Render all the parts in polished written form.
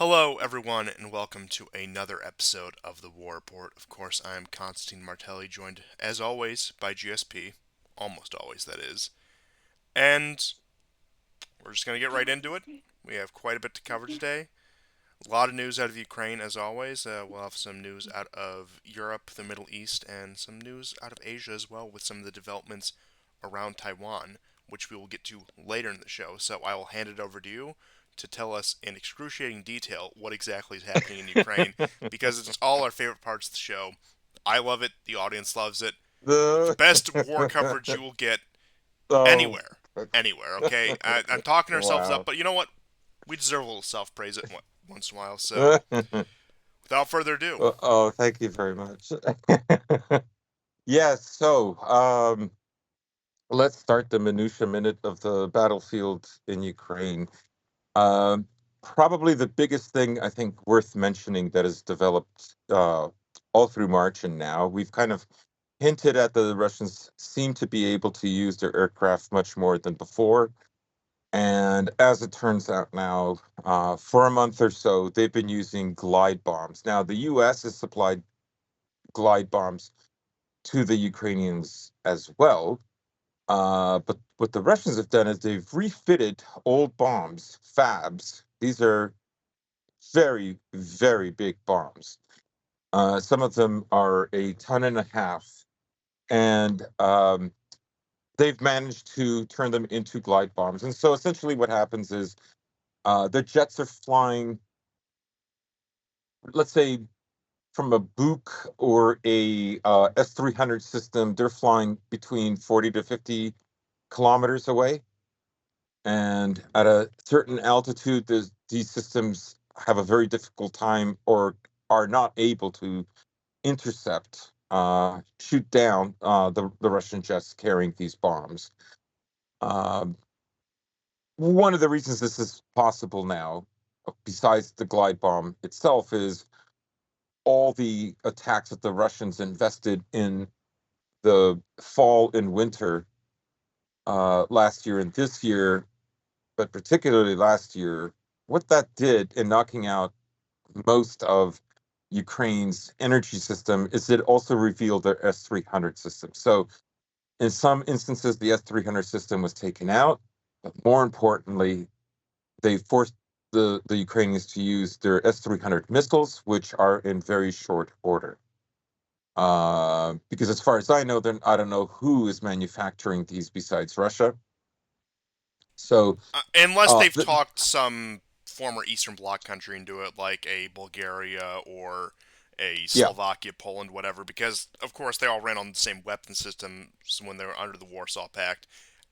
Hello, everyone, and welcome to another episode of the War Report. Of course, I am Constantine Martelli, joined, as always, by GSP. Almost always, that is. And we're just going to get right into it. We have quite a bit to cover today. A lot of news out of Ukraine, as always. We'll have some news out of Europe, the Middle East, and some news out of Asia as well, with some of the developments around Taiwan, which we will get to later in the show. So I will hand it over to you to tell us in excruciating detail what exactly is happening in Ukraine, because it's all our favorite parts of the show. I love it. The audience loves it. The The best war coverage you will get oh anywhere. Anywhere, okay? I'm talking ourselves up, wow. but you know what? We deserve a little self praise once in a while. So, without further ado, Oh, thank you very much. Yes, so let's start the Minutiae Minute of the battlefield in Ukraine. Um, Probably the biggest thing I think worth mentioning that has developed all through March and now, we've kind of hinted at the Russians seem to be able to use their aircraft much more than before. And as it turns out now, for a month or so, they've been using glide bombs. Now, the US has supplied glide bombs to the Ukrainians as well. But what the Russians have done is they've refitted old bombs, fabs. These are very, very big bombs. Some of them are a ton and a half. And they've managed to turn them into glide bombs. And so essentially what happens is the jets are flying, let's say, from a Buk or a S-300 system. They're flying between 40 to 50 kilometers away. And at a certain altitude, these systems have a very difficult time or are not able to intercept, shoot down the Russian jets carrying these bombs. Um, One of the reasons this is possible now, besides the glide bomb itself, is all the attacks that the Russians invested in the fall and winter last year and this year, but particularly last year. What that did in knocking out most of Ukraine's energy system is it also revealed their S-300 system. So in some instances, the S-300 system was taken out, but more importantly, they forced the Ukrainians to use their S-300 missiles, which are in very short order. Because as far as I know, then I don't know who is manufacturing these besides Russia. So, unless they've the, talked some former Eastern Bloc country into it, like a Bulgaria or a yeah, Slovakia, Poland, whatever, because of course they all ran on the same weapon system when they were under the Warsaw Pact.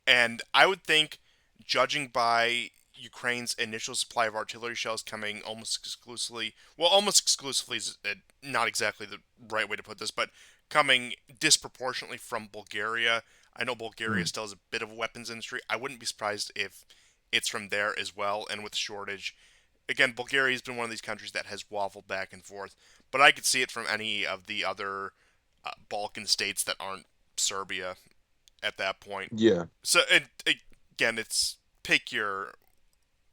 And I would think, judging by Ukraine's initial supply of artillery shells coming almost exclusively is not exactly the right way to put this, but coming disproportionately from Bulgaria. I know Bulgaria mm, still has a bit of a weapons industry. I wouldn't be surprised if it's from there as well. And with shortage, again, Bulgaria has been one of these countries that has waffled back and forth, but I could see it from any of the other Balkan states that aren't Serbia at that point. yeah. So again, it's pick your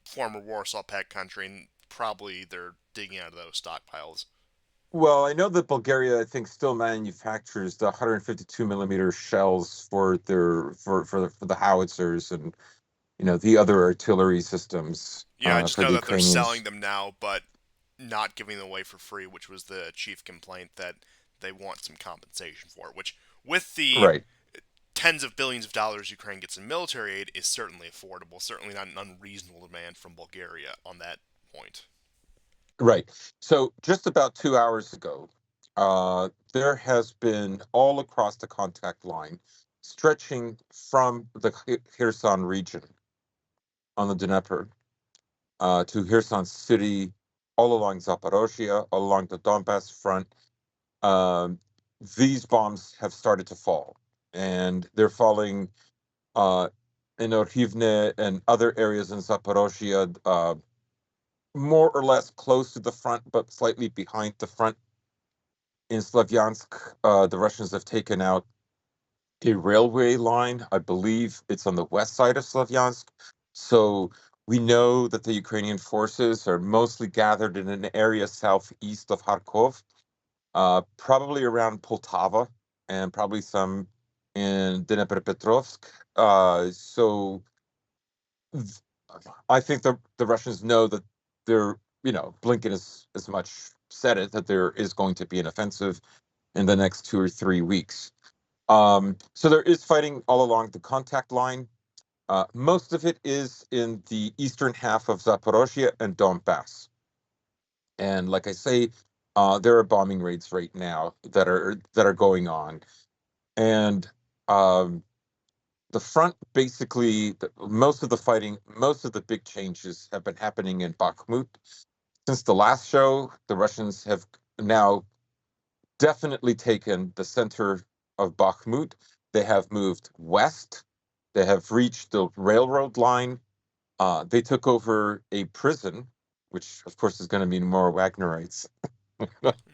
former Warsaw Pact country, and probably they're digging out of those stockpiles. Well, I know that Bulgaria, I think, still manufactures the 152 millimeter shells for for the howitzers and the other artillery systems Yeah, I just for know the that they're selling Ukrainians. them now, but not giving them away for free, which was the chief complaint that they want some compensation for. Which, with the Right, tens of billions of dollars Ukraine gets in military aid, is certainly affordable. Certainly not an unreasonable demand from Bulgaria on that point. right. So just about 2 hours ago, there has been all across the contact line, stretching from the Kherson region on the Dnieper to Kherson city, all along Zaporozhye, all along the Donbass front. Um, these bombs have started to fall, and they're falling uh, in Orhivne and other areas in Zaporozhye, more or less close to the front, but slightly behind the front. In Slavyansk, the Russians have taken out a railway line. I believe it's on the west side of Slavyansk. So We know that the Ukrainian forces are mostly gathered in an area southeast of Kharkov, probably around Poltava, and probably some in Dnipropetrovsk. So I think the Russians know that Blinken has as much said it that there is going to be an offensive in the next 2 or 3 weeks. So there is fighting all along the contact line. Most of it is in the eastern half of Zaporozhye and Donbass. And like I say, there are bombing raids right now that are going on. And the front basically, most of the fighting, most of the big changes have been happening in Bakhmut. Since the last show, the Russians have now definitely taken the center of Bakhmut. They have moved west. They have reached the railroad line. They took over a prison, which of course is going to mean more Wagnerites.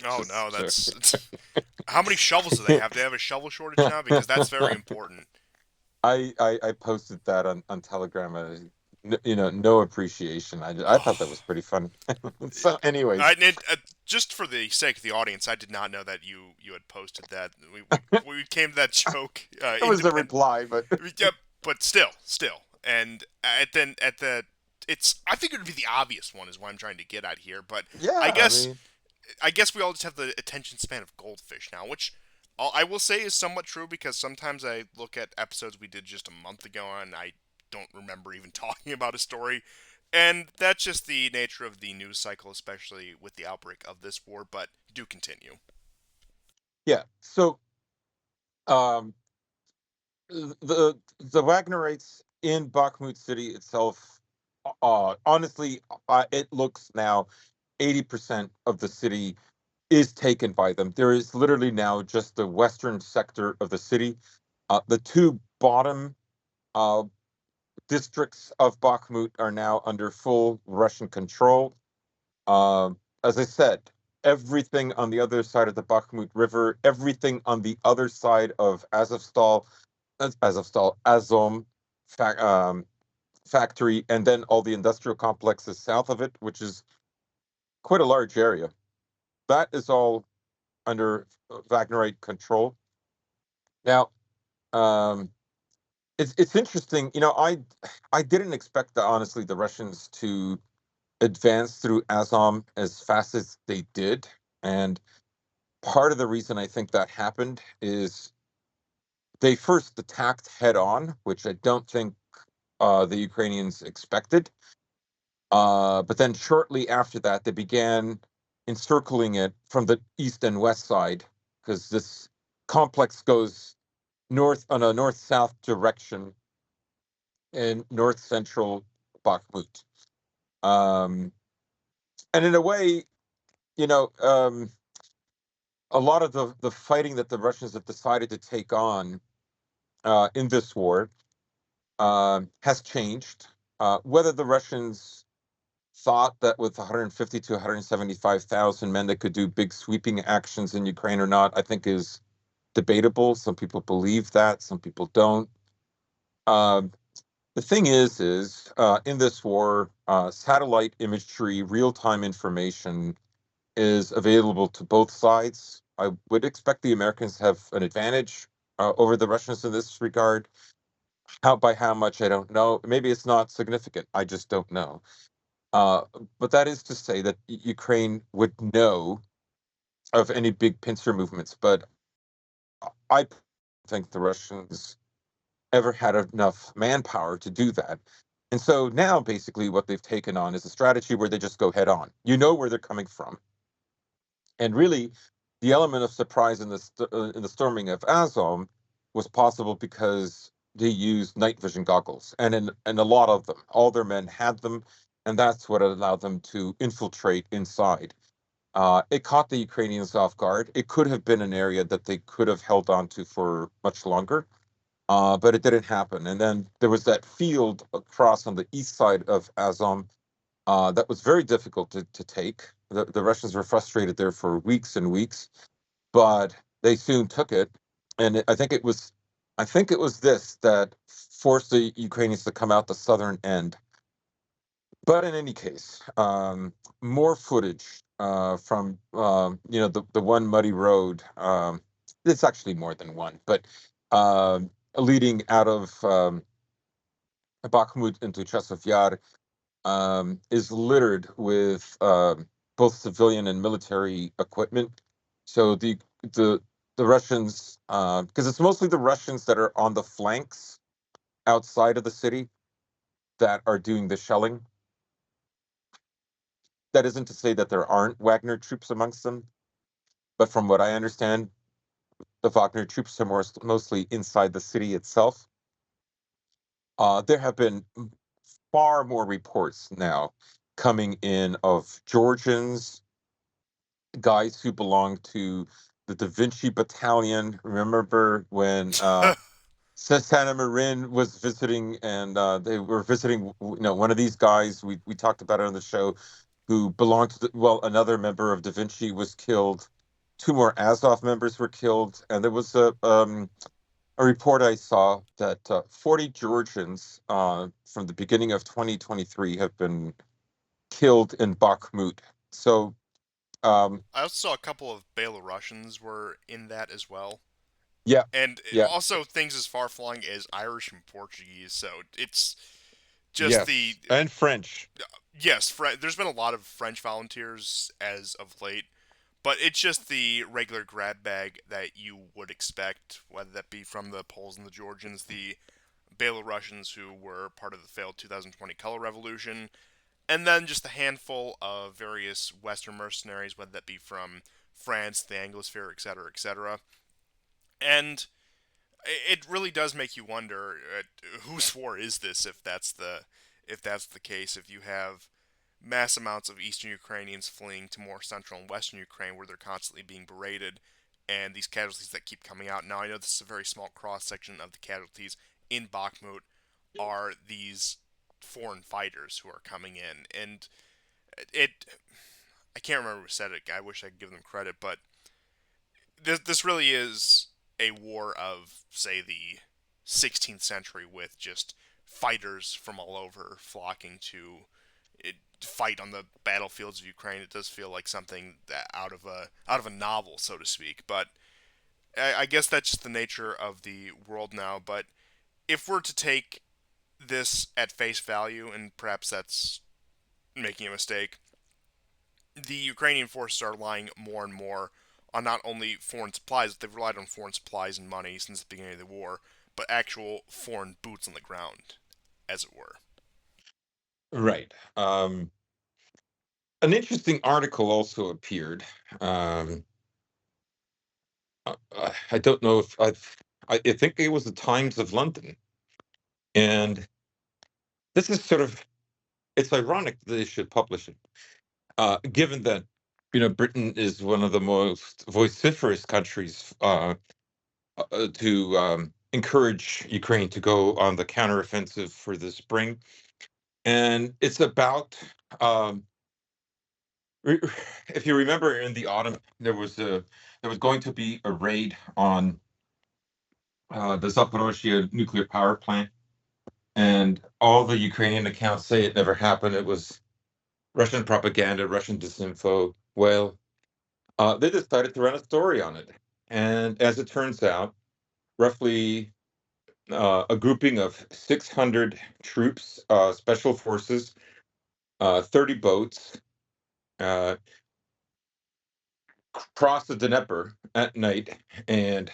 Oh no, Just that's how many shovels do they have? Do they have a shovel shortage now? Because that's very important. I posted that on Telegram. No appreciation. I thought that was pretty funny. So, anyways, Just for the sake of the audience, I did not know that you had posted that. We came to that joke it was a independent. reply, but Yep, but still, and at the it's I think it would be the obvious one is what I'm trying to get at here. But I yeah, I guess mean, I guess we all just have the attention span of goldfish now, which I will say is somewhat true because sometimes I look at episodes we did just a month ago and I don't remember even talking about a story. And that's just the nature of the news cycle, especially with the outbreak of this war, but do continue. yeah. So, um, the Wagnerites in Bakhmut city itself, honestly, it looks now 80% of the city is taken by them. There is literally now just the western sector of the city. The two bottom uh, districts of Bakhmut are now under full Russian control. As I said, everything on the other side of the Bakhmut River, everything on the other side of Azom factory, and then all the industrial complexes south of it, which is quite a large area. That is all under Wagnerite control. Now, um, it's interesting. I didn't expect, honestly, the Russians to advance through Azov as fast as they did, and part of the reason I think that happened is they first attacked head on, which I don't think the Ukrainians expected. But then shortly after that, they began encircling it from the east and west side because this complex goes north on a north-south direction in north-central Bakhmut. Um, and in a way, you know, a lot of the fighting that the Russians have decided to take on in this war has changed. Whether the Russians thought that with 150 to 175,000 men they could do big sweeping actions in Ukraine or not, I think is debatable. Some people believe that, some people don't. Um, the thing is in this war, satellite imagery, real-time information is available to both sides. I would expect the Americans have an advantage over the Russians in this regard. How much, I don't know. Maybe it's not significant. I just don't know. Uh, but that is to say that Ukraine would know of any big pincer movements. But I think the Russians ever had enough manpower to do that. And so now basically what they've taken on is a strategy where they just go head on. You know where they're coming from. And really, the element of surprise in the storming of Azov was possible because they used night vision goggles, and a lot of them, all their men had them, and that's what allowed them to infiltrate inside. It caught the Ukrainians off guard. It could have been an area that they could have held on to for much longer, but it didn't happen. And then there was that field across on the east side of Azov that was very difficult to take. The Russians were frustrated there for weeks and weeks, but they soon took it. And I think it was this that forced the Ukrainians to come out the southern end. But in any case, more footage from the one muddy road. It's actually more than one, but leading out of Bakhmut into Chasiv Yar is littered with both civilian and military equipment. So the the Russians, because it's mostly the Russians that are on the flanks outside of the city that are doing the shelling. That isn't to say that there aren't Wagner troops amongst them, but from what I understand, the Wagner troops are mostly inside the city itself. There have been far more reports now coming in of Georgians, guys who belong to the Da Vinci Battalion. Remember when Santa Marin was visiting, and they were visiting, one of these guys. We talked about it on the show, who belonged to another member of Da Vinci was killed. Two more Azov members were killed, and there was a report I saw that 40 Georgians from the beginning of 2023 have been killed in Bakhmut. So, um, I also saw a couple of Belarusians were in that as well. yeah, And yeah, also things as far flung as Irish and Portuguese. So it's just the yes, and French. yes. There's been a lot of French volunteers as of late, but it's just the regular grab bag that you would expect, whether that be from the Poles and the Georgians, the Belarusians who were part of the failed 2020 color revolution, and then just a handful of various Western mercenaries, whether that be from France, the Anglosphere, etc., etc. And it really does make you wonder whose war is this if that's the case. If you have mass amounts of Eastern Ukrainians fleeing to more Central and Western Ukraine where they're constantly being berated, and these casualties that keep coming out. Now I know this is a very small cross section of the casualties in Bakhmut are these foreign fighters who are coming in, and it I can't remember who said it. I wish I could give them credit, but this really is a war of, say, the 16th century with just fighters from all over flocking to fight on the battlefields of Ukraine. It does feel like something that out of a novel, so to speak. But I guess that's just the nature of the world now. But if we're to take this at face value, and perhaps that's making a mistake, the Ukrainian forces are relying more and more on not only foreign supplies, they've relied on foreign supplies and money since the beginning of the war, but actual foreign boots on the ground, as it were. Right. An interesting article also appeared. Um, I don't know if I think it was the Times of London, and this is sort of it's ironic that they should publish it, given that Britain is one of the most vociferous countries to encourage Ukraine to go on the counteroffensive for the spring, and it's about um, re- if you remember in the autumn there was going to be a raid on the Zaporozhye nuclear power plant, and all the Ukrainian accounts say it never happened. It was Russian propaganda, Russian disinfo. Well, they decided to run a story on it, and as it turns out, roughly a grouping of 600 troops, special forces, 30 boats, uh, crossed the Dnieper at night and,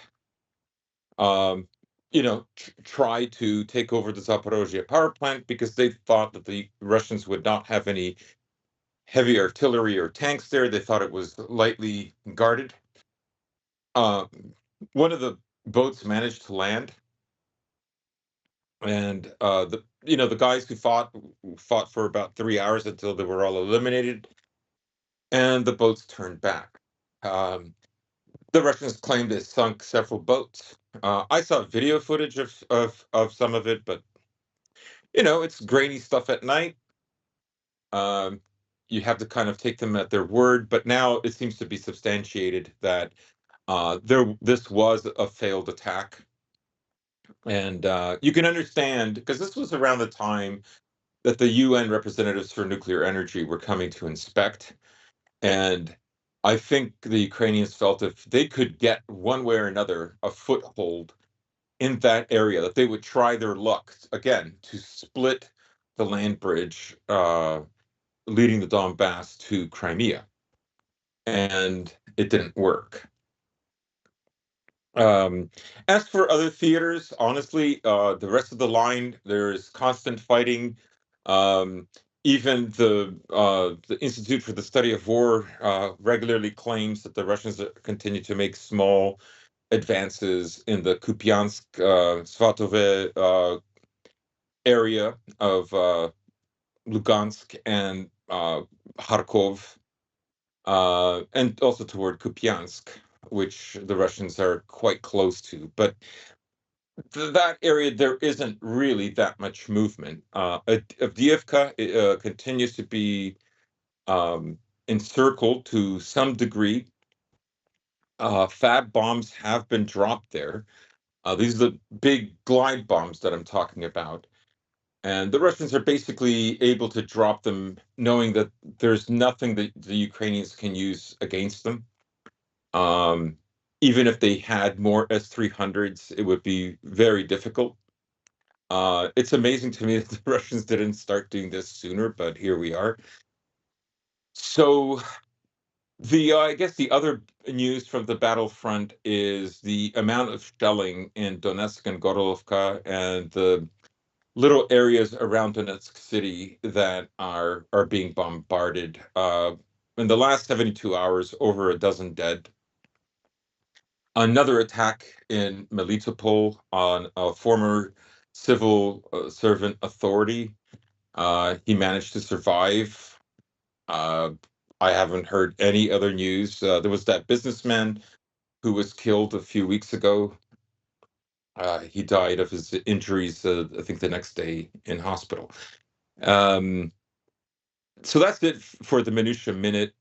try to take over the Zaporozhye power plant because they thought that the Russians would not have any heavy artillery or tanks there. They thought it was lightly guarded. Uh, One of the boats managed to land, and the guys who fought for about 3 hours until they were all eliminated, and the boats turned back. Um, the Russians claimed they sunk several boats. I saw video footage of some of it, but it's grainy stuff at night. Um, you have to kind of take them at their word. But now it seems to be substantiated that this was a failed attack, and you can understand because this was around the time that the UN representatives for nuclear energy were coming to inspect. And I think the Ukrainians felt if they could get one way or another a foothold in that area, that they would try their luck again to split the land bridge leading the Donbass to Crimea. And it didn't work. As for other theaters, honestly, the rest of the line, there's constant fighting. Um, Even the Institute for the Study of War regularly claims that the Russians continue to make small advances in the Kupiansk, Svatove area of Lugansk and Kharkov, and also toward Kupiansk, which the Russians are quite close to. But that area, there isn't really that much movement. Avdiivka continues to be encircled to some degree. Fab bombs have been dropped there. These are the big glide bombs that I'm talking about. And the Russians are basically able to drop them, knowing that there's nothing that the Ukrainians can use against them. Um, Even if they had more S-300s, it would be very difficult. It's amazing to me that the Russians didn't start doing this sooner, but here we are. So the I guess the other news from the battlefront is the amount of shelling in Donetsk and Gorovka and the little areas around Donetsk city that are being bombarded. In the last 72 hours, over a dozen dead. Another attack in Melitopol on a former civil servant authority. He managed to survive. Uh, I haven't heard any other news. There was that businessman who was killed a few weeks ago. He died of his injuries, I think, the next day in hospital. Um, so that's it for the Minutiae Minute.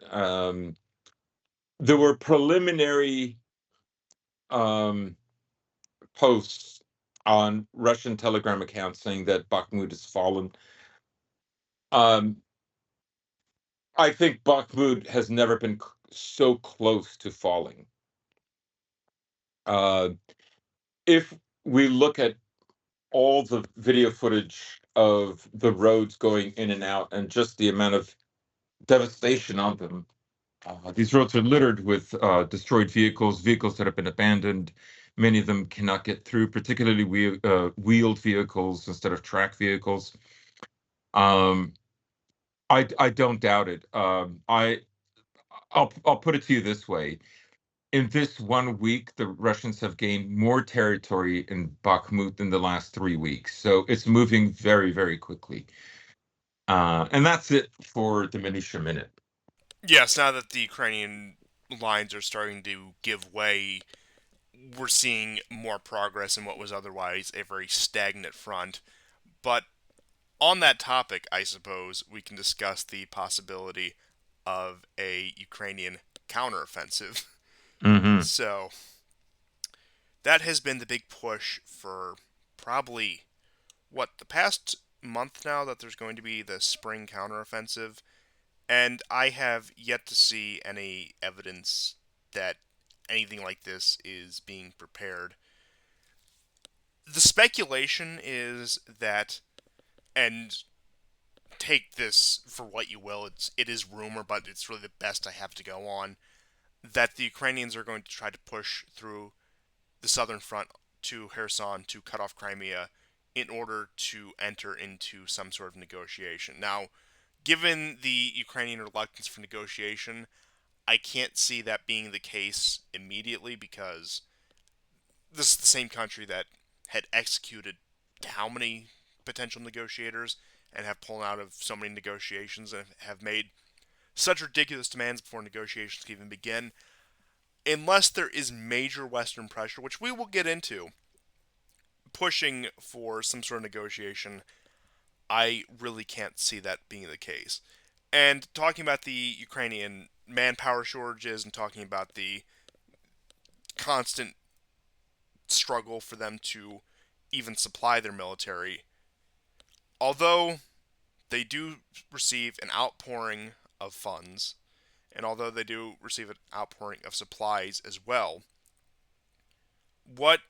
There were preliminary um, posts on Russian Telegram accounts saying that Bakhmut has fallen. Um, I think Bakhmut has never been so close to falling. Uh, if we look at all the video footage of the roads going in and out and just the amount of devastation on them, these roads are littered with destroyed vehicles, vehicles that have been abandoned. Many of them cannot get through, particularly wheeled vehicles instead of track vehicles. Um, I don't doubt it. I'll put it to you this way: in this 1 week, the Russians have gained more territory in Bakhmut than the last 3 weeks. So it's moving very, very quickly. And that's it for the Minutia Minute. Yes, now that the Ukrainian lines are starting to give way, we're seeing more progress in what was otherwise a very stagnant front. But on that topic, I suppose we can discuss the possibility of a Ukrainian counteroffensive. Hmm. So, that has been the big push for probably, what, the past month now that there's going to be the spring counteroffensive. And I have yet to see any evidence that anything like this is being prepared. The speculation is that, and take this for what you will, it is rumor, but it's really the best I have to go on, that the Ukrainians are going to try to push through the southern front to Kherson to cut off Crimea in order to enter into some sort of negotiation. Now, given the Ukrainian reluctance for negotiation, I can't see that being the case immediately because this is the same country that had executed how many potential negotiators and have pulled out of so many negotiations and have made such ridiculous demands before negotiations can even begin. Unless there is major Western pressure, which we will get into, pushing for some sort of negotiation, I really can't see that being the case. And talking about the Ukrainian manpower shortages and talking about the constant struggle for them to even supply their military, although they do receive an outpouring of funds, and although they do receive an outpouring of supplies as well, what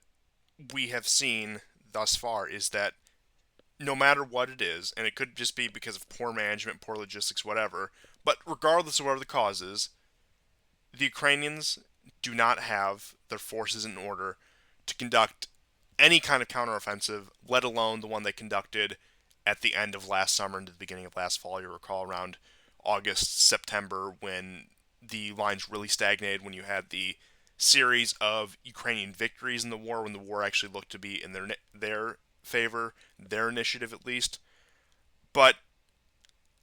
we have seen thus far is that no matter what it is, and it could just be because of poor management, poor logistics, whatever, but regardless of whatever the cause is, the Ukrainians do not have their forces in order to conduct any kind of counteroffensive, let alone the one they conducted at the end of last summer and the beginning of last fall. You recall around August, September, when the lines really stagnated, when you had the series of Ukrainian victories in the war, when the war actually looked to be in their favor, their initiative at least. But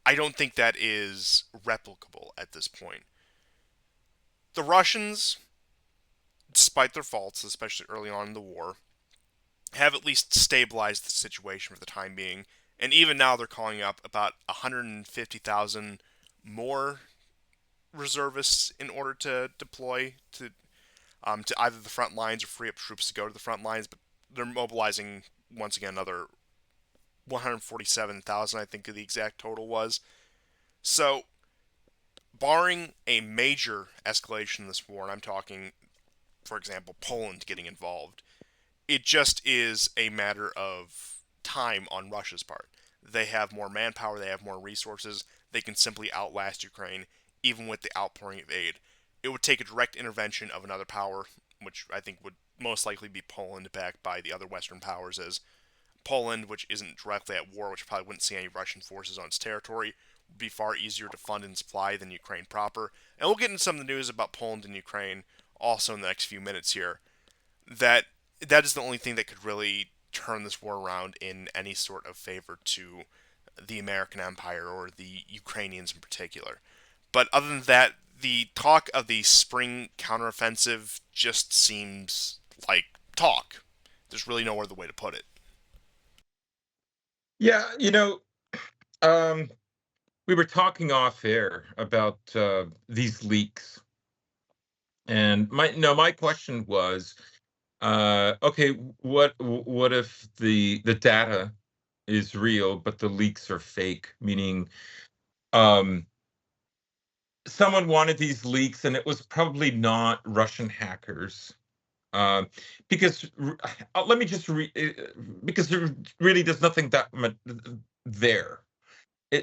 I don't think that is replicable at this point. The Russians, despite their faults, especially early on in the war, have at least stabilized the situation for the time being. And even now, they're calling up about 150,000 more reservists in order to deploy to either the front lines or free up troops to go to the front lines. But they're mobilizing once again another 147,000, I think the exact total was. So, barring a major escalation in this war, and I'm talking, for example, Poland getting involved, it just is a matter of time on Russia's part. They have more manpower, they have more resources, they can simply outlast Ukraine, even with the outpouring of aid. It would take a direct intervention of another power, which I think would most likely be Poland, backed by the other Western powers, as Poland, which isn't directly at war, which probably wouldn't see any Russian forces on its territory, would be far easier to fund and supply than Ukraine proper. And we'll get into some of the news about Poland and Ukraine also in the next few minutes here. That that is the only thing that could really turn this war around in any sort of favor to the American empire or the Ukrainians in particular. But other than that, the talk of the spring counteroffensive just seems like talk. There's really no other way to put it. Yeah, um, we were talking off air about these leaks, and my question was, okay, what if the data is real, but the leaks are fake? Meaning, um, someone wanted these leaks, and it was probably not Russian hackers. Um, because let me just because there really there's nothing that much there.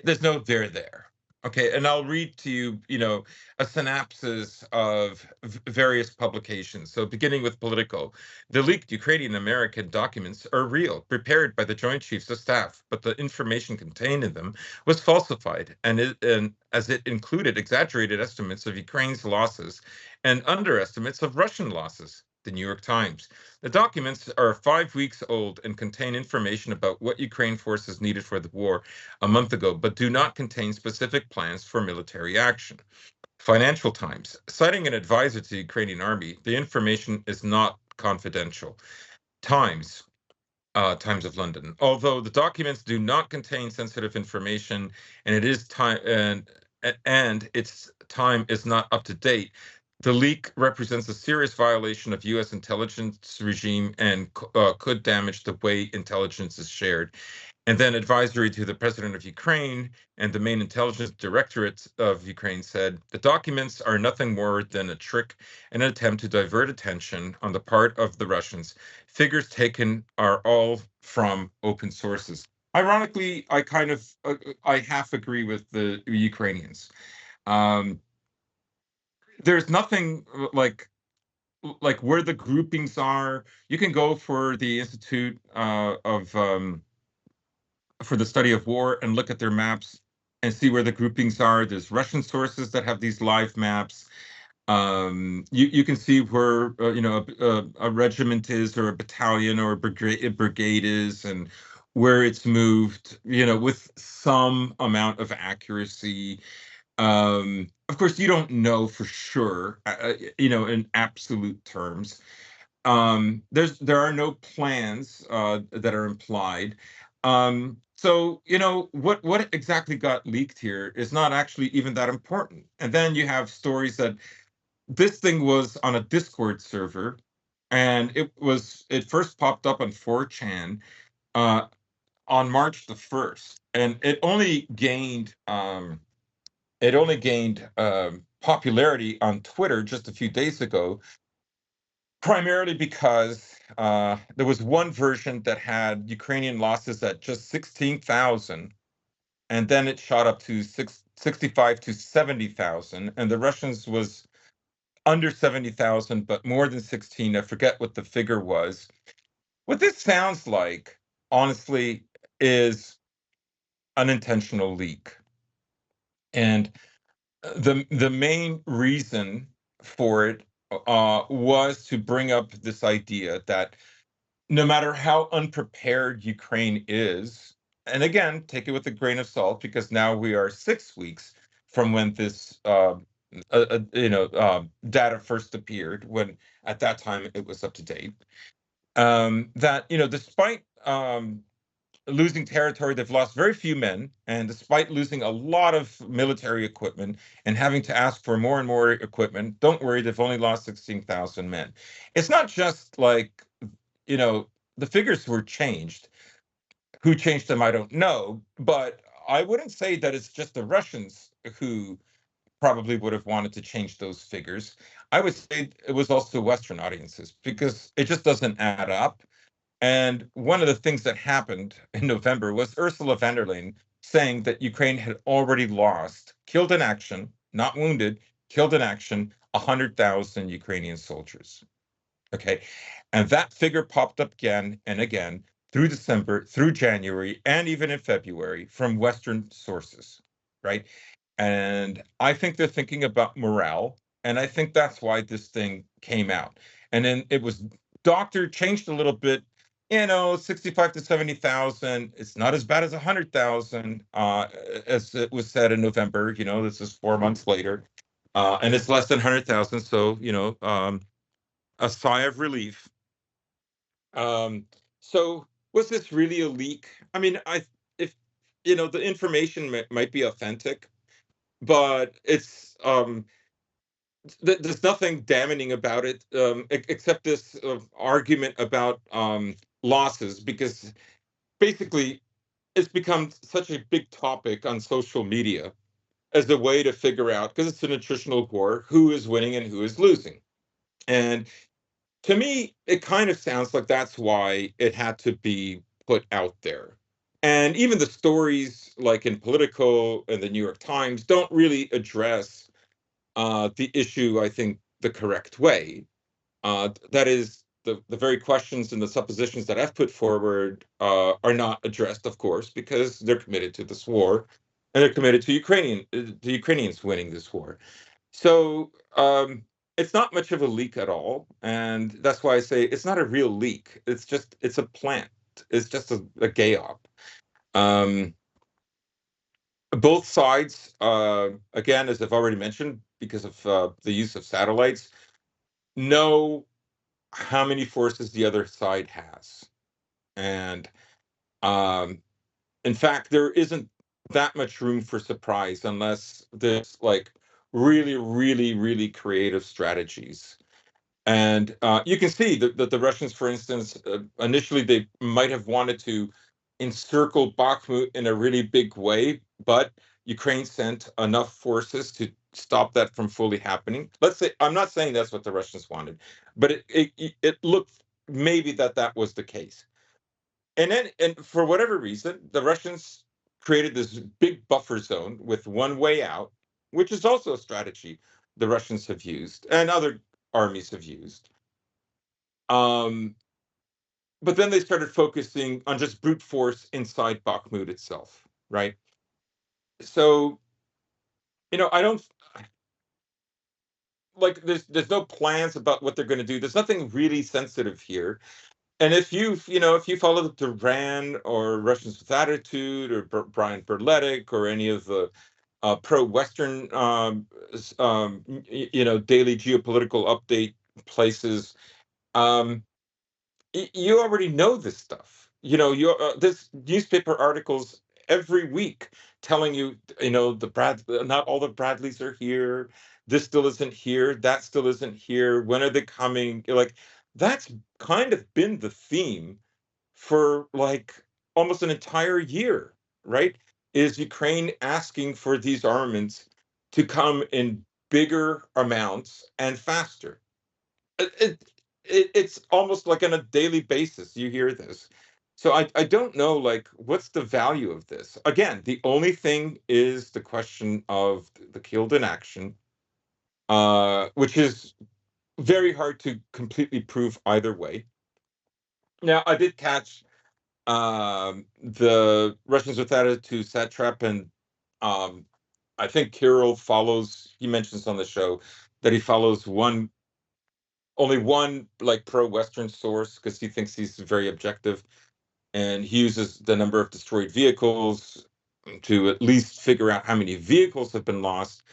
There's no there. Okay, and I'll read to you, a synopsis of various publications. So, beginning with Politico, the leaked Ukrainian American documents are real, prepared by the Joint Chiefs of Staff, but the information contained in them was falsified, and as it included exaggerated estimates of Ukraine's losses and underestimates of Russian losses. The New York Times. The documents are 5 weeks old and contain information about what Ukraine forces needed for the war a month ago, but do not contain specific plans for military action. Financial Times, citing an advisor to the Ukrainian army, the information is not confidential. Times, Times of London. Although the documents do not contain sensitive information, and it is time and its time is not up to date, the leak represents a serious violation of U.S. intelligence regime and could damage the way intelligence is shared. And then advisory to the president of Ukraine and the main intelligence directorate of Ukraine said the documents are nothing more than a trick and an attempt to divert attention on the part of the Russians. Figures taken are all from open sources. Ironically, I half agree with the Ukrainians. Um, there's nothing like where the groupings are. You can go for the Institute of for the Study of War and look at their maps and see where the groupings are. There's Russian sources that have these live maps. You can see where a regiment is, or a battalion, or a brigade is, and where it's moved, with some amount of accuracy. Of course, you don't know for sure, in absolute terms. There are no plans that are implied. So what exactly got leaked here is not actually even that important. And then you have stories that this thing was on a Discord server, and it first popped up on 4chan. Uh, on March the 1st, and it only gained popularity on Twitter just a few days ago, primarily because there was one version that had Ukrainian losses at just 16,000, and then it shot up to 65 to 70,000, and the Russians was under 70,000, but more than 16. I forget what the figure was. What this sounds like, honestly, is an intentional leak. And the main reason for it was to bring up this idea that no matter how unprepared Ukraine is, and again, take it with a grain of salt, because now we are 6 weeks from when this data first appeared, when at that time it was up to date. That despite losing territory, they've lost very few men, and despite losing a lot of military equipment and having to ask for more and more equipment, don't worry, they've only lost 16,000 men. It's not just like, you know, the figures were changed. Who changed them, I don't know, but I wouldn't say that it's just the Russians who probably would have wanted to change those figures. I would say it was also Western audiences, because it just doesn't add up. And one of the things that happened in November was Ursula von der Leyen saying that Ukraine had already lost, killed in action, not wounded, killed in action, 100,000 Ukrainian soldiers. Okay. And that figure popped up again and again through December, through January, and even in February from Western sources. Right. And I think they're thinking about morale. And I think that's why this thing came out. And then it was doctored, changed a little bit, 65 to 70,000. It's not as bad as 100,000, as it was said in November. This is 4 months later. And it's less than 100,000. So, a sigh of relief. So was this really a leak? I mean, if the information might be authentic, but it's there's nothing damning about it, except this argument about losses, because basically it's become such a big topic on social media as a way to figure out, because it's a nutritional war, who is winning and who is losing. And to me, it kind of sounds like that's why it had to be put out there. And even the stories, like in Politico and the New York Times, don't really address the issue, I think, the correct way. That is, the very questions and the suppositions that I've put forward are not addressed, of course, because they're committed to this war, and they're committed to the Ukrainians winning this war. So it's not much of a leak at all, and that's why I say it's not a real leak. It's a plant. It's just a gayop. Um, both sides, again, as I've already mentioned, because of the use of satellites, know how many forces the other side has, and um, in fact, there isn't that much room for surprise unless there's like really, really, really creative strategies. And you can see that the Russians, for instance, initially they might have wanted to encircle Bakhmut in a really big way, but Ukraine sent enough forces to stop that from fully happening. Let's say, I'm not saying that's what the Russians wanted, but it looked maybe that was the case. And for whatever reason, the Russians created this big buffer zone with one way out, which is also a strategy the Russians have used and other armies have used. Um, but then they started focusing on just brute force inside Bakhmut itself, right? So, I don't like there's no plans about what they're going to do. There's nothing really sensitive here. And if you follow the Duran or Russians with Attitude or Brian Berletic or any of the pro-Western, daily geopolitical update places, um, you already know this stuff. This newspaper articles every week telling you, not all the Bradleys are here. This still isn't here. That still isn't here. When are they coming? Like, that's kind of been the theme for like almost an entire year, right? Is Ukraine asking for these armaments to come in bigger amounts and faster? It's almost like on a daily basis you hear this. So I don't know, like, what's the value of this? Again, the only thing is the question of the killed in action, which is very hard to completely prove either way. Now, I did catch the Russians without it to satrap, and um, I think Kirill follows. He mentions on the show that he follows only one like pro-Western source because he thinks he's very objective, and he uses the number of destroyed vehicles to at least figure out how many vehicles have been lost.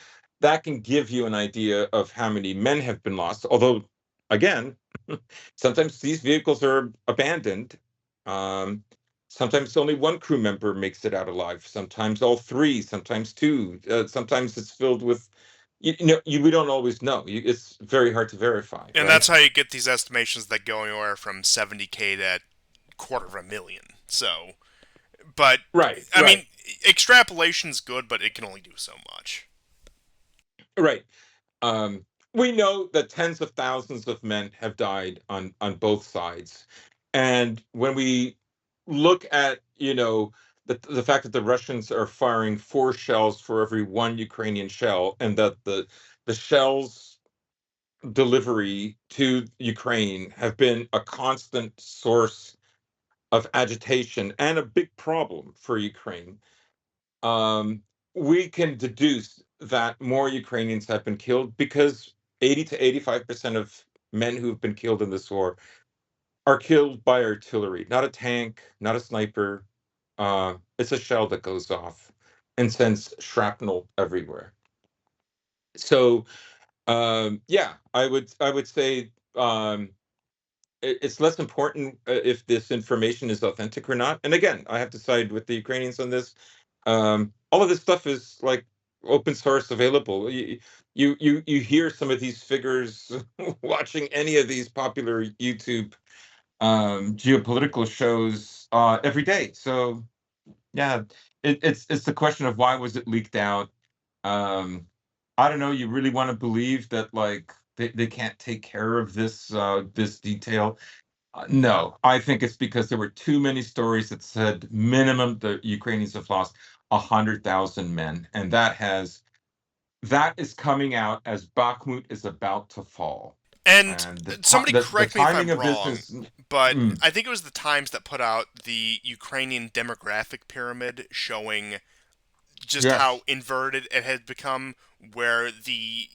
That can give you an idea of how many men have been lost. Although, again, sometimes these vehicles are abandoned. Um, Sometimes only one crew member makes it out alive. Sometimes all three. Sometimes two. Sometimes it's filled with. We don't always know. It's very hard to verify, And right? that's how you get these estimations that go anywhere from 70K to quarter of a million. So, but Right, I right, mean, extrapolation's good, but it can only do so much. right. Um, we know that tens of thousands of men have died on both sides, and when we look at the fact that the Russians are firing 4 shells for every one Ukrainian shell, and that the shells delivery to Ukraine have been a constant source of agitation and a big problem for Ukraine, um, we can deduce that more Ukrainians have been killed because 80 to 85% of men who have been killed in this war are killed by artillery, not a tank, not a sniper. It's a shell that goes off and sends shrapnel everywhere. So, yeah, I would say it's less important if this information is authentic or not. And again, I have to side with the Ukrainians on this. All of this stuff is like open source available. You hear some of these figures watching any of these popular YouTube geopolitical shows every day. So yeah, it's the question of why was it leaked out? Um, I don't know. You really want to believe that like they can't take care of this detail? No, I think it's because there were too many stories that said minimum the Ukrainians have lost 100,000 men, and that is coming out as Bakhmut is about to fall, And and somebody the correct me if I'm timing of this wrong, is. but Mm, I think it was the Times that put out the Ukrainian demographic pyramid showing just how yes, inverted it had become, where the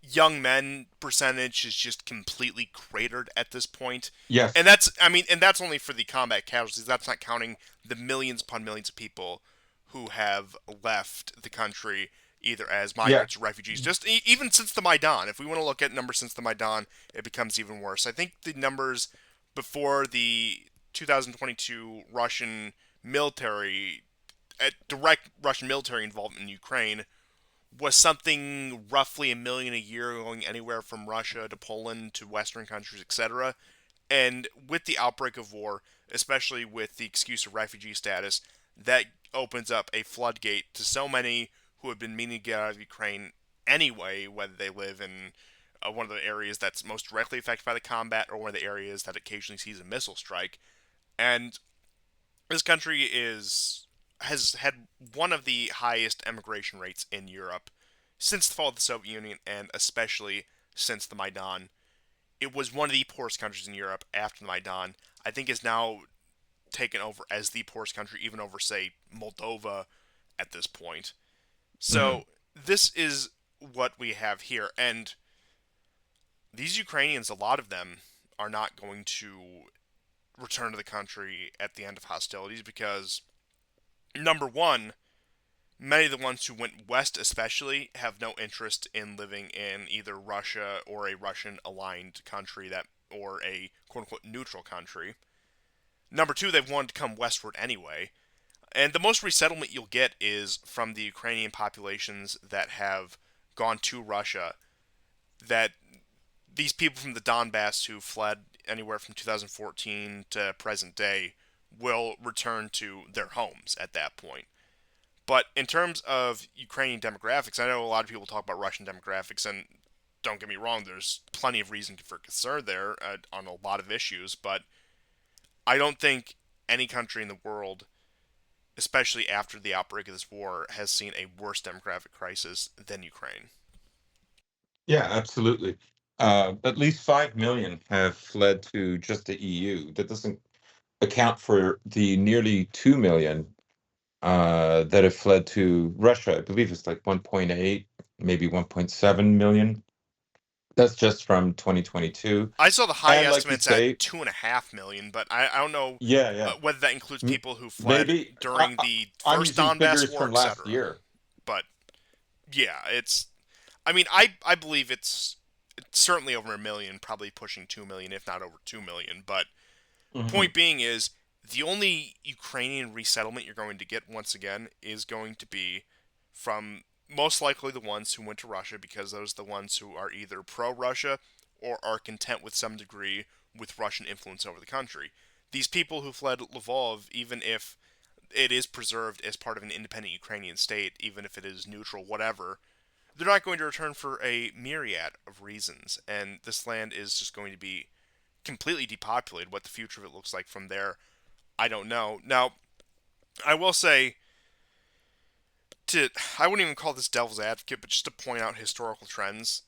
young men percentage is just completely cratered at this point. And yes, that's, I mean, and that's only for the combat casualties. That's not counting the millions upon millions of people who have left the country either as yeah, migrants or refugees. Just even since the Maidan, if we want to look at numbers since the Maidan, it becomes even worse. I think the numbers before the 2022 Russian military, direct Russian military involvement in Ukraine was something roughly a million a year, going anywhere from Russia to Poland to Western countries, etc. And with the outbreak of war, especially with the excuse of refugee status, that opens up a floodgate to so many who have been meaning to get out of Ukraine anyway, whether they live in one of the areas that's most directly affected by the combat or one of the areas that occasionally sees a missile strike. And this country has had one of the highest emigration rates in Europe since the fall of the Soviet Union, and especially since the Maidan. It was one of the poorest countries in Europe after the Maidan. I think is now taken over as the poorest country, even over, say, Moldova at this point. mhm, So this is what we have here, and these Ukrainians, a lot of them, are not going to return to the country at the end of hostilities because, number one, many of the ones who went west, especially, have no interest in living in either Russia or a Russian aligned country that, or a quote unquote neutral country. Number two, they've wanted to come westward anyway. And the most resettlement you'll get is from the Ukrainian populations that have gone to Russia. That these people from the Donbass who fled anywhere from 2014 to present day will return to their homes at that point. But in terms of Ukrainian demographics, I know a lot of people talk about Russian demographics, and don't get me wrong, there's plenty of reason for concern there on a lot of issues, but I don't think any country in the world, especially after the outbreak of this war, has seen a worse demographic crisis than Ukraine. Yeah, absolutely. At least 5 million have fled to just the EU. That doesn't account for the nearly 2 million that have fled to Russia. I believe it's like 1.8, maybe 1.7 million. That's just from 2022. I saw the high And like you estimates at say, 2.5 million, but I don't know yeah, yeah. whether that includes M- people who fled Maybe during the I'm first using Donbass figures war, from last etc. year. But yeah, it's. I mean, I believe it's certainly over a million, probably pushing 2 million, if not over 2 million. But Hmm. point being is the only Ukrainian resettlement you're going to get once again is going to be from most likely the ones who went to Russia, because those are the ones who are either pro-Russia or are content with some degree with Russian influence over the country. These people who fled Lvov, even if it is preserved as part of an independent Ukrainian state, even if it is neutral, whatever, they're not going to return for a myriad of reasons, and this land is just going to be completely depopulated. What the future of it looks like from there, I don't know. Now, I will say, to I wouldn't even call this devil's advocate, but just to point out historical trends,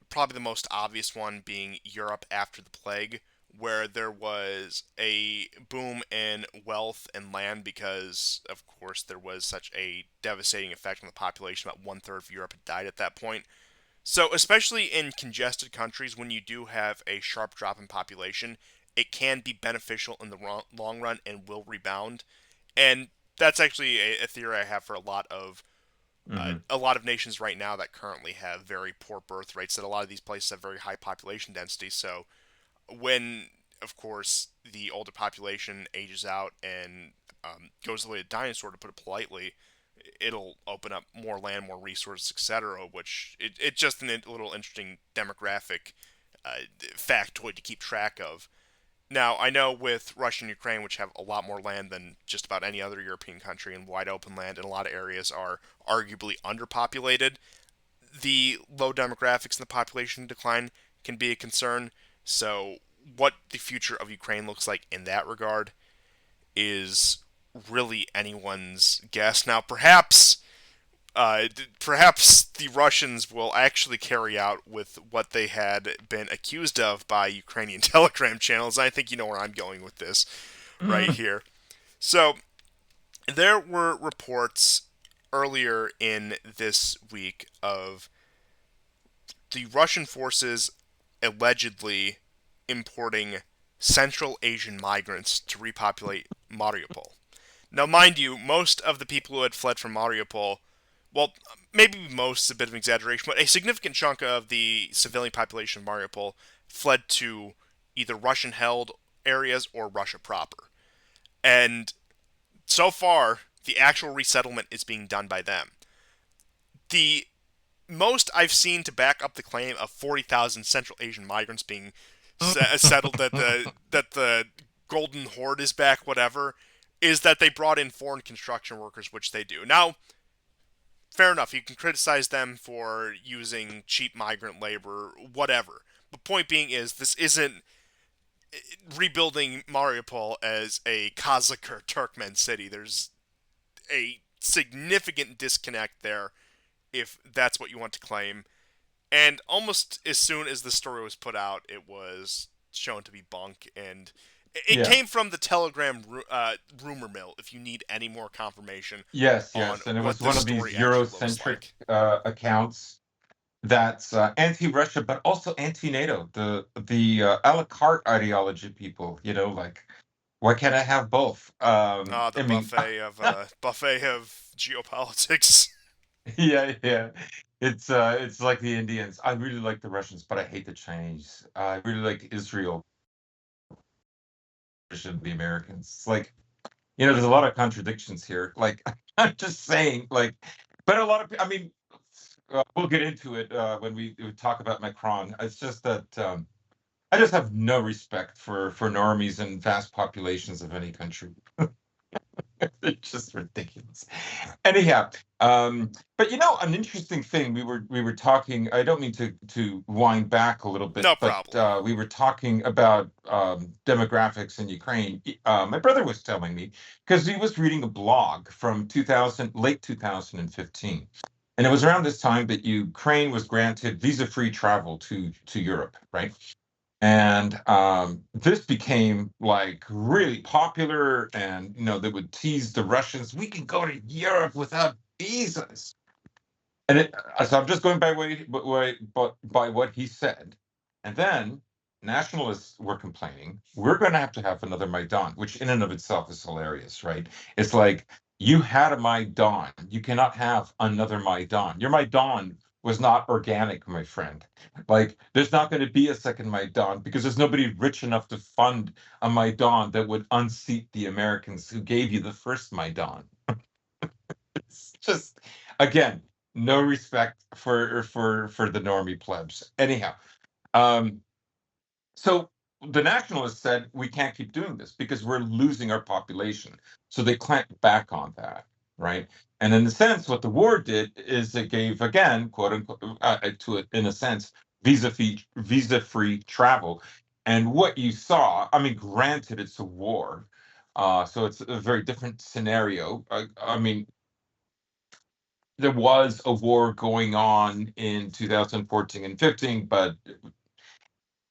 probably the most obvious one being Europe after the plague, where there was a boom in wealth and land because, of course, there was such a devastating effect on the population. About one third of Europe had died at that point. So, especially in congested countries, when you do have a sharp drop in population, it can be beneficial in the long run and will rebound. And that's actually a theory I have for Hmm. a lot of nations right now that currently have very poor birth rates. That a lot of these places have very high population density. So, when, of course, the older population ages out and goes the way of dinosaur, to put it politely, it'll open up more land, more resources, etc. Which it's just a little interesting demographic factoid to keep track of. Now, I know with Russia and Ukraine, which have a lot more land than just about any other European country and wide open land, and a lot of areas are arguably underpopulated, the low demographics and the population decline can be a concern. So, what the future of Ukraine looks like in that regard is really anyone's guess. Now, perhaps the Russians will actually carry out with what they had been accused of by Ukrainian Telegram channels. I think you know where I'm going with this right here. So, there were reports earlier in this week of the Russian forces allegedly importing Central Asian migrants to repopulate Mariupol. Now, mind you, most of the people who had fled from Mariupol, well, maybe most is a bit of an exaggeration, but a significant chunk of the civilian population of Mariupol fled to either Russian held areas or Russia proper. And so far, the actual resettlement is being done by them. The most I've seen to back up the claim of 40,000 Central Asian migrants being settled, that the Golden Horde is back, whatever, is that they brought in foreign construction workers, which they do. Now, fair enough, you can criticize them for using cheap migrant labor, whatever. But point being is, this isn't rebuilding Mariupol as a Kazakh or Turkmen city. There's a significant disconnect there, if that's what you want to claim. And almost as soon as the story was put out, it was shown to be bunk. And it Yeah. came from the Telegram rumor mill, if you need any more confirmation Yes, on yes. And it what was this one of these story actually looks Eurocentric like. accounts that's anti-Russia, but also anti-NATO. The a la carte ideology people, like, why can't I have both? The I mean, buffet of geopolitics. yeah, yeah. It's like the Indians. I really like the Russians, but I hate the Chinese. I really like Israel, the Americans. It's like, there's a lot of contradictions here. Like, I'm just saying, like, but a lot of, I mean, we'll get into it when we talk about Macron. It's just that I just have no respect for normies and vast populations of any country. It's just ridiculous. Anyhow, but an interesting thing we were talking. I don't mean to wind back a little bit, No but problem. we were talking about demographics in Ukraine. My brother was telling me because he was reading a blog from 2000, late 2015, and it was around this time that Ukraine was granted visa-free travel to Europe, right? And this became like really popular, and they would tease the Russians, we can go to Europe without visas. And so I'm just going by what he said. And then nationalists were complaining, we're going to have another Maidan, which in and of itself is hilarious, right? It's like, you had a Maidan, you cannot have another Maidan. Your Maidan was not organic, my friend. Like, there's not going to be a second Maidan because there's nobody rich enough to fund a Maidan that would unseat the Americans who gave you the first Maidan. It's just, again, no respect for the normie plebs. Anyhow, um, so the nationalists said we can't keep doing this because we're losing our population. So they clamped back on that, right? And in a sense, what the war did is it gave, again, quote unquote, to it, in a sense, visa-free travel. And what you saw, I mean, granted, it's a war, so it's a very different scenario. I mean, there was a war going on in 2014 and 15, but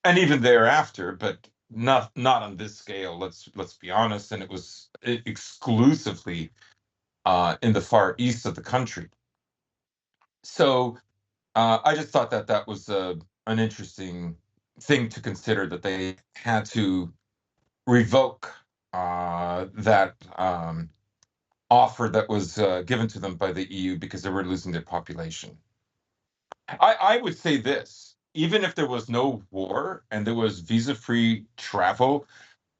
and even thereafter, but not on this scale. Let's be honest. And it was exclusively in the far east of the country. So I just thought that that was an interesting thing to consider, that they had to revoke that offer that was given to them by the EU because they were losing their population. I would say this: even if there was no war and there was visa-free travel,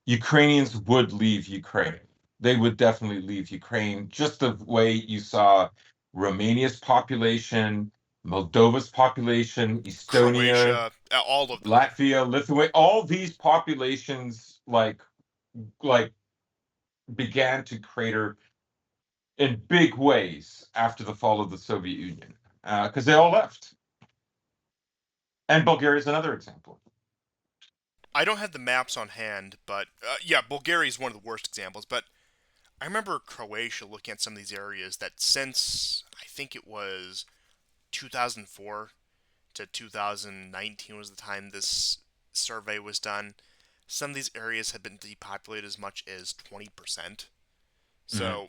Ukrainians would leave Ukraine. They would definitely leave Ukraine, just the way you saw Romania's population, Moldova's population, Estonia, Croatia, all of them. Latvia, Lithuania, all these populations like began to crater in big ways after the fall of the Soviet Union, because they all left. And Bulgaria is another example. I don't have the maps on hand, but yeah, Bulgaria is one of the worst examples. But I remember Croatia looking at some of these areas that since I think it was 2004 to 2019 was the time this survey was done. Some of these areas had been depopulated as much as 20%. Mhm. So,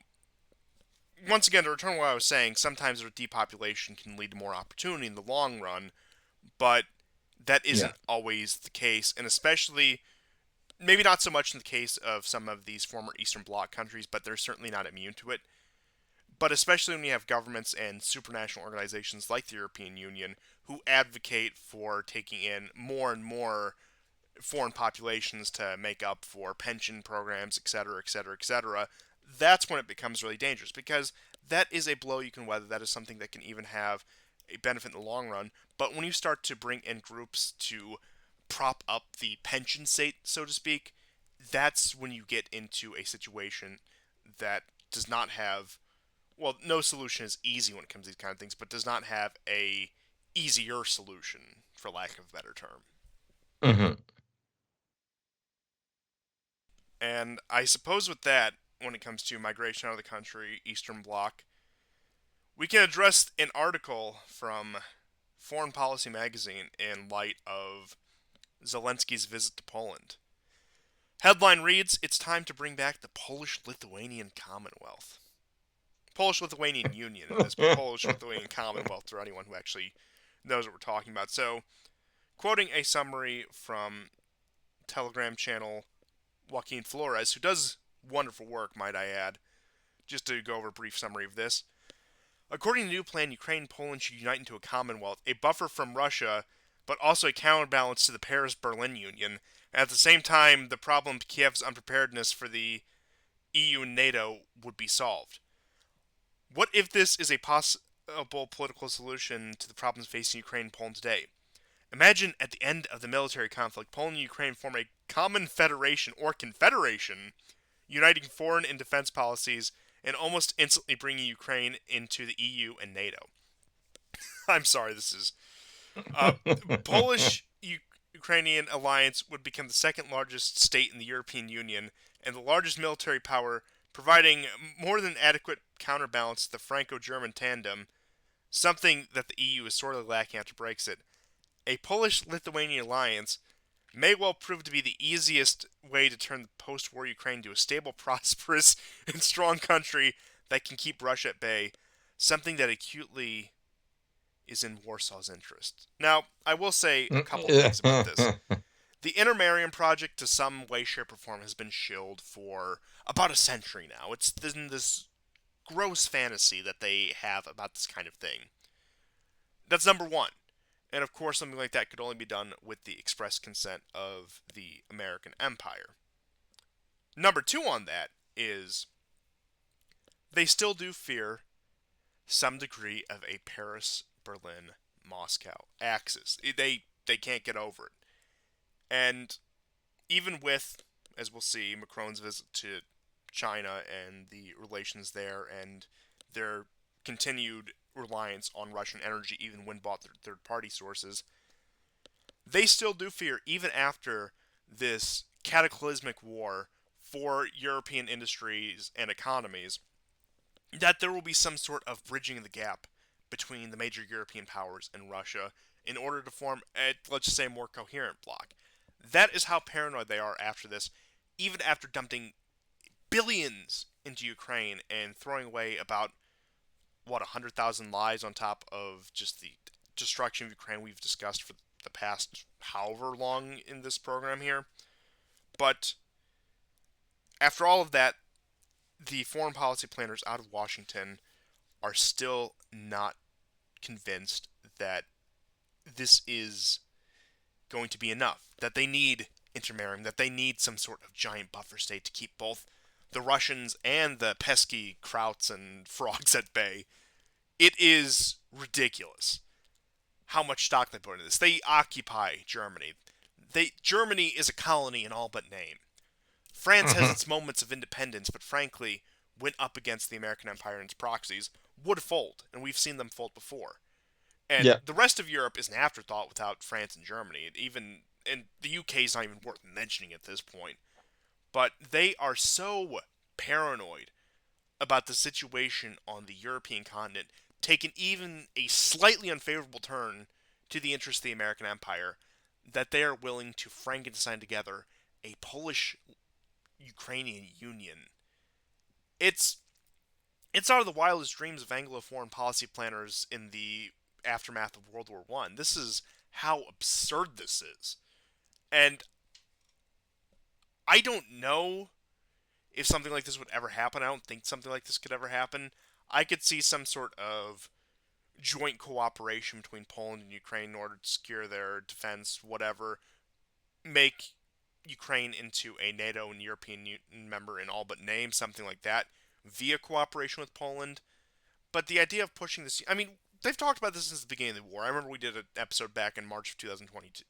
once again, to return to what I was saying, sometimes depopulation can lead to more opportunity in the long run, but that Yeah. isn't always the case, and especially maybe not so much in the case of some of these former Eastern Bloc countries, but they're certainly not immune to it. But especially when you have governments and supranational organizations like the European Union who advocate for taking in more and more foreign populations to make up for pension programs, etc., etc., etc., that's when it becomes really dangerous because that is a blow you can weather. That is something that can even have a benefit in the long run. But when you start to bring in groups to prop up the pension state, so to speak, that's when you get into a situation that does not have, well, no solution is easy when it comes to these kind of things, but does not have a easier solution, for lack of a better term. Hmm. And I suppose with that, when it comes to migration out of the country, Eastern Bloc, we can address an article from Foreign Policy magazine in light of Zelensky's visit to Poland. Headline reads, "It's time to bring back the Polish-Lithuanian Commonwealth." Polish-Lithuanian Union in this, but Polish-Lithuanian Commonwealth for anyone who actually knows what we're talking about. So, quoting a summary from Telegram channel Joaquin Flores, who does wonderful work, might I add, just to go over a brief summary of this. According to the new plan, Ukraine and Poland should unite into a commonwealth, a buffer from Russia, but also a counterbalance to the Paris-Berlin Union. And at the same time, the problem of Kiev's unpreparedness for the EU and NATO would be solved. What if this is a possible political solution to the problems facing Ukraine and Poland today? Imagine at the end of the military conflict, Poland and Ukraine form a common federation or confederation, uniting foreign and defense policies and almost instantly bringing Ukraine into the EU and NATO. I'm sorry, this is uh, Polish Ukrainian alliance would become the second largest state in the European Union and the largest military power, providing more than adequate counterbalance to the Franco German tandem, something that the EU is sorely lacking after Brexit. A Polish Lithuanian alliance may well prove to be the easiest way to turn the post war Ukraine to a stable, prosperous, and strong country that can keep Russia at bay, something that acutely is in Warsaw's interest. Now, I will say a couple things about this. The Intermarium project, to some way, shape, or form, has been shilled for about a century now. It's in this gross fantasy that they have about this kind of thing. That's number one. And of course, something like that could only be done with the express consent of the American Empire. Number two on that is they still do fear some degree of a Paris, Berlin, Moscow axis. They can't get over it. And even with, as we'll see, Macron's visit to China and the relations there and their continued reliance on Russian energy, even when bought through third party sources, they still do fear, even after this cataclysmic war for European industries and economies, that there will be some sort of bridging the gap between the major European powers and Russia in order to form a, let's just say, more coherent bloc. That is how paranoid they are after this, even after dumping billions into Ukraine and throwing away about, 100,000 lives on top of just the destruction of Ukraine we've discussed for the past however long in this program here. But after all of that, the foreign policy planners out of Washington are still not convinced that this is going to be enough, that they need intermarrying, that they need some sort of giant buffer state to keep both the Russians and the pesky krauts and frogs at bay. It is ridiculous how much stock they put into this. They occupy Germany. Germany is a colony in all but name. France has its moments of independence, but frankly, when up against the American Empire and its proxies, would fold, and we've seen them fold before. And Yeah. the rest of Europe is an afterthought without France and Germany. And the UK is not even worth mentioning at this point. But they are so paranoid about the situation on the European continent, taking even a slightly unfavorable turn to the interests of the American Empire, that they are willing to Frankenstein together a Polish Ukrainian union. It's it's out of the wildest dreams of Anglo foreign policy planners in the aftermath of World War One. This is how absurd this is. And I don't know if something like this would ever happen. I don't think something like this could ever happen. I could see some sort of joint cooperation between Poland and Ukraine in order to secure their defense, whatever, make Ukraine into a NATO and European Union member in all but name, something like that, via cooperation with Poland. But the idea of pushing this, I mean, they've talked about this since the beginning of the war. I remember we did an episode back in March of 2022,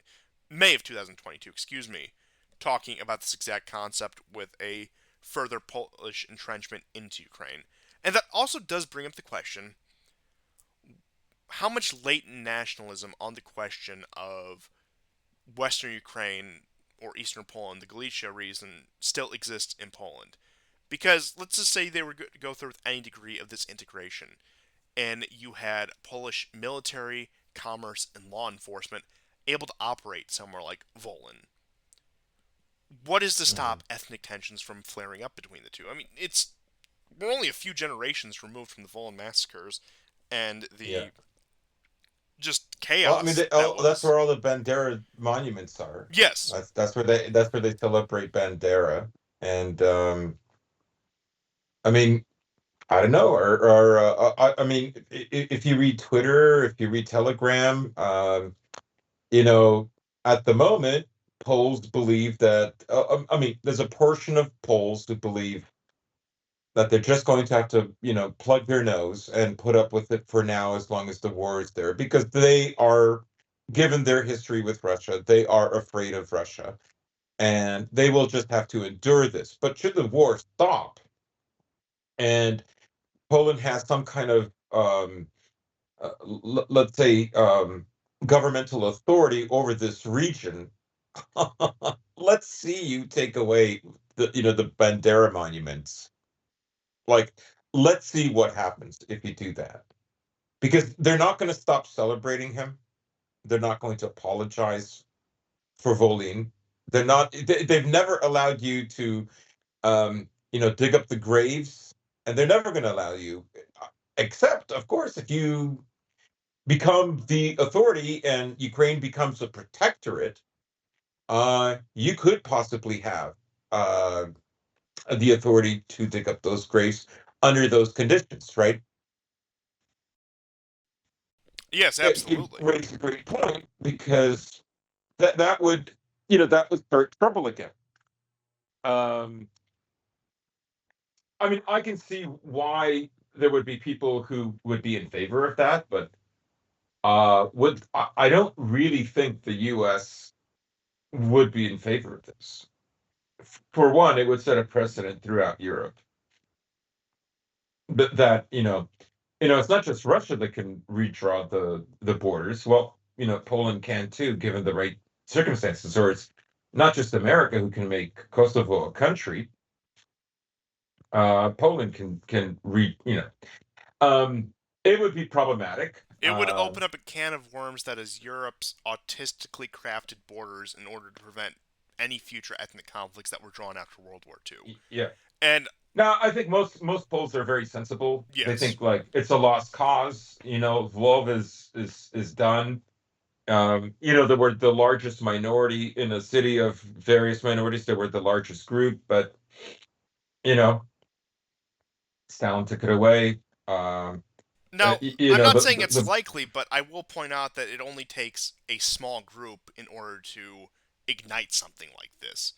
May of 2022, excuse me, talking about this exact concept with a further Polish entrenchment into Ukraine. And that also does bring up the question, how much latent nationalism on the question of Western Ukraine or Eastern Poland, the Galicia region, still exists in Poland? Because let's just say they were to go through with any degree of this integration, and you had Polish military, commerce, and law enforcement able to operate somewhere like Volyn. What is to stop ethnic tensions from flaring up between the two? I mean, we're only a few generations removed from the Volyn massacres and Yeah. the just Well, I mean, chaos that that's was. where all the Bandera monuments are. Yes, That's where they celebrate Bandera, and I mean, I don't know, or I mean, if you read Twitter, if you read Telegram, you know, at the moment, Poles believe that. I mean, there's a portion of Poles who believe that they're just going to have to, plug their nose and put up with it for now as long as the war is there, because they are given their history with Russia, they are afraid of Russia, and they will just have to endure this. But should the war stop and Poland has some kind of let's say governmental authority over this region, let's see you take away the Bandera monuments. Like, let's see what happens if you do that. Because they're not going to stop celebrating him. They're not going to apologize for Volin. They've never allowed you to dig up the graves, and they're never going to allow you, except, of course, if you become the authority and Ukraine becomes a protectorate, you could possibly have uh, the authority to dig up those graves under those conditions, right? Yes, It absolutely. raises a great point because that would start trouble again. Um, I mean, I can see why there would be people who would be in favor of that, but would I don't really think the U.S. would be in favor of this. For one, it would set a precedent throughout Europe that it's not just Russia that can redraw the borders. Well, Poland can too, given the right circumstances. Or it's not just America who can make Kosovo a country. Poland can re you know. It would be problematic. It would open up a can of worms that is Europe's autistically crafted borders in order to prevent any future ethnic conflicts that were drawn after World War II. Yeah. And Now, I think most Poles are very sensible. They yes, think like it's a lost cause. Lvov is done. They were the largest minority in a city of various minorities. They were the largest group, but you know, Stalin took it away. now, You I'm know, not the, saying the, it's the likely, but I will point out that it only takes a small group in order to ignite something like this.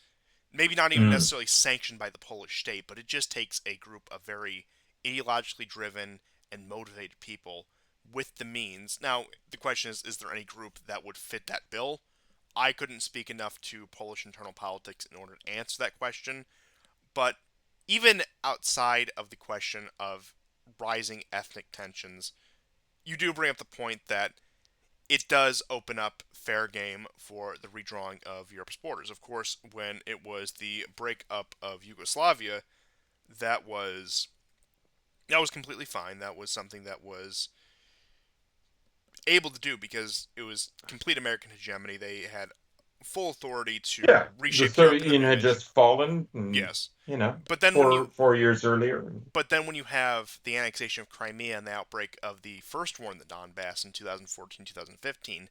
Maybe not even mm, necessarily sanctioned by the Polish state, but it just takes a group of very ideologically driven and motivated people with the means. Now, the question is there any group that would fit that bill? I couldn't speak enough to Polish internal politics in order to answer that question, but even outside of the question of rising ethnic tensions, you do bring up the point that it does open up fair game for the redrawing of Europe's borders. Of course, when it was the breakup of Yugoslavia, that was that was completely fine. That was something that was able to do because it was complete American hegemony. They had full authority to yeah, the reshape Europe Soviet in their Union had image. just fallen, and Yes. you know, But then when you four years earlier. but then when you have the annexation of Crimea and the outbreak of the first war in the Donbass in 2014-2015,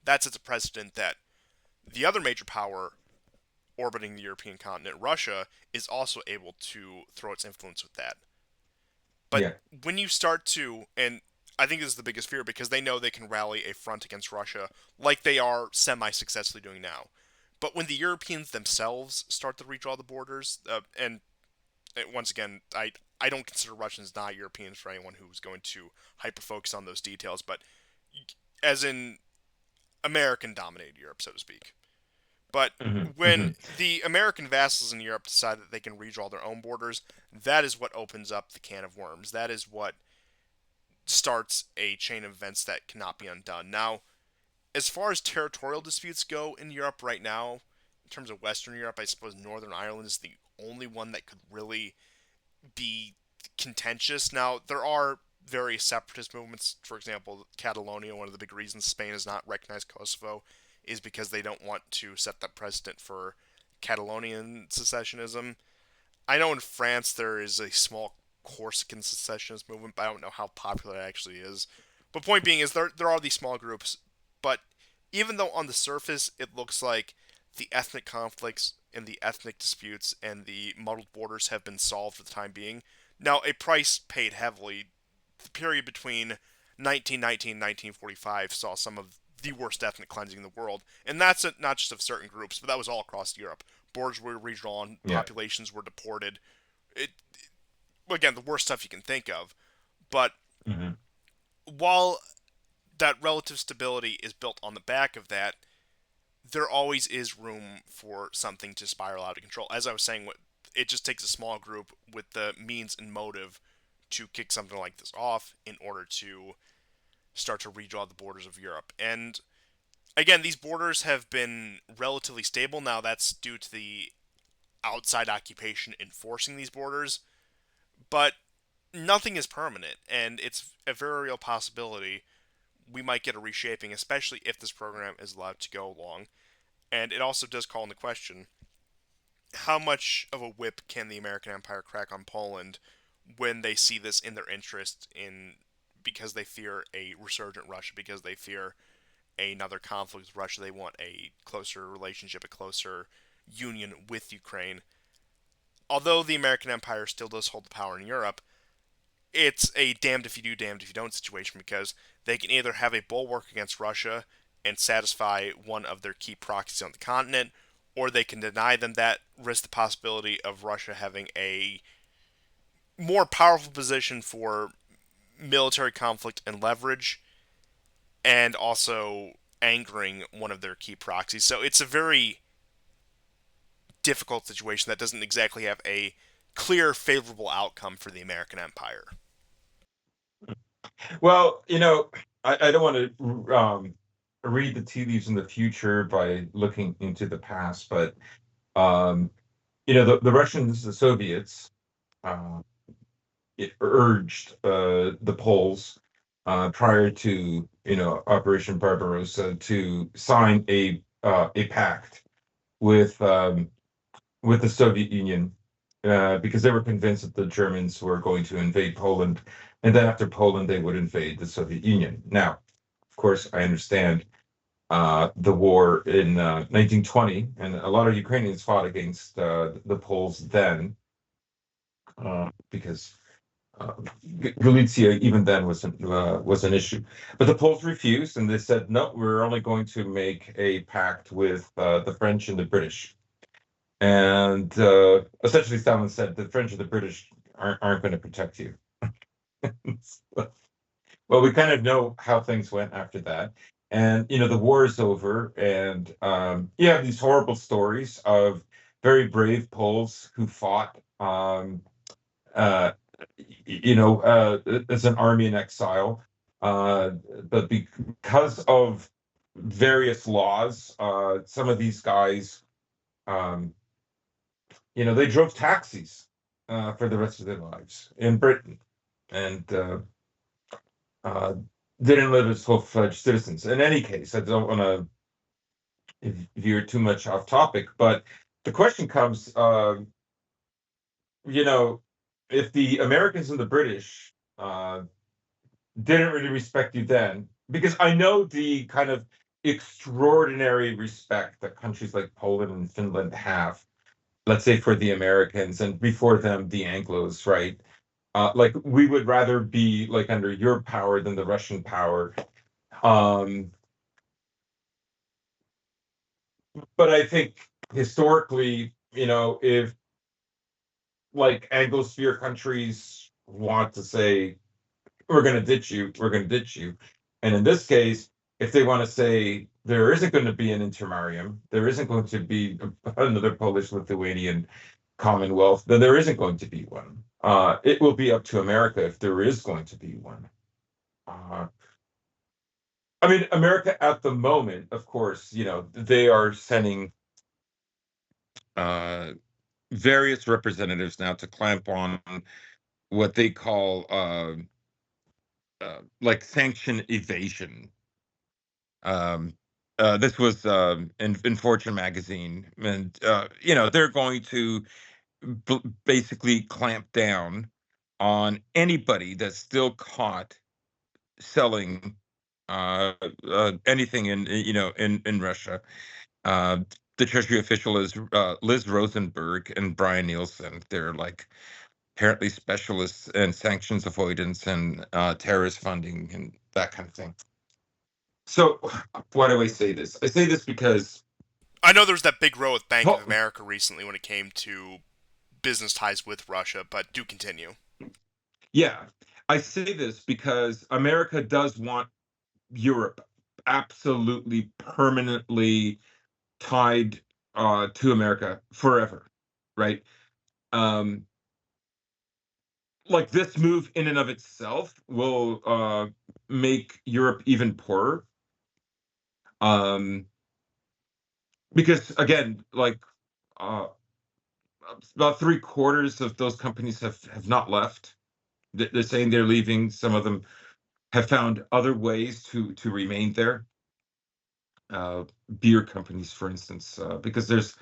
that sets a precedent that the other major power orbiting the European continent, Russia, is also able to throw its influence with that. But Yeah, when you start to, and I think this is the biggest fear because they know they can rally a front against Russia like they are semi successfully doing now. But when the Europeans themselves start to redraw the borders, and once again, I don't consider Russians not Europeans for anyone who's going to hyper focus on those details, but as in American dominated Europe, so to speak. But hmm when hmm the American vassals in Europe decide that they can redraw their own borders, that is what opens up the can of worms. That is what starts a chain of events that cannot be undone. Now, as far as territorial disputes go in Europe right now, in terms of Western Europe, I suppose Northern Ireland is the only one that could really be contentious. Now, there are various separatist movements. For example, Catalonia, one of the big reasons Spain has not recognized Kosovo is because they don't want to set that precedent for Catalonian secessionism. I know in France there is a small Corsican secessionist movement, but I don't know how popular it actually is. But point being is there are these small groups, but even though on the surface it looks like the ethnic conflicts and the ethnic disputes and the muddled borders have been solved for the time being, now a price paid heavily. The period between 1919 and 1945 saw some of the worst ethnic cleansing in the world, and that's not just of certain groups, but that was all across Europe. Borders were redrawn, yeah. populations were deported. It again the worst stuff you can think of. But hmm while that relative stability is built on the back of that, there always is room for something to spiral out of control. As I was saying, it just takes a small group with the means and motive to kick something like this off in order to start to redraw the borders of Europe. And again, these borders have been relatively stable. Now, that's due to the outside occupation enforcing these borders, but nothing is permanent, and it's a very real possibility we might get a reshaping, especially if this program is allowed to go along. And it also does call into question how much of a whip can the American Empire crack on Poland when they see this in their interest in because they fear a resurgent Russia, because they fear another conflict with Russia, they want a closer relationship, a closer union with Ukraine. Although the American Empire still does hold the power in Europe, it's a damned if you do, damned if you don't situation because they can either have a bulwark against Russia and satisfy one of their key proxies on the continent, or they can deny them that, risk the possibility of Russia having a more powerful position for military conflict and leverage, and also angering one of their key proxies. So it's a very difficult situation that doesn't exactly have a clear, favorable outcome for the American Empire. Well, I don't want to read the tea leaves in the future by looking into the past, but um, the Russians, the Soviets, uh, it urged the Poles prior to Operation Barbarossa to sign a pact with with the Soviet Union because they were convinced that the Germans were going to invade Poland, and then after Poland they would invade the Soviet Union. Now, of course, I understand the war in 1920, and a lot of Ukrainians fought against the Poles then because Galicia even then was an issue. But the Poles refused, and they said, "No, we're only going to make a pact with the French and the British." And essentially, Stalin said the French and the British aren't going to protect you. Well, we kind of know how things went after that. And, the war is over. And you have these horrible stories of very brave Poles who fought, uh, as an army in exile. Uh, but because of various laws, some of these guys, um, they drove taxis for the rest of their lives in Britain and uh, didn't live as full-fledged citizens. In any case, I don't want to veer too much off topic, but the question comes, you know, if the Americans and the British didn't really respect you then, because I know the kind of extraordinary respect that countries like Poland and Finland have, let's say for the Americans, and before them, the Anglos, right? Like we would rather be like under your power than the Russian power. Um, but I think historically, if like Anglosphere countries want to say, we're going to ditch you, we're going to ditch you. And in this case, if they want to say there isn't going to be an intermarium, there isn't going to be another Polish-Lithuanian Commonwealth, then there isn't going to be one. It will be up to America if there is going to be one. Uh, I mean, America at the moment, of course, they are sending uh, various representatives now to clamp on what they call like sanction evasion. Um, this was in Fortune magazine, and they're going to basically clamp down on anybody that's still caught selling anything in Russia. Uh, the Treasury official is Liz Rosenberg and Brian Nielsen. They're like apparently specialists in sanctions avoidance and terrorist funding and that kind of thing. So, why do I say this? I say this because, I know there was that big row with Bank of well, America recently when it came to business ties with Russia, but do continue. yeah, I say this because America does want Europe absolutely permanently tied to America forever, right? Um, like this move in and of itself will make Europe even poorer. Um, because again, like uh, about three-quarters of those companies have not left. They're saying they're leaving. Some of them have found other ways to remain there. Beer companies, for instance, because there's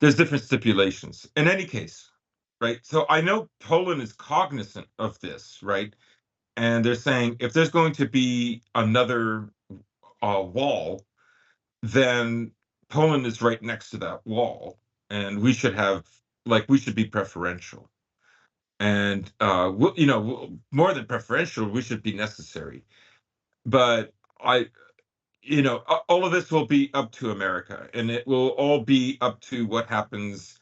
different stipulations. In any case, right? So I know Poland is cognizant of this, right? And they're saying if there's going to be another wall, then Poland is right next to that wall, and we should have we should be preferential. And more than preferential, we should be necessary. But I all of this will be up to America, and it will all be up to what happens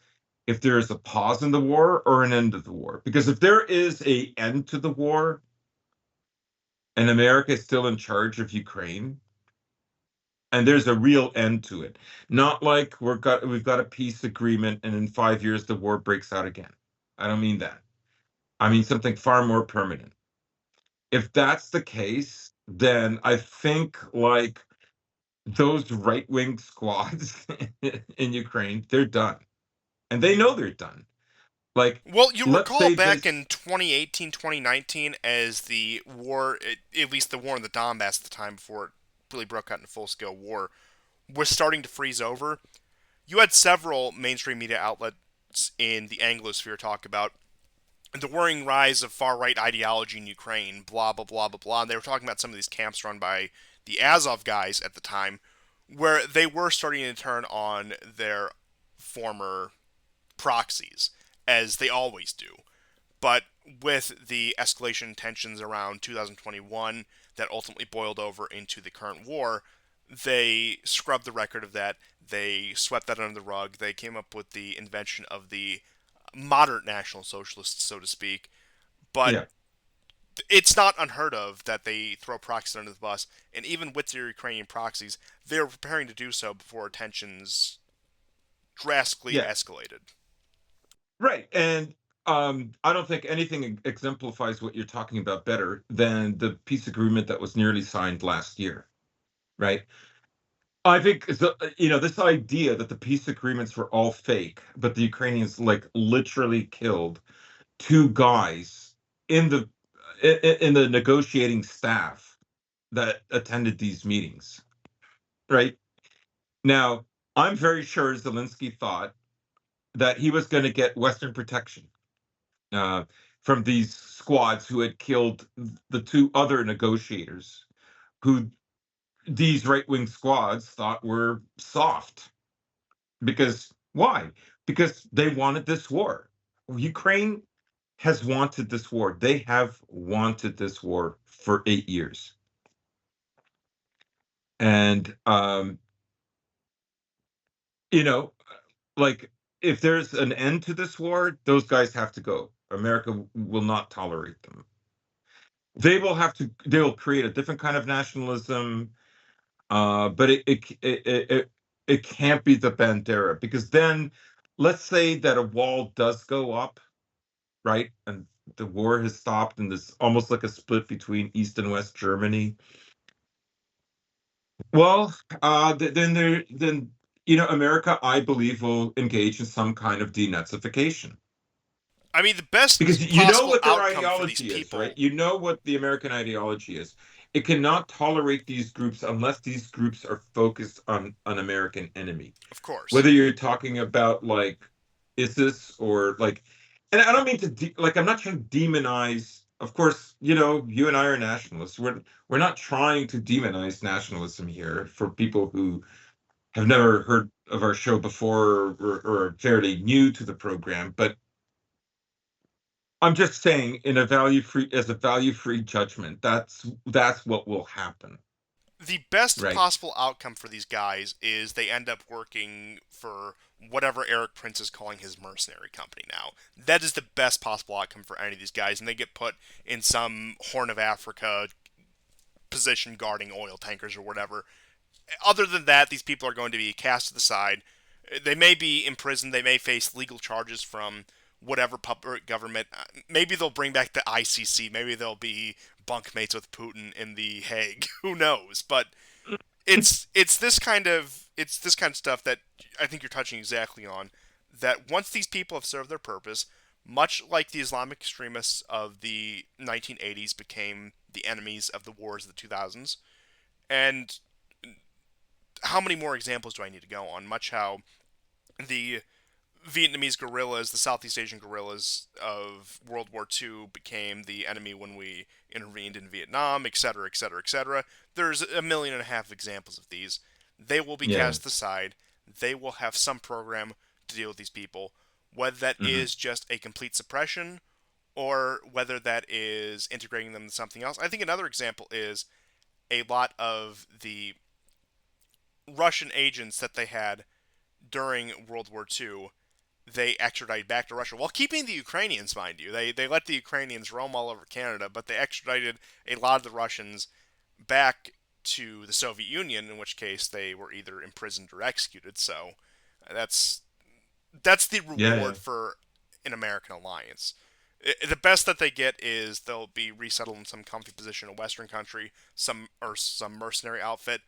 if there is a pause in the war or an end of the war. Because if there is a end to the war and America is still in charge of Ukraine, and there's a real end to it, not like we've got a peace agreement and in 5 years the war breaks out again. I don't mean that. I mean something far more permanent. If that's the case, then I think those right wing squads in Ukraine, they're done. And they know they're done. Like, Well, you let's recall say back this, in 2018, 2019, as the war, at least the war in the Donbass at the time before it really broke out into full scale war, was starting to freeze over. You had several mainstream media outlets in the Anglosphere talk about the worrying rise of far right ideology in Ukraine, blah, blah, blah, blah, blah. And they were talking about some of these camps run by the Azov guys at the time, where they were starting to turn on their former proxies, as they always do. But with the escalation tensions around 2021 that ultimately boiled over into the current war, they scrubbed the record of that. They swept that under the rug. They came up with the invention of the moderate National Socialists, so to speak. But yeah, it's not unheard of that they throw proxies under the bus. And even with their Ukrainian proxies, they're preparing to do so before tensions drastically yeah, escalated. right. And I don't think anything exemplifies what you're talking about better than the peace agreement that was nearly signed last year, right? I think this idea that the peace agreements were all fake, but the Ukrainians literally killed two guys in the negotiating staff that attended these meetings, right? Now, I'm very sure Zelensky thought that he was going to get Western protection uh, from these squads who had killed the two other negotiators, who these right wing squads thought were soft. Because why? Because they wanted this war. Ukraine has wanted this war. They have wanted this war for 8 years. And you know, like if there's an end to this war, those guys have to go. America will not tolerate them. They will create a different kind of nationalism, but it can't be the Bandera, because then let's say that a wall does go up, right? And the war has stopped and there's almost like a split between East and West Germany. Well, then America, I believe, will engage in some kind of denazification. I mean, the Because best you know possible what their outcome for these ideology is, right? people, You know what the American ideology is. It cannot tolerate these groups unless these groups are focused on an American enemy. of course. Whether you're talking about ISIS or and I don't mean to I'm not trying to demonize. Of course, you and I are nationalists. We're not trying to demonize nationalism here for people who have never heard of our show before or are fairly new to the program. But I'm just saying, as a value-free judgment, that's what will happen, The best right? possible outcome for these guys is they end up working for whatever Eric Prince is calling his mercenary company now. That is the best possible outcome for any of these guys, and they get put in some Horn of Africa position guarding oil tankers or whatever. Other than that, these people are going to be cast to the side. They may be imprisoned. They may face legal charges from whatever puppet government. Maybe they'll bring back the ICC. Maybe they'll be bunkmates with Putin in the Hague. Who knows? But it's this kind of stuff that I think you're touching exactly on. That once these people have served their purpose, much like the Islamic extremists of the 1980s became the enemies of the wars of the 2000s, and how many more examples do I need to go on? Much how the Vietnamese guerrillas, the Southeast Asian guerrillas of World War II, became the enemy when we intervened in Vietnam, etc., etc., etc. There's a million and a half examples of these. They will be Yeah. cast aside. They will have some program to deal with these people, whether that Hmm. is just a complete suppression or whether that is integrating them into something else. I think another example is a lot of the Russian agents that they had during World War II, they extradited back to Russia while keeping the Ukrainians, mind you. They let the Ukrainians roam all over Canada, but they extradited a lot of the Russians back to the Soviet Union, in which case they were either imprisoned or executed. So that's that's the Yeah, yeah. reward for an American alliance. The best that they get is they'll be resettled in some comfy position in a Western country, some mercenary outfit.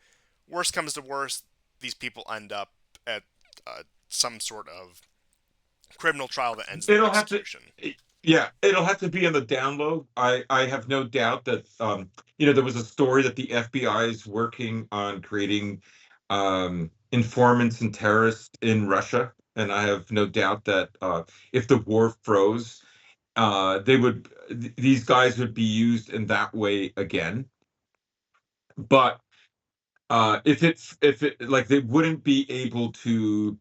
Worst comes to worst, these people end up at some sort of criminal trial that ends in their It'll have to, execution. yeah, it'll have to be on the down low. I have no doubt that there was a story that the FBI is working on creating informants and terrorists in Russia, and I have no doubt that if the war froze, these guys would be used in that way again. But if it like they wouldn't be able to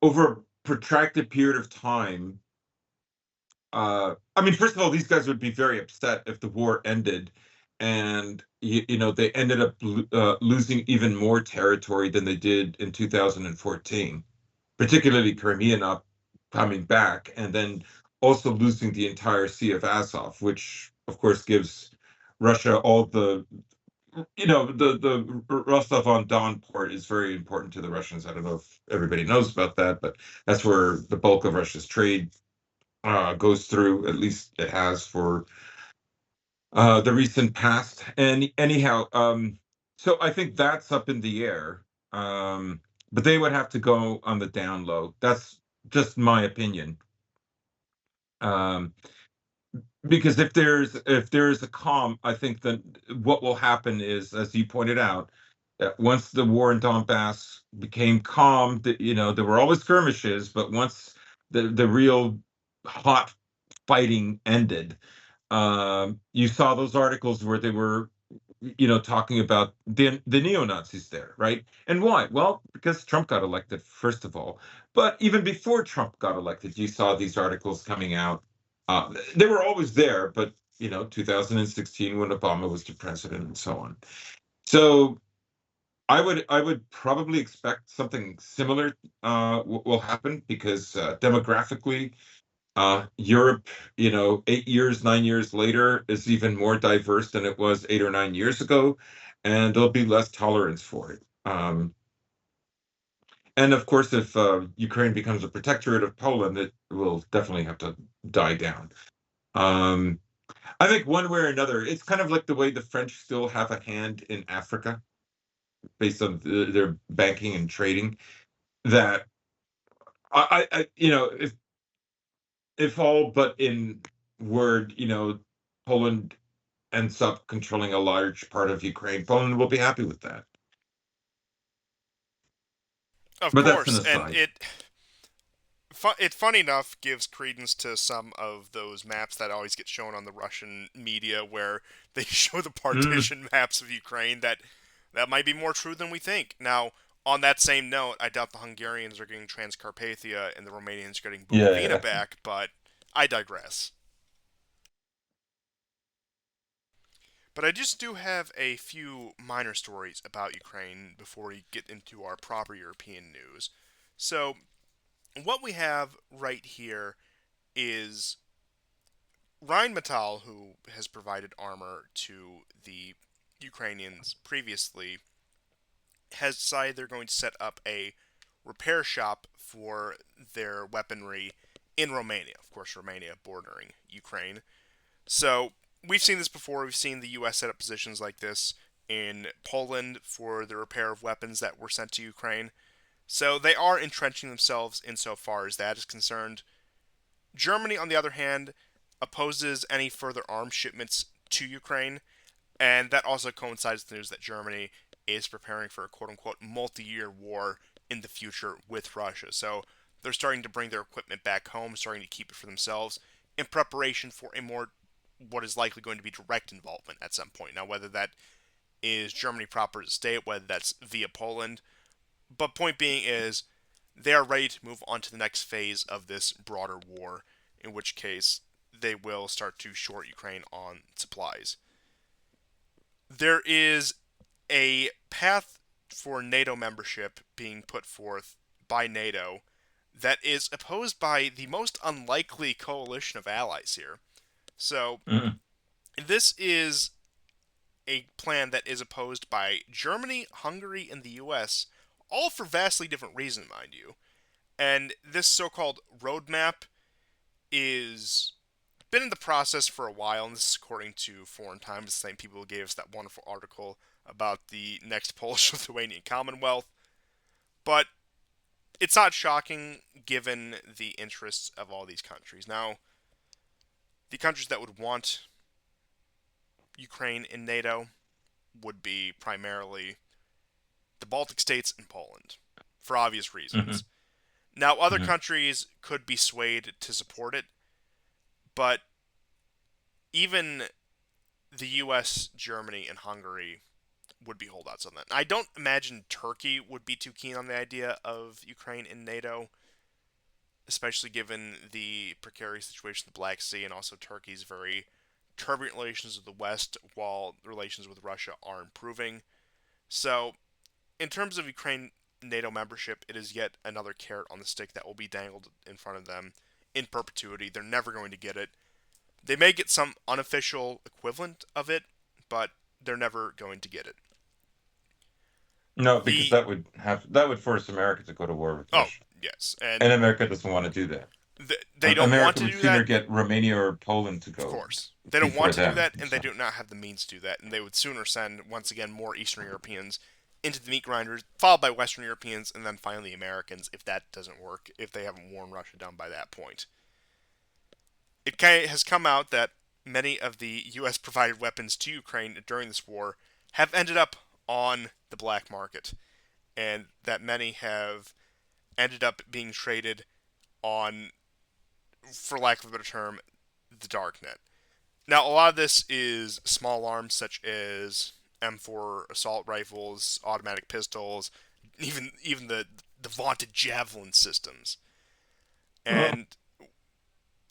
over a protracted period of time. I mean, first of all, these guys would be very upset if the war ended, and they ended up losing even more territory than they did in 2014, particularly Crimea not coming back, and then also losing the entire Sea of Azov, which of course gives Russia all the Rostov on Don port is very important to the Russians. I don't know if everybody knows about that, but that's where the bulk of Russia's trade goes through. At least it has for the recent past. And anyhow, so I think that's up in the air. Um, but they would have to go on the down low. That's just my opinion. Um, because if there's a calm, I think that what will happen is, as you pointed out, that once the war in Donbass became calm, that there were always skirmishes, but once the real hot fighting ended, you saw those articles where they were, talking about the neo-Nazis there, right? And why? Well, because Trump got elected, first of all. But even before Trump got elected, you saw these articles coming out. They were always there, but 2016 when Obama was the president and so on. So I would probably expect something similar will happen because demographically, Europe, 8 years, 9 years later, is even more diverse than it was 8 or 9 years ago, and there'll be less tolerance for it. And of course, if Ukraine becomes a protectorate of Poland, it will definitely have to die down. Um, I think one way or another, it's kind of like the way the French still have a hand in Africa based on their banking and trading. That if all but in word, Poland ends up controlling a large part of Ukraine, Poland will be happy with that. Of But that's an course, and aside. it funny enough gives credence to some of those maps that always get shown on the Russian media where they show the Mm, partition maps of Ukraine that might be more true than we think. Now, on that same note, I doubt the Hungarians are getting Transcarpathia and the Romanians are getting yeah, Bukovina yeah. back, but I digress. But I just do have a few minor stories about Ukraine before we get into our proper European news. So, what we have right here is Rheinmetall, who has provided armor to the Ukrainians previously, has decided they're going to set up a repair shop for their weaponry in Romania. Of course, Romania bordering Ukraine. So we've seen this before. We've seen the U.S. set up positions like this in Poland for the repair of weapons that were sent to Ukraine. So they are entrenching themselves insofar as that is concerned. Germany, on the other hand, opposes any further arms shipments to Ukraine, and that also coincides with the news that Germany is preparing for a quote unquote multi year war in the future with Russia. So they're starting to bring their equipment back home, starting to keep it for themselves in preparation for a more what is likely going to be direct involvement at some point. Now, whether that is Germany proper as a state, whether that's via Poland, but point being is they are ready to move on to the next phase of this broader war, in which case they will start to short Ukraine on supplies. There is a path for NATO membership being put forth by NATO that is opposed by the most unlikely coalition of allies here. So, Mhm. this is a plan that is opposed by Germany, Hungary, and the US, all for vastly different reasons, mind you. And this so called roadmap is been in the process for a while, and this is according to Foreign Times, the same people who gave us that wonderful article about the next Polish-Lithuanian Commonwealth. But it's not shocking given the interests of all these countries. Now, the countries that would want Ukraine in NATO would be primarily the Baltic states and Poland, for obvious reasons. Mhm. Now, other Mhm. countries could be swayed to support it, but even the US, Germany, and Hungary would be holdouts on that. I don't imagine Turkey would be too keen on the idea of Ukraine in NATO, especially given the precarious situation in the Black Sea and also Turkey's very turbulent relations with the West, while relations with Russia are improving. So, in terms of Ukraine NATO membership, it is yet another carrot on the stick that will be dangled in front of them in perpetuity. They're never going to get it. They may get some unofficial equivalent of it, but they're never going to get it. No, because The that would force America to go to war with oh Russia, yes, and and America doesn't want to do that. they don't want America to would do that. sooner get Romania or Poland to Of go course, they don't want before to do them. that, and they So, do not have the means to do that. And they would sooner send once again more Eastern Europeans into the meat grinders, followed by Western Europeans, and then finally Americans. If that doesn't work, if they haven't worn Russia down by that point, it has come out that many of the U.S. provided weapons to Ukraine during this war have ended up on the black market, and that many have ended up being traded on, for lack of a better term, the darknet. Now, a lot of this is small arms such as M4 assault rifles, automatic pistols, even the vaunted javelin systems, oh. and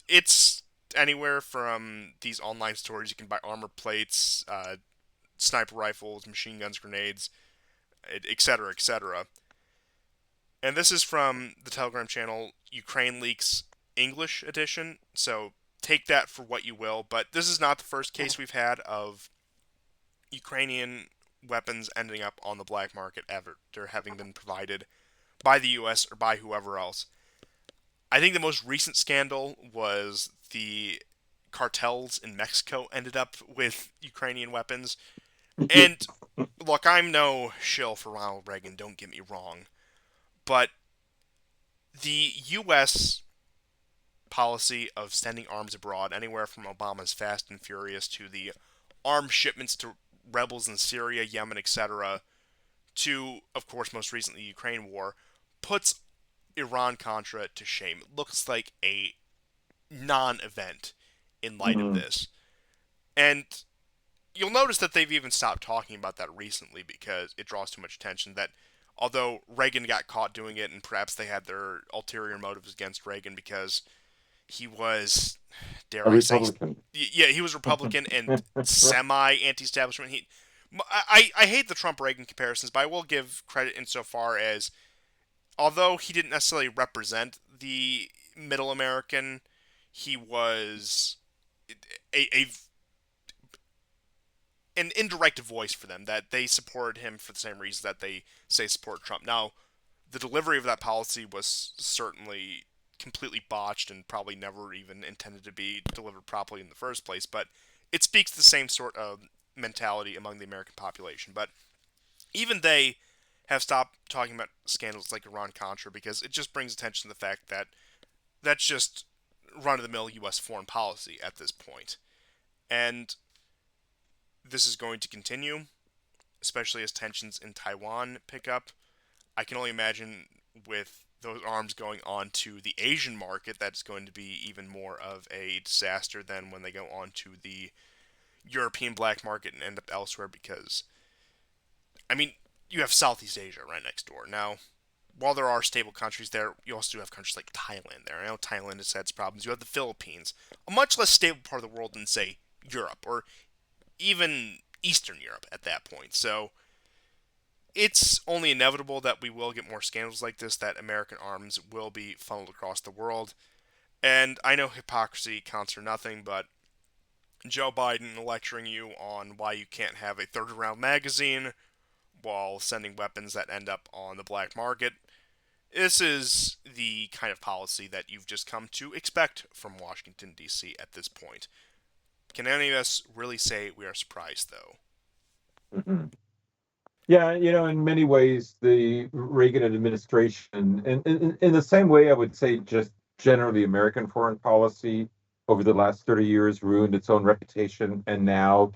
it's anywhere from these online stores you can buy armor plates, sniper rifles, machine guns, grenades, etc., etc. And this is from the Telegram channel Ukraine Leaks English edition, so take that for what you will. But this is not the first case we've had of Ukrainian weapons ending up on the black market after having been provided by the U.S. or by whoever else. I think the most recent scandal was the cartels in Mexico ended up with Ukrainian weapons. And look, I'm no shill for Ronald Reagan, don't get me wrong, but the U.S. policy of sending arms abroad, anywhere from Obama's Fast and Furious to the arms shipments to rebels in Syria, Yemen, etc., to, of course, most recently the Ukraine war, puts Iran Contra to shame. It looks like a non event in light of Mhm. this. And you'll notice that they've even stopped talking about that recently because it draws too much attention. That although Reagan got caught doing it, and perhaps they had their ulterior motives against Reagan because he was, dare A I say, Republican. yeah, he was Republican and semi anti-establishment. I hate the Trump Reagan comparisons, but I will give credit insofar as although he didn't necessarily represent the middle American, he was a an indirect voice for them that they supported him for the same reason that they say support Trump. Now, the delivery of that policy was certainly completely botched and probably never even intended to be delivered properly in the first place, but it speaks to the same sort of mentality among the American population. But even they have stopped talking about scandals like Iran Contra because it just brings attention to the fact that that's just run of the mill U.S. foreign policy at this point. And this is going to continue, especially as tensions in Taiwan pick up. I can only imagine with those arms going on to the Asian market, that's going to be even more of a disaster than when they go on to the European black market and end up elsewhere because, I mean, you have Southeast Asia right next door. Now, while there are stable countries there, you also do have countries like Thailand there. I know Thailand has had its problems. You have the Philippines, a much less stable part of the world than, say, Europe or even Eastern Europe at that point. So it's only inevitable that we will get more scandals like this, that American arms will be funneled across the world. And I know hypocrisy counts for nothing, but Joe Biden lecturing you on why you can't have a third round magazine while sending weapons that end up on the black market. This is the kind of policy that you've just come to expect from Washington, D.C. at this point. Can any of us really say we are surprised, though? Mhm. Yeah, in many ways, the Reagan administration, and in the same way, I would say just generally American foreign policy over the last 30 years ruined its own reputation. And now,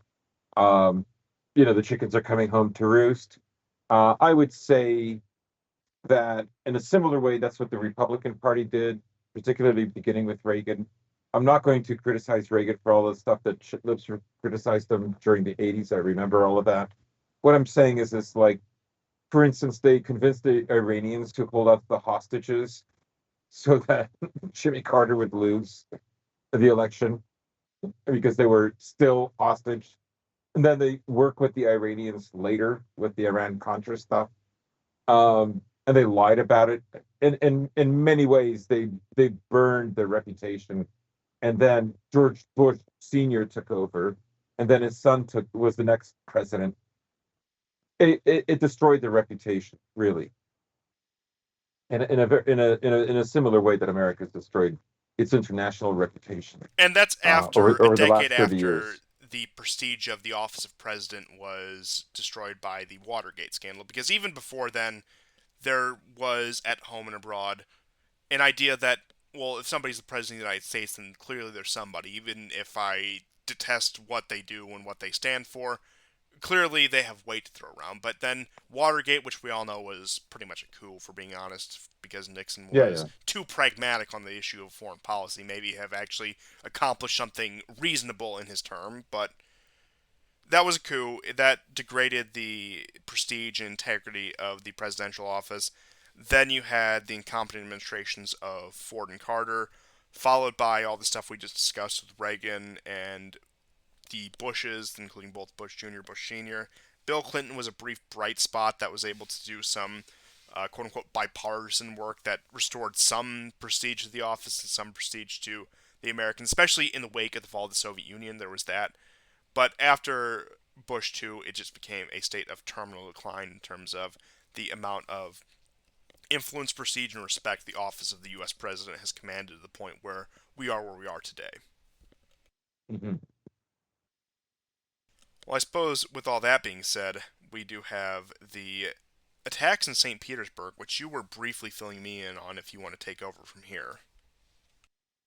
um, the chickens are coming home to roost. I would say that in a similar way, that's what the Republican Party did, particularly beginning with Reagan. I'm not going to criticize Reagan for all the stuff that Lips criticized him during the 80s. I remember all of that. What I'm saying is this, like, for instance, they convinced the Iranians to hold up the hostages so that Jimmy Carter would lose the election because they were still hostage. And then they work with the Iranians later with the Iran Contra stuff. And they lied about it. In many ways, they burned their reputation. And then George Bush Sr. took over, and then his son was the next president. It destroyed their reputation, really, in a similar way that America's destroyed its international reputation And that's over after a over the decade last 30 after years. the prestige of the office of president was destroyed by the Watergate scandal. Because even before then, there was at home and abroad an idea that, well, if somebody's the president of the United States, then clearly there's somebody. Even if I detest what they do and what they stand for, clearly they have weight to throw around. But then Watergate, which we all know was pretty much a coup, for being honest, because Nixon Yeah, was yeah. too pragmatic on the issue of foreign policy. Maybe have actually accomplished something reasonable in his term, but that was a coup that degraded the prestige and integrity of the presidential office. Then you had the incompetent administrations of Ford and Carter, followed by all the stuff we just discussed with Reagan and the Bushes, including both Bush Jr. and Bush Sr. Bill Clinton was a brief bright spot that was able to do some quote unquote bipartisan work that restored some prestige to the office and some prestige to the Americans, especially in the wake of the fall of the Soviet Union. There was that. But after Bush 2, it just became a state of terminal decline in terms of the amount of influence, prestige, and respect the office of the U.S. president has commanded to the point where we are today. Mhm. Well, I suppose with all that being said, we do have the attacks in St. Petersburg, which you were briefly filling me in on if you want to take over from here.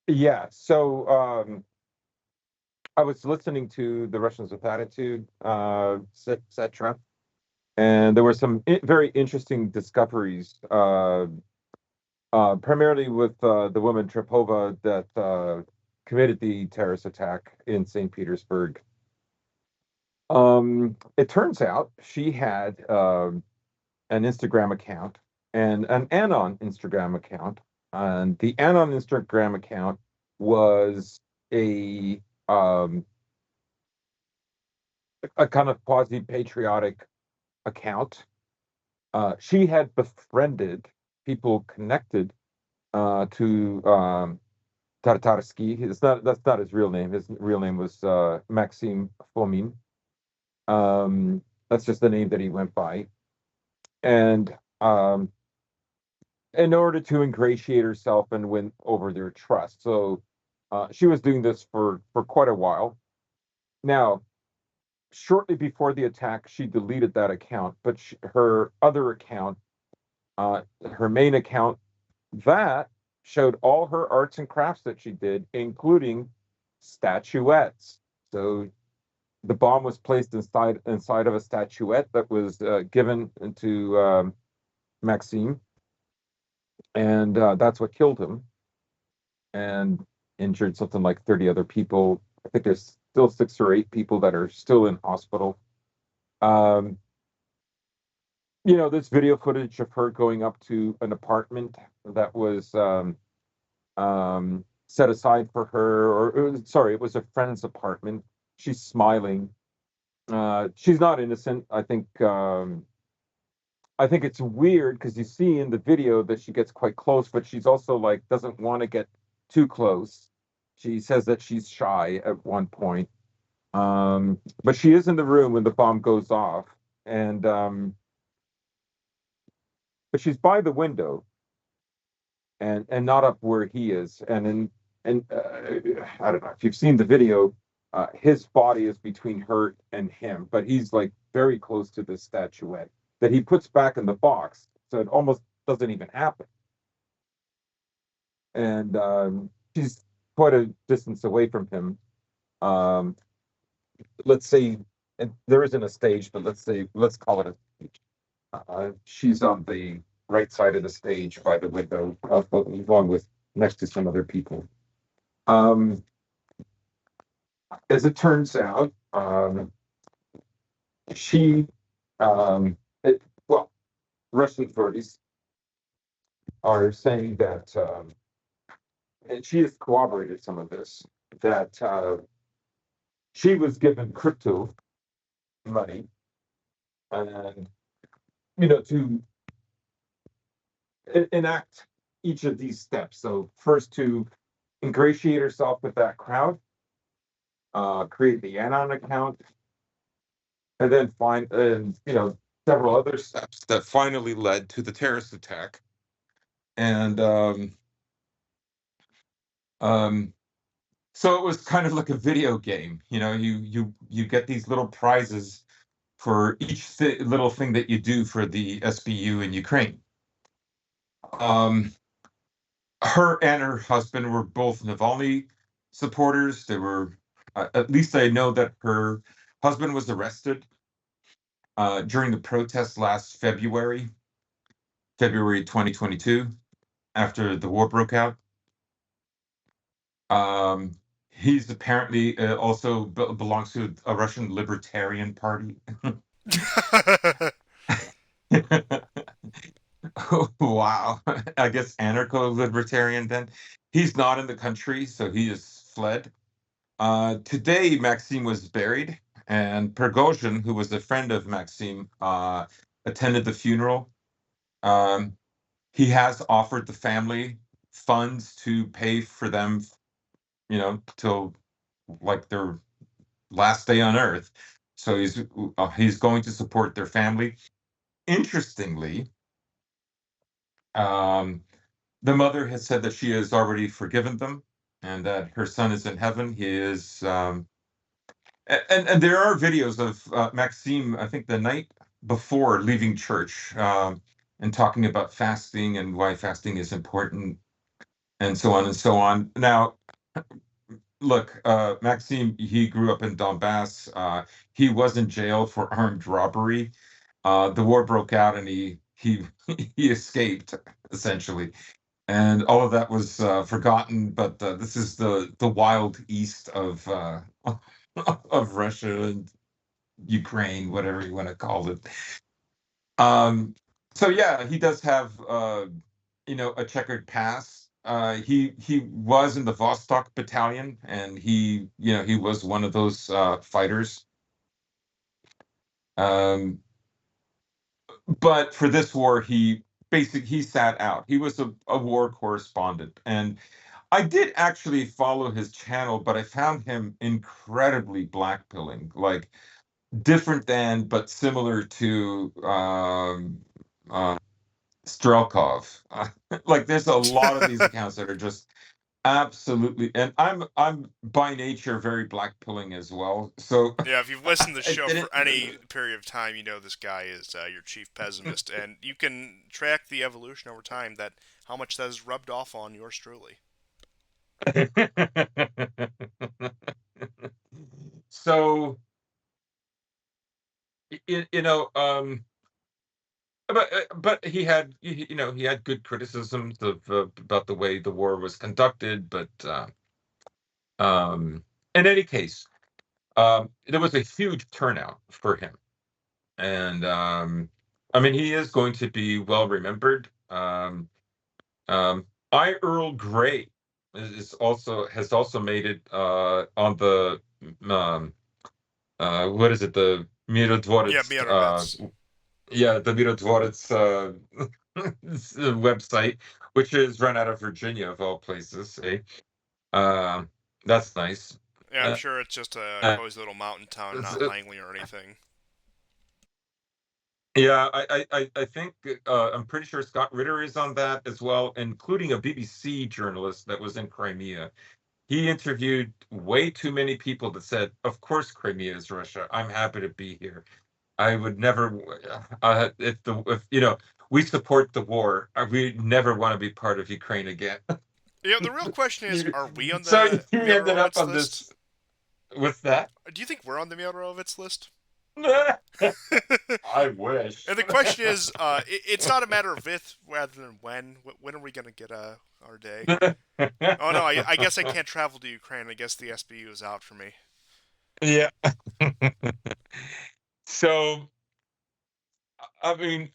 Yeah. So I was listening to the Russians with Attitude, etc. And there were some very interesting discoveries, primarily with the woman Trepova that committed the terrorist attack in St. Petersburg. It turns out she had an Instagram account and an Anon Instagram account, and the Anon Instagram account was a um, a kind of quasi patriotic account. She had befriended people connected to Tartarsky. That's not his real name. His real name was Maxim Fomin. That's just the name that he went by. And in order to ingratiate herself and win over their trust. So she was doing this for quite a while. Now, shortly before the attack, she deleted that account, but her other account, her main account, that showed all her arts and crafts that she did, including statuettes. So the bomb was placed inside of a statuette that was given to Maxime, and that's what killed him and injured something like 30 other people. I think there's still 6 or 8 people that are still in hospital. Um, there's video footage of her going up to an apartment that was set aside for her, or sorry, it was a friend's apartment. She's smiling. She's not innocent. I think it's weird because you see in the video that she gets quite close, but she's also like doesn't want to get too close. She says that she's shy at one point. But she is in the room when the bomb goes off, and but she's by the window and not up where he is. And I don't know if you've seen the video. His body is between her and him, but he's like very close to this statuette that he puts back in the box, so it almost doesn't even happen. And she's quite a distance away from him. Um, let's say there isn't a stage, but let's call it a stage. She's on the right side of the stage by the window, along with next to some other people. Um, as it turns out, she, well, Russian authorities are saying that, and she has corroborated some of this, that she was given crypto money and, to enact each of these steps. So first to ingratiate herself with that crowd, create the Anon account, and then find and several other steps that finally led to the terrorist attack. And um, so it was kind of like a video game. You get these little prizes for each little thing that you do for the SBU in Ukraine. Her and her husband were both Navalny supporters. They were, at least I know that her husband was arrested during the protests last February 2022, after the war broke out. Um, he's apparently also belongs to a Russian libertarian party. Wow. I guess anarcho-libertarian then. He's not in the country, so he has fled. Today, Maxime was buried, and Prigozhin, who was a friend of Maxime, attended the funeral. Um, he has offered the family funds to pay for them, till like their last day on Earth. So he's going to support their family. Interestingly, um, the mother has said that she has already forgiven them and that her son is in heaven. He is, and there are videos of Maxime, I think the night before leaving church, and talking about fasting and why fasting is important and so on and so on. Now, look, Maxime, he grew up in Donbass. He was in jail for armed robbery. The war broke out and he he escaped, essentially. And all of that was forgotten, but this is the wild east of of Russia and Ukraine, whatever you want to call it. So yeah, he does have a checkered past. He was in the Vostok battalion, and he was one of those fighters. Um, but for this war, he sat out. He was a war correspondent, and I did actually follow his channel, but I found him incredibly blackpilling, like different than, but similar to uh, Strelkov. Like there's a lot of these accounts that are just absolutely, and I'm by nature very blackpilling as well. So Yeah, if you've listened to the I show didn't. for any period of time, you know this guy is your chief pessimist, and you can track the evolution over time that how much that has rubbed off on yours truly. So you know, but he had he had good criticisms of about the way the war was conducted, but um, in any case, there was a huge turnout for him, and I mean he is going to be well remembered. I Earl Grey is also has also made it on the um, what is it, the Yeah, Mirotvorets, Mierovitz. yeah, the Mirotvorets website, which is run out of Virginia of all places, eh? Um, that's nice. Yeah, I'm Uh, sure it's just a uh, cozy little mountain town, not so- Langley or anything. yeah, I think I'm pretty sure Scott Ritter is on that as well, including a BBC journalist that was in Crimea. He interviewed way too many people that said, "Of course, Crimea is Russia. I'm happy to be here. I would never, if we support the war. We never want to be part of Ukraine again." You know, the real question is, You- are we on so the he ended up Mierovitz on list? this with that. Do you think we're on the Mierovitz list? I wish. And the question is, it's not a matter of if rather than when. When are we gonna get our day? Oh no, I guess I can't travel to Ukraine. I guess the SBU is out for me. Yeah. So, I mean,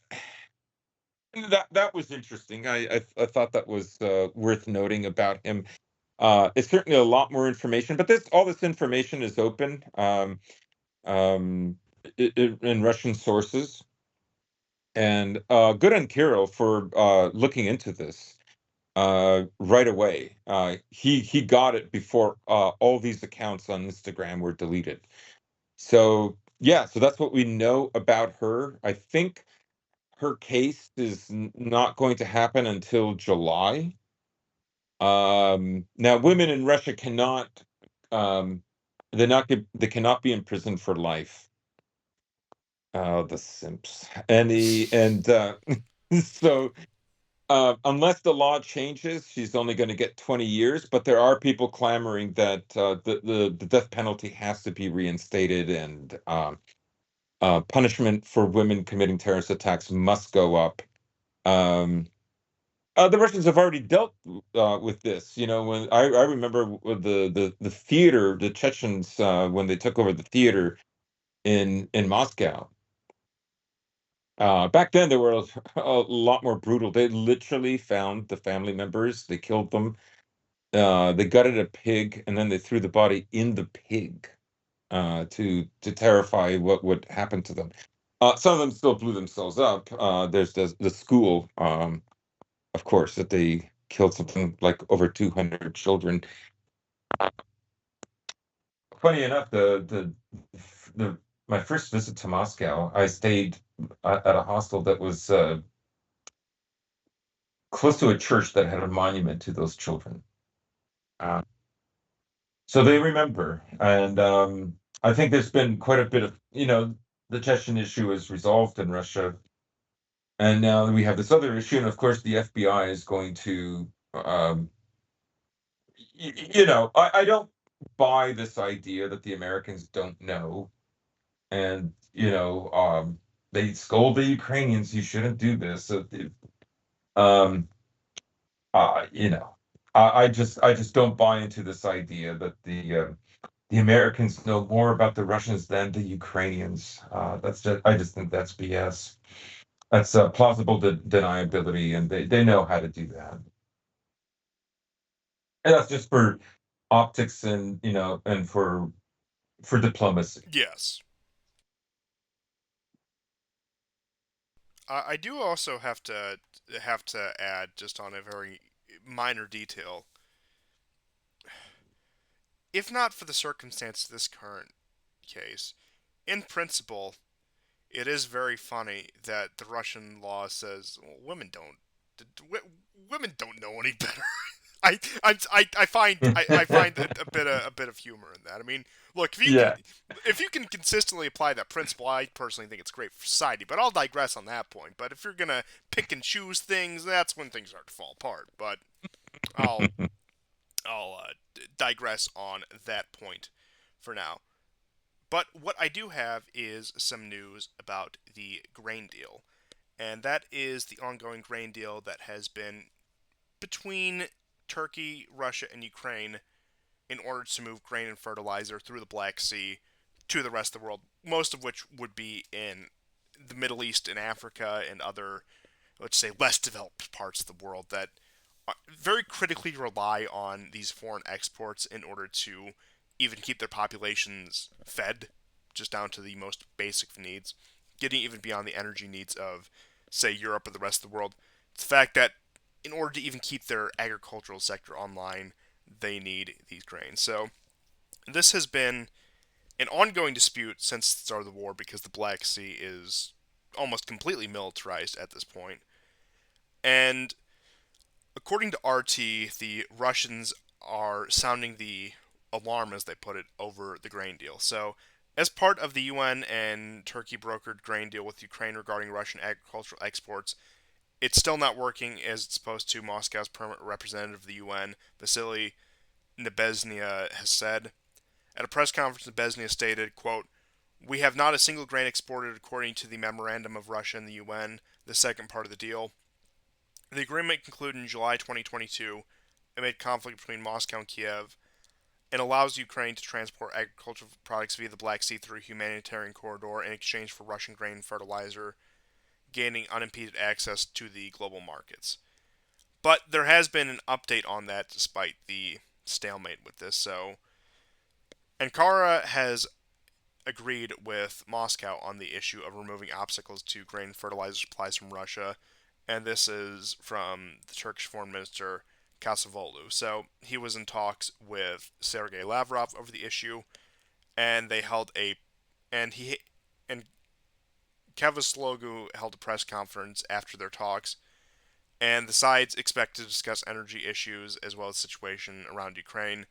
that was interesting. I thought that was worth noting about him. It's certainly a lot more information, but this all this information is open um, in Russian sources. And good on Kirill for looking into this right away. He got it before all these accounts on Instagram were deleted. So yeah, so that's what we know about her. I think her case is not going to happen until July. Now, women in Russia cannot um, they cannot be imprisoned for life. Oh, the simps. And so unless the law changes, she's only going to get 20 years. But there are people clamoring that the death penalty has to be reinstated, and punishment for women committing terrorist attacks must go up. Um, the Russians have already dealt with this. You know, when I remember with the theater, the Chechens when they took over the theater in Moscow. Back then, they were a lot more brutal. They literally found the family members, they killed them, they gutted a pig, and then they threw the body in the pig to terrify what would happen to them. Some of them still blew themselves up. There's the school, of course, that they killed something like over 200 children. Funny enough, the my first visit to Moscow, I stayed at a hostel that was close to a church that had a monument to those children. Uh, so they remember, and I think there's been quite a bit of, the Chechen issue is resolved in Russia, and now we have this other issue, and of course the FBI is going to, I don't buy this idea that the Americans don't know, and they scold the Ukrainians, you shouldn't do this. So, um, uh, you know, I just don't buy into this idea that the Americans know more about the Russians than the Ukrainians. I just think that's BS. That's plausible deniability, and they know how to do that. And that's just for optics and and for diplomacy. Yes, I do also have to add just on a very minor detail. if not for the circumstance of this current case, in principle, it is very funny that the Russian law says well, women don't know any better. I find a bit of humor in that. I mean, look, Yeah. if you can consistently apply that principle, I personally think it's great for society. But I'll digress on that point. But if you're gonna pick and choose things, that's when things start to fall apart. But I'll I'll digress on that point for now. But what I do have is some news about the grain deal, and that is the ongoing grain deal that has been between Turkey, Russia, and Ukraine in order to move grain and fertilizer through the Black Sea to the rest of the world, most of which would be in the Middle East and Africa and other, let's say, less developed parts of the world that very critically rely on these foreign exports in order to even keep their populations fed, just down to the most basic needs, getting even beyond the energy needs of, say, Europe or the rest of the world. It's the fact that in order to even keep their agricultural sector online, they need these grains. So this has been an ongoing dispute since the start of the war because the Black Sea is almost completely militarized at this point. And according to RT, the Russians are sounding the alarm, as they put it, over the grain deal. So, as part of the UN and Turkey brokered grain deal with Ukraine regarding Russian agricultural exports, it's still not working as it's supposed to. Moscow's permanent representative of the UN, Vasily Nebezhny, has said. At a press conference, Nebezhny stated, quote, "We have not a single grain exported according to the memorandum of Russia and the UN, the second part of the deal. The agreement concluded in July 2022 amid conflict between Moscow and Kiev and allows Ukraine to transport agricultural products via the Black Sea through a humanitarian corridor in exchange for Russian grain and fertilizer, gaining unimpeded access to the global markets." But there has been an update on that despite the stalemate with this. So Ankara has agreed with Moscow on the issue of removing obstacles to grain and fertilizer supplies from Russia, and this is from the Turkish Foreign Minister Kasavolu. So he was in talks with Sergei Lavrov over the issue, and they held a and he and Cavusoglu held a press conference after their talks, and the sides expect to discuss energy issues as well as the situation around Ukraine,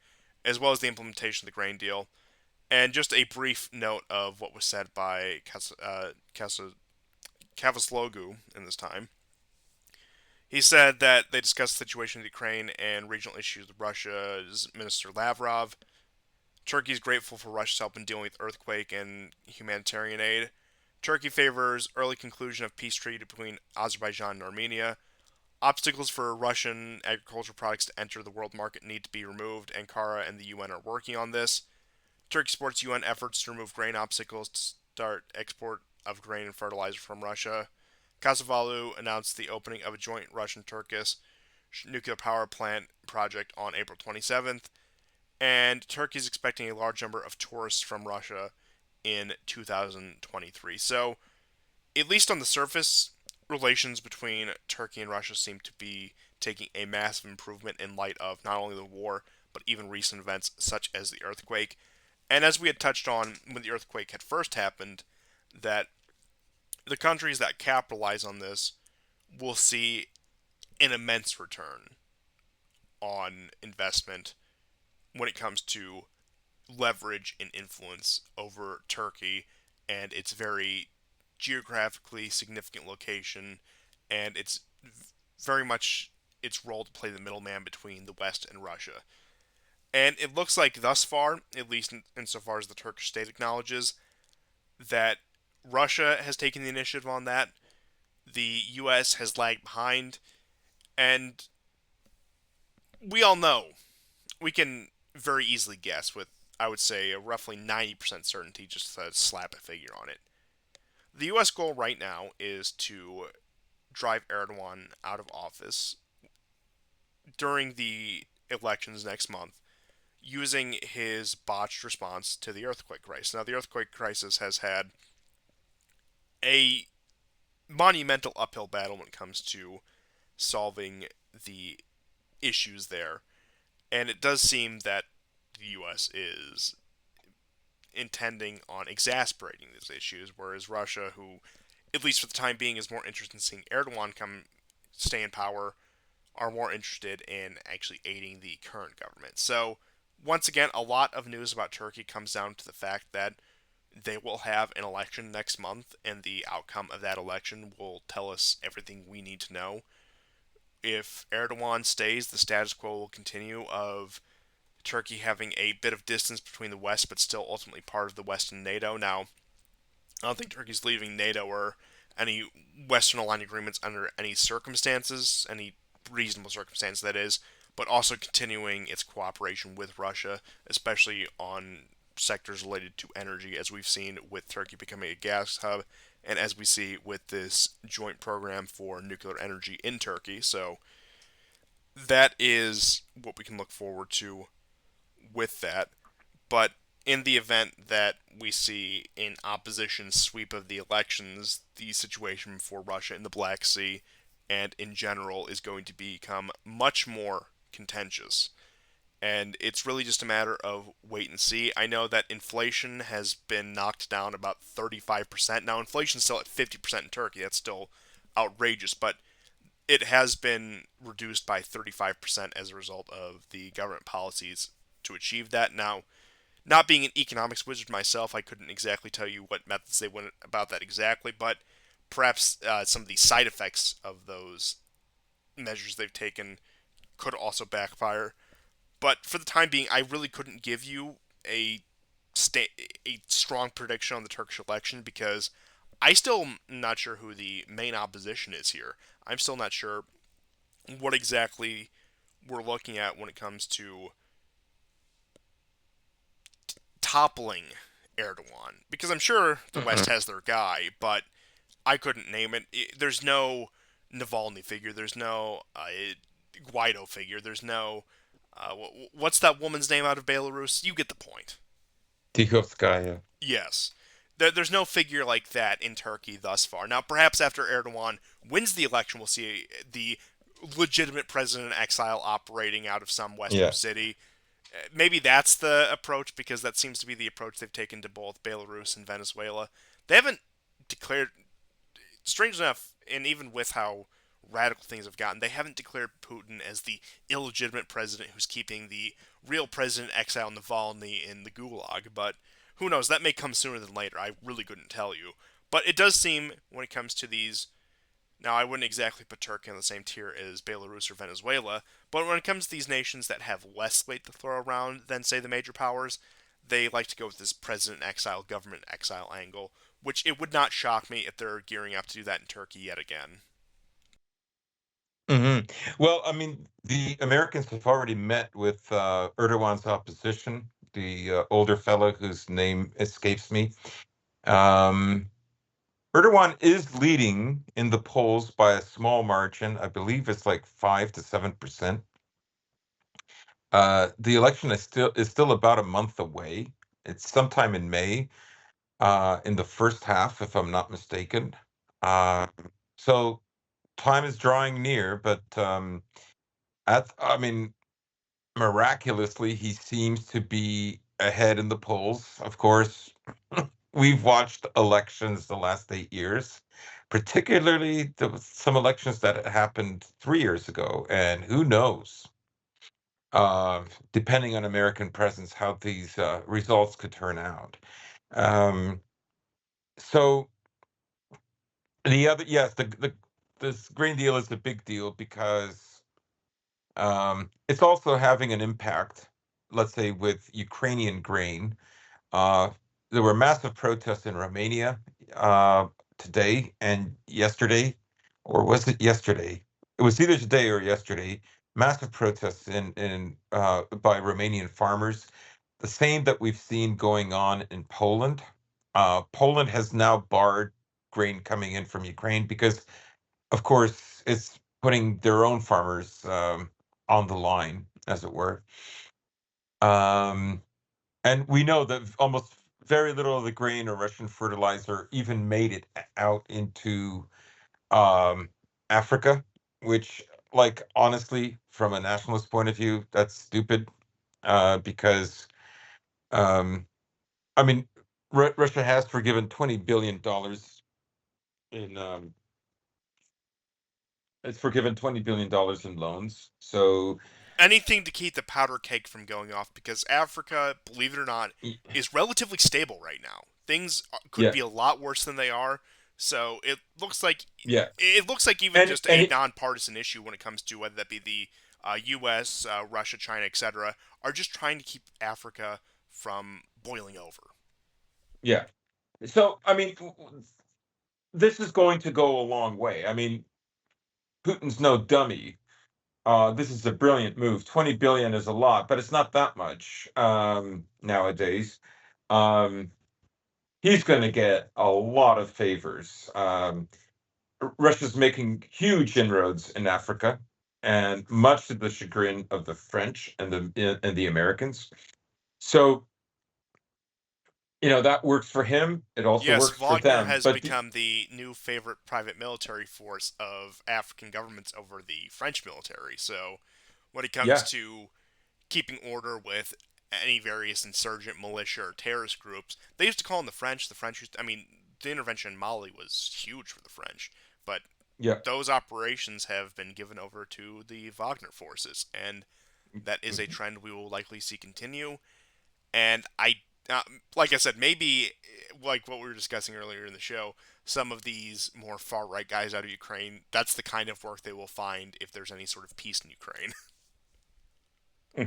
as well as the implementation of the grain deal. And just a brief note of what was said by Cavusoglu in this time. He said that they discussed the situation in Ukraine and regional issues with Russia's Minister Lavrov. Turkey is grateful for Russia's help in dealing with earthquake and humanitarian aid. Turkey favors early conclusion of peace treaty between Azerbaijan and Armenia. Obstacles for Russian agricultural products to enter the world market need to be removed. Ankara and the UN are working on this. Turkey supports UN efforts to remove grain obstacles to start export of grain and fertilizer from Russia. Kasavalu announced the opening of a joint Russian-Turkish nuclear power plant project on April 27th, and Turkey is expecting a large number of tourists from Russia in 2023. So, at least on the surface, relations between Turkey and Russia seem to be taking a massive improvement in light of not only the war, but even recent events such as the earthquake. And as we had touched on when the earthquake had first happened, that the countries that capitalize on this will see an immense return on investment when it comes to leverage and influence over Turkey and its very geographically significant location and its very much its role to play the middleman between the West and Russia. And it looks like thus far, at least insofar as the Turkish state acknowledges, that Russia has taken the initiative on that. The U.S. has lagged behind, and we all know, we can very easily guess with, I would say, a roughly 90% certainty just to slap a figure on it. The U.S. goal right now is to drive Erdogan out of office during the elections next month using his botched response to the earthquake crisis. Now, the earthquake crisis has had a monumental uphill battle when it comes to solving the issues there. And it does seem that the U.S. is intending on exasperating these issues, whereas Russia, who, at least for the time being, is more interested in seeing Erdogan stay in power, are more interested in actually aiding the current government. So, once again, a lot of news about Turkey comes down to the fact that they will have an election next month, and the outcome of that election will tell us everything we need to know. If Erdogan stays, the status quo will continue of Turkey having a bit of distance between the West, but still ultimately part of the West and NATO. Now, I don't think Turkey's leaving NATO or any Western aligned agreements under any circumstances, any reasonable circumstance that is, but also continuing its cooperation with Russia, especially on sectors related to energy, as we've seen with Turkey becoming a gas hub, and as we see with this joint program for nuclear energy in Turkey. So that is what we can look forward to with that. But in the event that we see an opposition sweep of the elections, the situation for Russia in the Black Sea and in general is going to become much more contentious. And it's really just a matter of wait and see. I know that inflation has been knocked down about 35%. Now, inflation's still at 50% in Turkey. That's still outrageous, but it has been reduced by 35% as a result of the government policies to achieve that. Now, not being an economics wizard myself, I couldn't exactly tell you what methods they went about that exactly, but perhaps some of the side effects of those measures they've taken could also backfire. But for the time being, I really couldn't give you a a strong prediction on the Turkish election because I still am not sure who the main opposition is here. I'm still not sure what exactly we're looking at when it comes to toppling Erdogan because I'm sure the Mhm. West has their guy, but I couldn't name it. There's no Navalny figure. There's no Guaido figure. There's no what's that woman's name out of Belarus? You get the point. Tikhovskaya. Yes. There's no figure like that in Turkey thus far. Now, perhaps after Erdogan wins the election, we'll see the legitimate president in exile operating out of some Western Yeah. city. Maybe that's the approach because that seems to be the approach they've taken to both Belarus and Venezuela. They haven't declared, strange enough, and even with how radical things have gotten, they haven't declared Putin as the illegitimate president who's keeping the real president exile Navalny in the gulag. But who knows? That may come sooner than later. I really couldn't tell you. But it does seem, when it comes to these, now I wouldn't exactly put Turkey on the same tier as Belarus or Venezuela, but when it comes to these nations that have less weight to throw around than, say, the major powers, they like to go with this president exile, government exile angle, which it would not shock me if they're gearing up to do that in Turkey yet again. hmm Well, I mean, the Americans have already met with Erdogan's opposition, the older fellow whose name escapes me. Um, Erdogan is leading in the polls by a small margin. I believe it's like 5 to 7%. The election is still about a month away. It's sometime in May, in the first half, if I'm not mistaken. Uh, so time is drawing near, but I mean, miraculously, he seems to be ahead in the polls. Of course, we've watched elections the last 8 years, particularly some elections that happened 3 years ago, and who knows, uh, depending on American presence, how these results could turn out. Um, so yes, this Green Deal is a big deal because it's also having an impact, let's say, with Ukrainian grain. Uh, there were massive protests in Romania today and yesterday, or was it yesterday? It was either today or yesterday. Massive protests in by Romanian farmers, the same that we've seen going on in Poland. Poland has now barred grain coming in from Ukraine because, of course, it's putting their own farmers on the line, as it were. Um, and we know that almost very little of the grain or Russian fertilizer even made it out into um, Africa, which, like, honestly, from a nationalist point of view, that's stupid because Um, I mean, Russia has forgiven $20 billion in it's forgiven $20 billion in loans. So Anything to keep the powder keg from going off, because Africa, believe it or not, is relatively stable right now. Things could yeah, be a lot worse than they are. So yeah, it looks like even and just and a it, nonpartisan issue when it comes to whether that be the U.S., Russia, China, etc., are just trying to keep Africa from boiling over. yeah. So I mean, this is going to go a long way. I mean, Putin's no dummy. This is a brilliant move. 20 billion is a lot, but it's not that much nowadays. Um, he's going to get a lot of favors. Russia's making huge inroads in Africa, and much to the chagrin of the French and the Americans. So, that works for him. It also Yes, works for Wagner them. has But become the new favorite private military force of African governments over the French military. So, when it comes yeah, to keeping order with any various insurgent militia or terrorist groups, they used to call them the French. The French used, I mean, the intervention in Mali was huge for the French, but yeah. those operations have been given over to the Wagner forces, and that is a Mhm. trend we will likely see continue. And like I said, maybe like what we were discussing earlier in the show, some of these more far right guys out of Ukraine, that's the kind of work they will find if there's any sort of peace in Ukraine,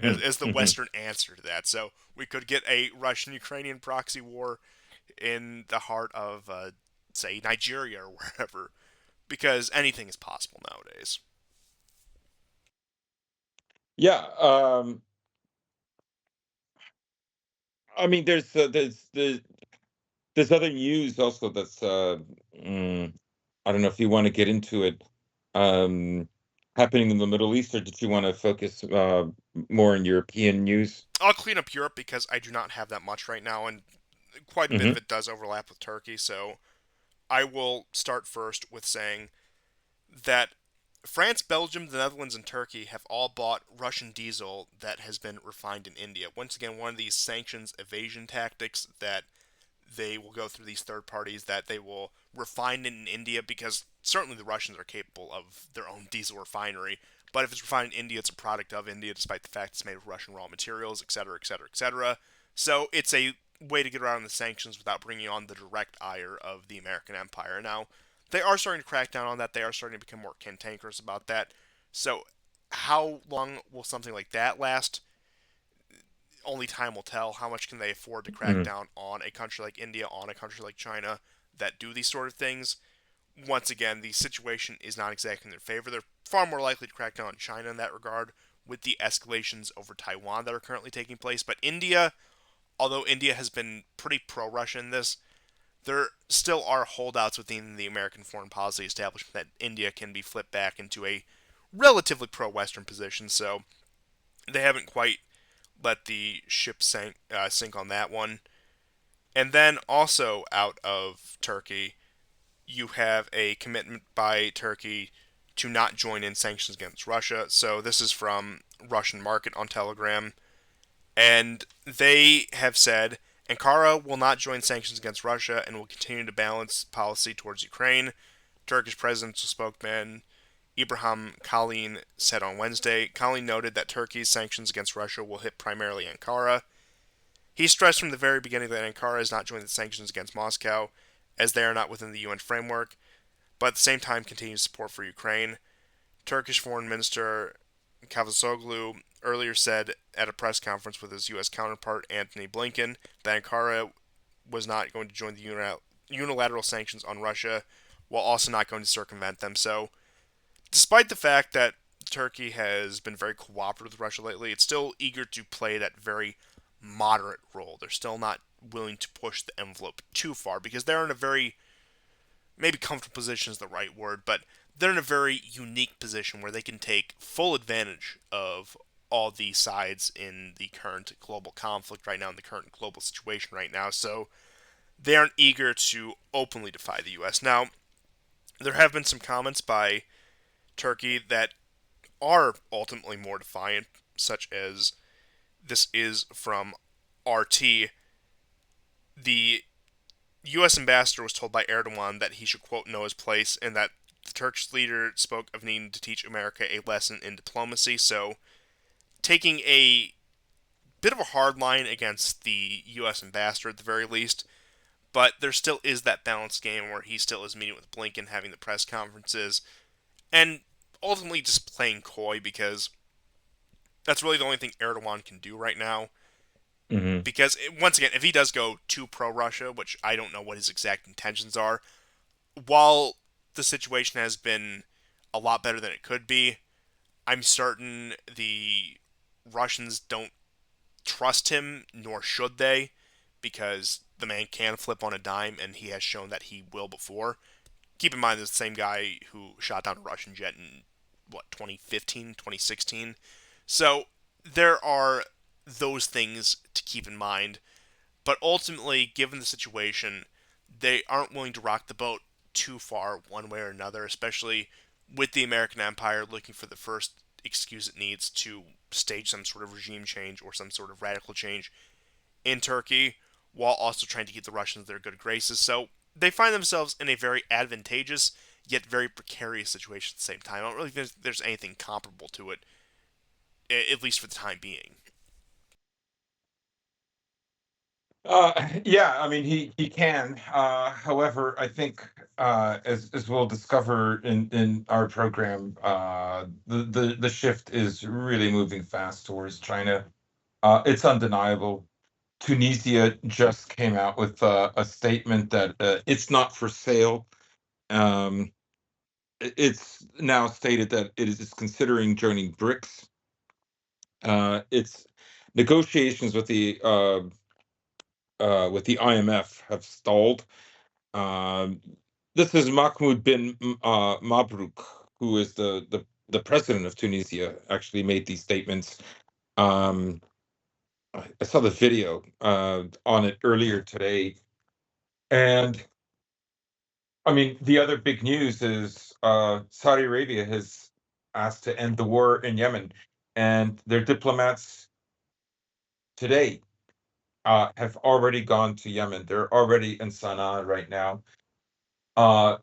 Mhm. as the Mhm. Western answer to that. So we could get a Russian Ukrainian proxy war in the heart of, say, Nigeria or wherever, because anything is possible nowadays. Yeah. I mean, there's other news also that's mm, I don't know if you want to get into it, um, happening in the Middle East, or did you want to focus more on European news? I'll clean up Europe because I do not have that much right now, and quite a bit of Hmm. it does overlap with Turkey. So I will start first with saying that France, Belgium, the Netherlands, and Turkey have all bought Russian diesel that has been refined in India. Once again, one of these sanctions evasion tactics that they will go through these third parties that they will refine it in India, because certainly the Russians are capable of their own diesel refinery. But if it's refined in India, it's a product of India, despite the fact it's made with Russian raw materials, etc., etc., etc. So it's a way to get around the sanctions without bringing on the direct ire of the American empire. Now, they are starting to crack down on that. They are starting to become more cantankerous about that. So, how long will something like that last? Only time will tell. How much can they afford to crack Mm. down on a country like India, on a country like China that do these sort of things? Once again, the situation is not exactly in their favor. They're far more likely to crack down on China in that regard, with the escalations over Taiwan that are currently taking place. But India, although India has been pretty pro Russia in this, there still are holdouts within the American foreign policy establishment that India can be flipped back into a relatively pro Western position. So they haven't quite let the ship sink on that one. And then also out of Turkey, you have a commitment by Turkey to not join in sanctions against Russia. So this is from Russian Market on Telegram, and they have said Ankara will not join sanctions against Russia and will continue to balance policy towards Ukraine. Turkish presidential spokesman Ibrahim Kalin said on Wednesday. Kalin noted that Turkey's sanctions against Russia will hit primarily Ankara. He stressed from the very beginning that Ankara has not joined the sanctions against Moscow, as they are not within the UN framework, but at the same time continues support for Ukraine. Turkish Foreign Minister Cavusoglu earlier said at a press conference with his U.S. counterpart Antony Blinken that Ankara was not going to join the unilateral sanctions on Russia, while also not going to circumvent them. So, despite the fact that Turkey has been very cooperative with Russia lately, it's still eager to play that very moderate role. They're still not willing to push the envelope too far, because they're in a very, maybe comfortable position is the right word, but they're in a very unique position where they can take full advantage of all the sides in the current global conflict right now, in the current global situation right now. So they aren't eager to openly defy the U.S. Now, there have been some comments by Turkey that are ultimately more defiant, such as this is from RT, the U.S. ambassador was told by Erdogan that he should, quote, know his place, and that the Turkish leader spoke of needing to teach America a lesson in diplomacy. So, taking a bit of a hard line against the U.S. ambassador at the very least, but there still is that balanced game where he still is meeting with Blinken, having the press conferences, and ultimately just playing coy because that's really the only thing Erdogan can do right now. Hmm. Because, once again, if he does go too pro Russia, which I don't know what his exact intentions are, while the situation has been a lot better than it could be, I'm certain the Russians don't trust him, nor should they, because the man can flip on a dime, and he has shown that he will before. Keep in mind, this is the same guy who shot down a Russian jet in, what, 2015, 2016? So there are those things to keep in mind. But ultimately, given the situation, they aren't willing to rock the boat too far one way or another, especially with the American Empire looking for the first excuse it needs to stage some sort of regime change or some sort of radical change in Turkey, while also trying to keep the Russians in their good graces. So they find themselves in a very advantageous yet very precarious situation at the same time. I don't really think there's anything comparable to it, at least for the time being. Yeah, I mean he can. However, I think as we'll discover in our program, the shift is really moving fast towards China. It's undeniable. Tunisia just came out with a statement that it's not for sale. Um, it's now stated that it is considering joining BRICS. Its negotiations with the IMF have stalled. Um, this is Mahmoud bin Mabruk, who is the president of Tunisia, actually made these statements. Um, I saw the video on it earlier today, and I mean the other big news is Saudi Arabia has asked to end the war in Yemen, and their diplomats today have already gone to Yemen. They're already in Sana'a right now.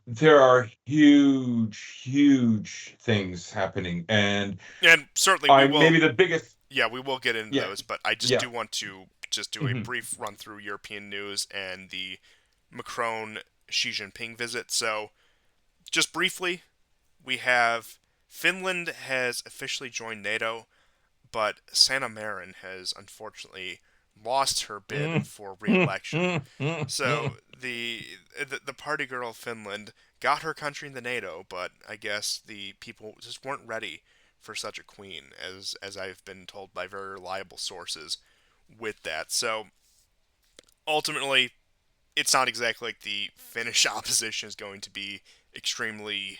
There are huge, huge things happening, and And certainly we I will, maybe the biggest, yeah, we will get into yeah, those, but I just yeah. do want to just do a Hmm. brief run through European news and the Macron Xi Jinping visit. So, just briefly, we have Finland has officially joined NATO, but Sanna Marin has unfortunately lost her bid for re-election. So the party girl of Finland got her country in the NATO, but I guess the people just weren't ready for such a queen, as I've been told by very reliable sources with that. So ultimately, it's not exactly like the Finnish opposition is going to be extremely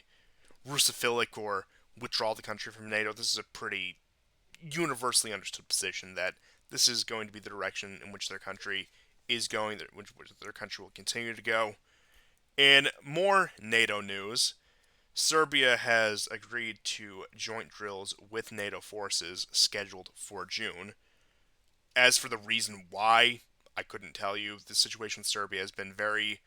Russophilic or withdraw the country from NATO. This is a pretty universally understood position that this is going to be the direction in which their country is going, which their country will continue to go. In more NATO news, Serbia has agreed to joint drills with NATO forces scheduled for June. As for the reason why, I couldn't tell you. The situation with Serbia has been very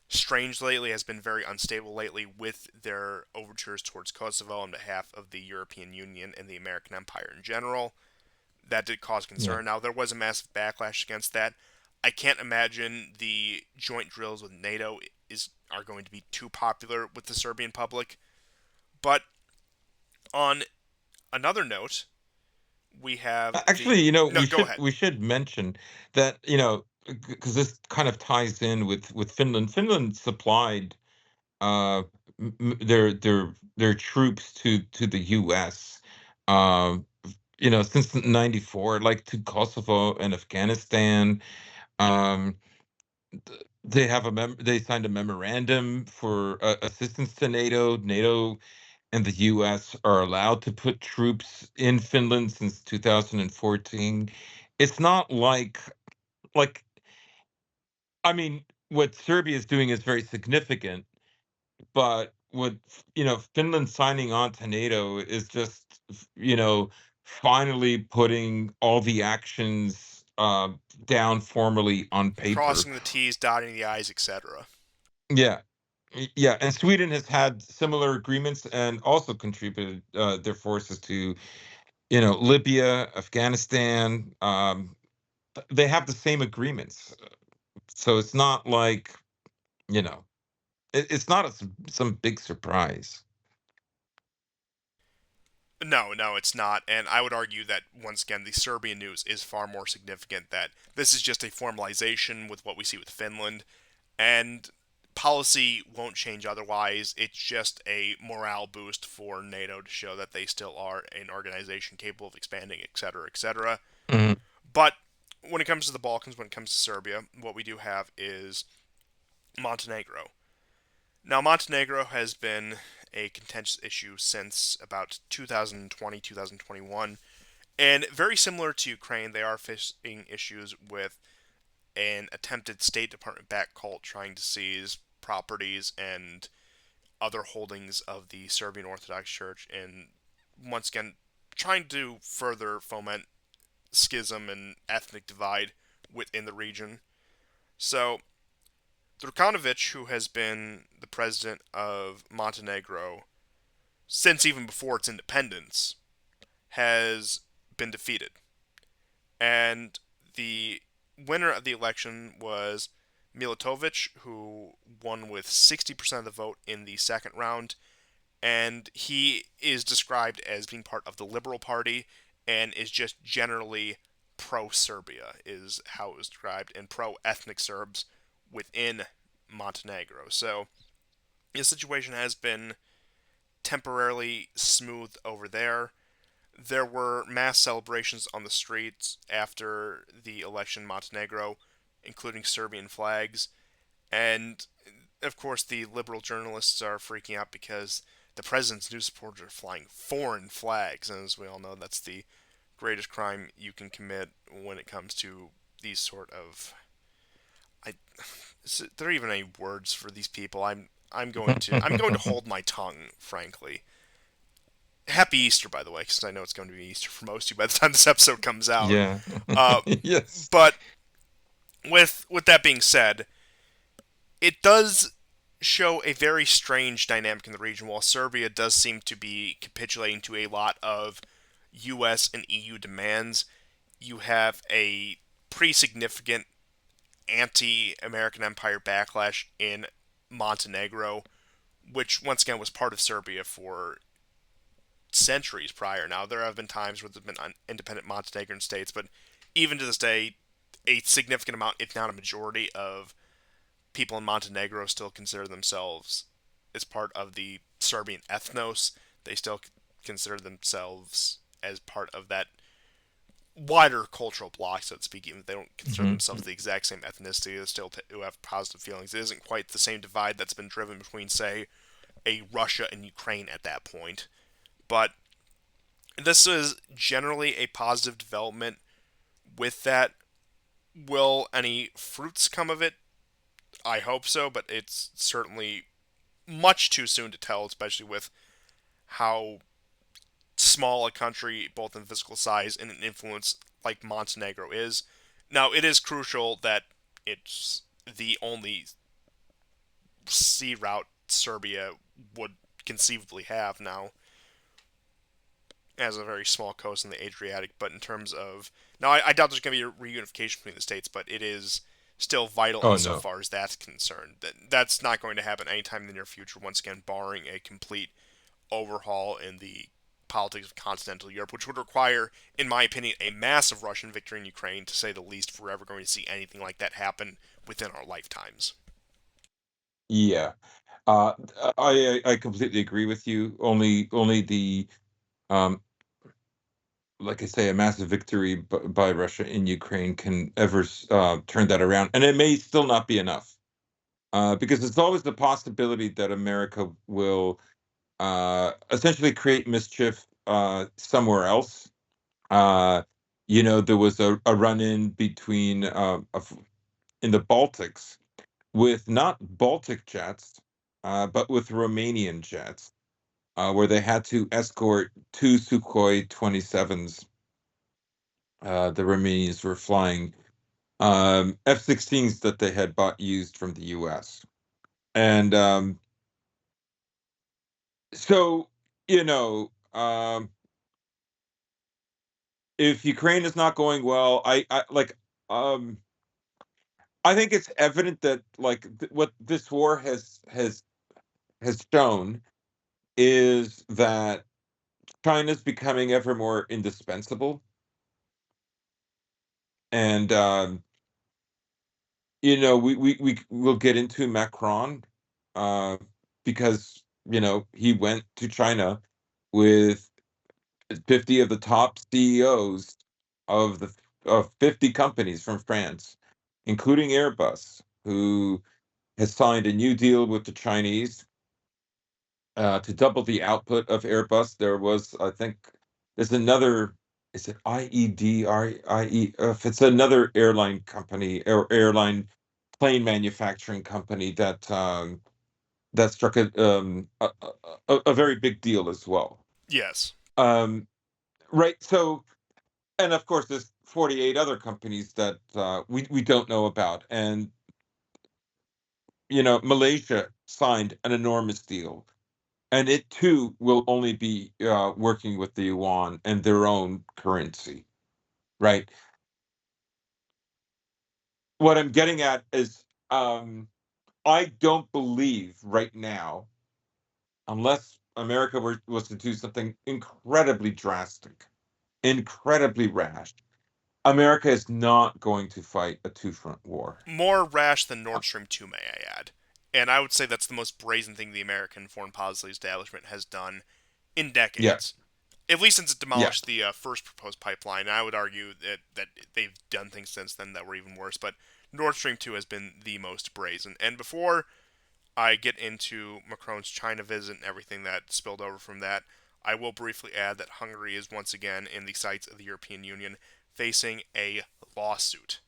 strange lately, has been very unstable lately with their overtures towards Kosovo on behalf of the European Union and the American Empire in general. That did cause Yeah. concern. Now, there was a massive backlash against that. I can't imagine the joint drills with NATO are going to be too popular with the Serbian public. But on another note, we have the. Actually, No, go ahead. we should mention that, because this kind of ties in with Finland. Finland supplied their troops to the U.S. Um, since '94, like to Kosovo and Afghanistan. Um, they signed a memorandum for assistance to NATO. NATO and the U.S. are allowed to put troops in Finland since 2014. It's not like I mean, what Serbia is doing is very significant, but what Finland signing on to NATO is just finally putting all the actions. uh, down formally on paper. Crossing the T's, dotting the I's, etc. Yeah, yeah, and Sweden has had similar agreements and also contributed their forces to, Libya, Afghanistan. They have the same agreements, so it's not like you know, it's not some big surprise. No, no, it's not. And I would argue that, once again, the Serbian news is far more significant, that this is just a formalization with what we see with Finland, and policy won't change otherwise. It's just a morale boost for NATO to show that they still are an organization capable of expanding, etc., etc. Mhm. But when it comes to the Balkans, when it comes to Serbia, what we do have is Montenegro. Now, Montenegro has been a contentious issue since about 2020, 2021. And very similar to Ukraine, they are facing issues with an attempted State Department backed cult trying to seize properties and other holdings of the Serbian Orthodox Church, and once again, trying to further foment schism and ethnic divide within the region. So, Drukanovic, who has been the president of Montenegro since even before its independence, has been defeated. And the winner of the election was Milatovic, who won with 60% of the vote in the second round. And he is described as being part of the Liberal Party and is just generally pro Serbia, is how it was described, and pro ethnic Serbs within Montenegro. So the situation has been temporarily smoothed over there. There were mass celebrations on the streets after the election in Montenegro, including Serbian flags. And of course, the liberal journalists are freaking out because the president's new supporters are flying foreign flags. And as we all know, that's the greatest crime you can commit when it comes to these sort of. I, is there even any words for these people? I'm going to hold my tongue, frankly. Happy Easter, by the way, because I know it's going to be Easter for most of you by the time this episode comes out. Yeah. Uh, Yes. but with that being said, it does show a very strange dynamic in the region. While Serbia does seem to be capitulating to a lot of U.S. and EU demands, you have a pretty significant anti-American Empire backlash in Montenegro, which once again was part of Serbia for centuries prior. Now, there have been times where there have been independent Montenegrin states, but even to this day, a significant amount, if not a majority, of people in Montenegro still consider themselves as part of the Serbian ethnos. They still consider themselves as part of that wider cultural bloc, so to speak. Even if they don't consider Mhm. themselves the exact same ethnicity, they still do have positive feelings. It isn't quite the same divide that's been driven between, say, a Russia and Ukraine at that point. But this is generally a positive development with that. Will any fruits come of it? I hope so, but it's certainly much too soon to tell, especially with how small a country, both in physical size and in influence, like Montenegro is. Now, it is crucial that it's the only sea route Serbia would conceivably have now, as a very small coast in the Adriatic. But in terms of now, I doubt there's going to be a reunification between the states, but it is still vital Oh no. insofar as that's concerned. That's not going to happen anytime in the near future. Once again, barring a complete overhaul in the politics of continental Europe, which would require, in my opinion, a massive Russian victory in Ukraine, to say the least, if we're ever going to see anything like that happen within our lifetimes. Yeah. Uh, I completely agree with you. Only the um, like I say, a massive victory by Russia in Ukraine can ever turn that around, and it may still not be enough because there's always the possibility that America will essentially create mischief somewhere else. Uh, there was a run-in between in the Baltics with not Baltic jets, but with Romanian jets, where they had to escort two Sukhoi 27s The Romanians were flying F-16s that they had bought used from the U.S. And so, you know, if Ukraine is not going well, um, I think it's evident that what this war has shown is that China's becoming ever more indispensable, and we will get into Macron, uh, because he went to China with 50 of the top CEOs of the of 50 companies from France, including Airbus, who has signed a new deal with the Chinese to double the output of Airbus. There was, I think, there's another. Is it IED? If it's another airline company or airline plane manufacturing company that struck a very big deal as well. Yes. Um, right. So, and of course, there's 48 other companies that we don't know about, and Malaysia signed an enormous deal, and it too will only be working with the yuan and their own currency, right? What I'm getting at is, I don't believe right now, unless America was to do something incredibly drastic, incredibly rash, America is not going to fight a two-front war. More rash than Uh, Nord Stream 2, may I add. And I would say that's the most brazen thing the American foreign policy establishment has done in yeah, decades. At least since it yeah, demolished the first proposed pipeline. And I would argue that they've done things since then that were even worse. But Nord Stream 2 has been the most brazen. And before I get into Macron's China visit and everything that spilled over from that, I will briefly add that Hungary is once again in the sights of the European Union, facing a lawsuit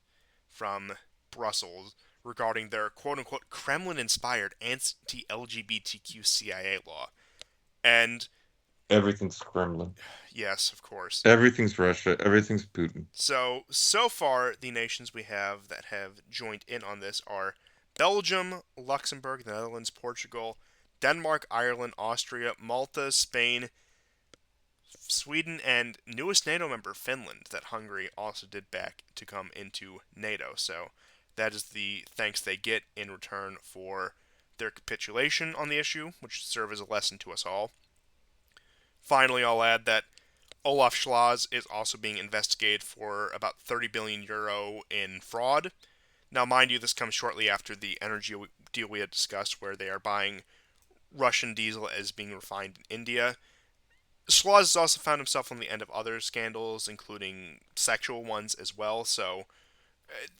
from Brussels regarding their quote unquote Kremlin inspired anti LGBTQ CIA law. And everything's Kremlin, yes, of course. everything's Russia, everything's Putin. So far, the nations we have that have joined in on this are Belgium, Luxembourg, the Netherlands, Portugal, Denmark, Ireland, Austria, Malta, Spain, Sweden, and newest NATO member Finland that Hungary also did back to come into NATO. So that is the thanks they get in return for their capitulation on the issue, which should serve as a lesson to us all. Finally, I'll add that Olaf Schloss is also being investigated for about 30 billion euro in fraud. Now, mind you, this comes shortly after the energy deal we had discussed, where they are buying Russian diesel as being refined in India. Schloss has also found himself on the end of other scandals, including sexual ones as well. So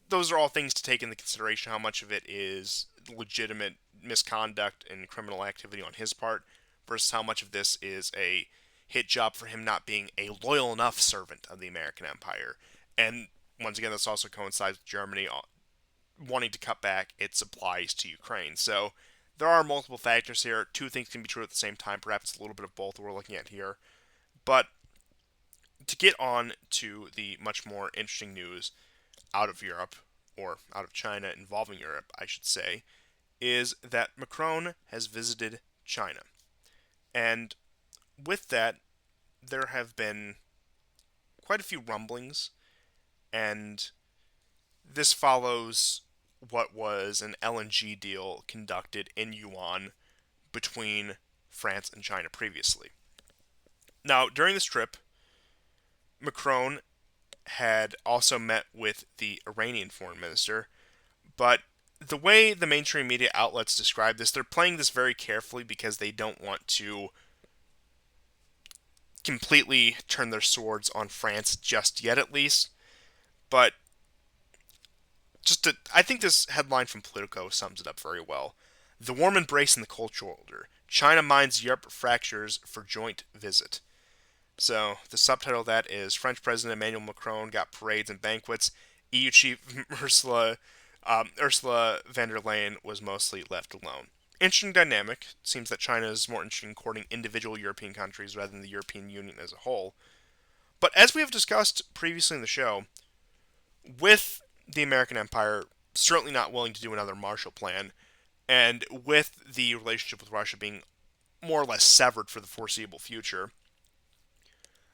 those are all things to take into consideration. How much of it is legitimate misconduct and criminal activity on his part, versus how much of this is a hit job for him not being a loyal enough servant of the American empire. And once again, this also coincides with Germany wanting to cut back its supplies to Ukraine. So there are multiple factors here. Two things can be true at the same time. Perhaps a little bit of both we're looking at here. But to get on to the much more interesting news out of Europe, or out of China involving Europe, I should say, is that Macron has visited China. And with that, there have been quite a few rumblings, and this follows what was an LNG deal conducted in yuan between France and China previously. Now, during this trip, Macron had also met with the Iranian foreign minister, but the way the mainstream media outlets describe this, they're playing this very carefully because they don't want to completely turn their swords on France just yet, at least. But I think this headline from Politico sums it up very well. The warm embrace in the cultural order. China mines Europe fractures for joint visit. So the subtitle of that is French President Emmanuel Macron got parades and banquets. EU Chief Ursula von der Leyen was mostly left alone. Interesting dynamic. It seems that China is more interested in courting individual European countries rather than the European Union as a whole. But as we have discussed previously in the show, with the American empire certainly not willing to do another Marshall Plan, and with the relationship with Russia being more or less severed for the foreseeable future,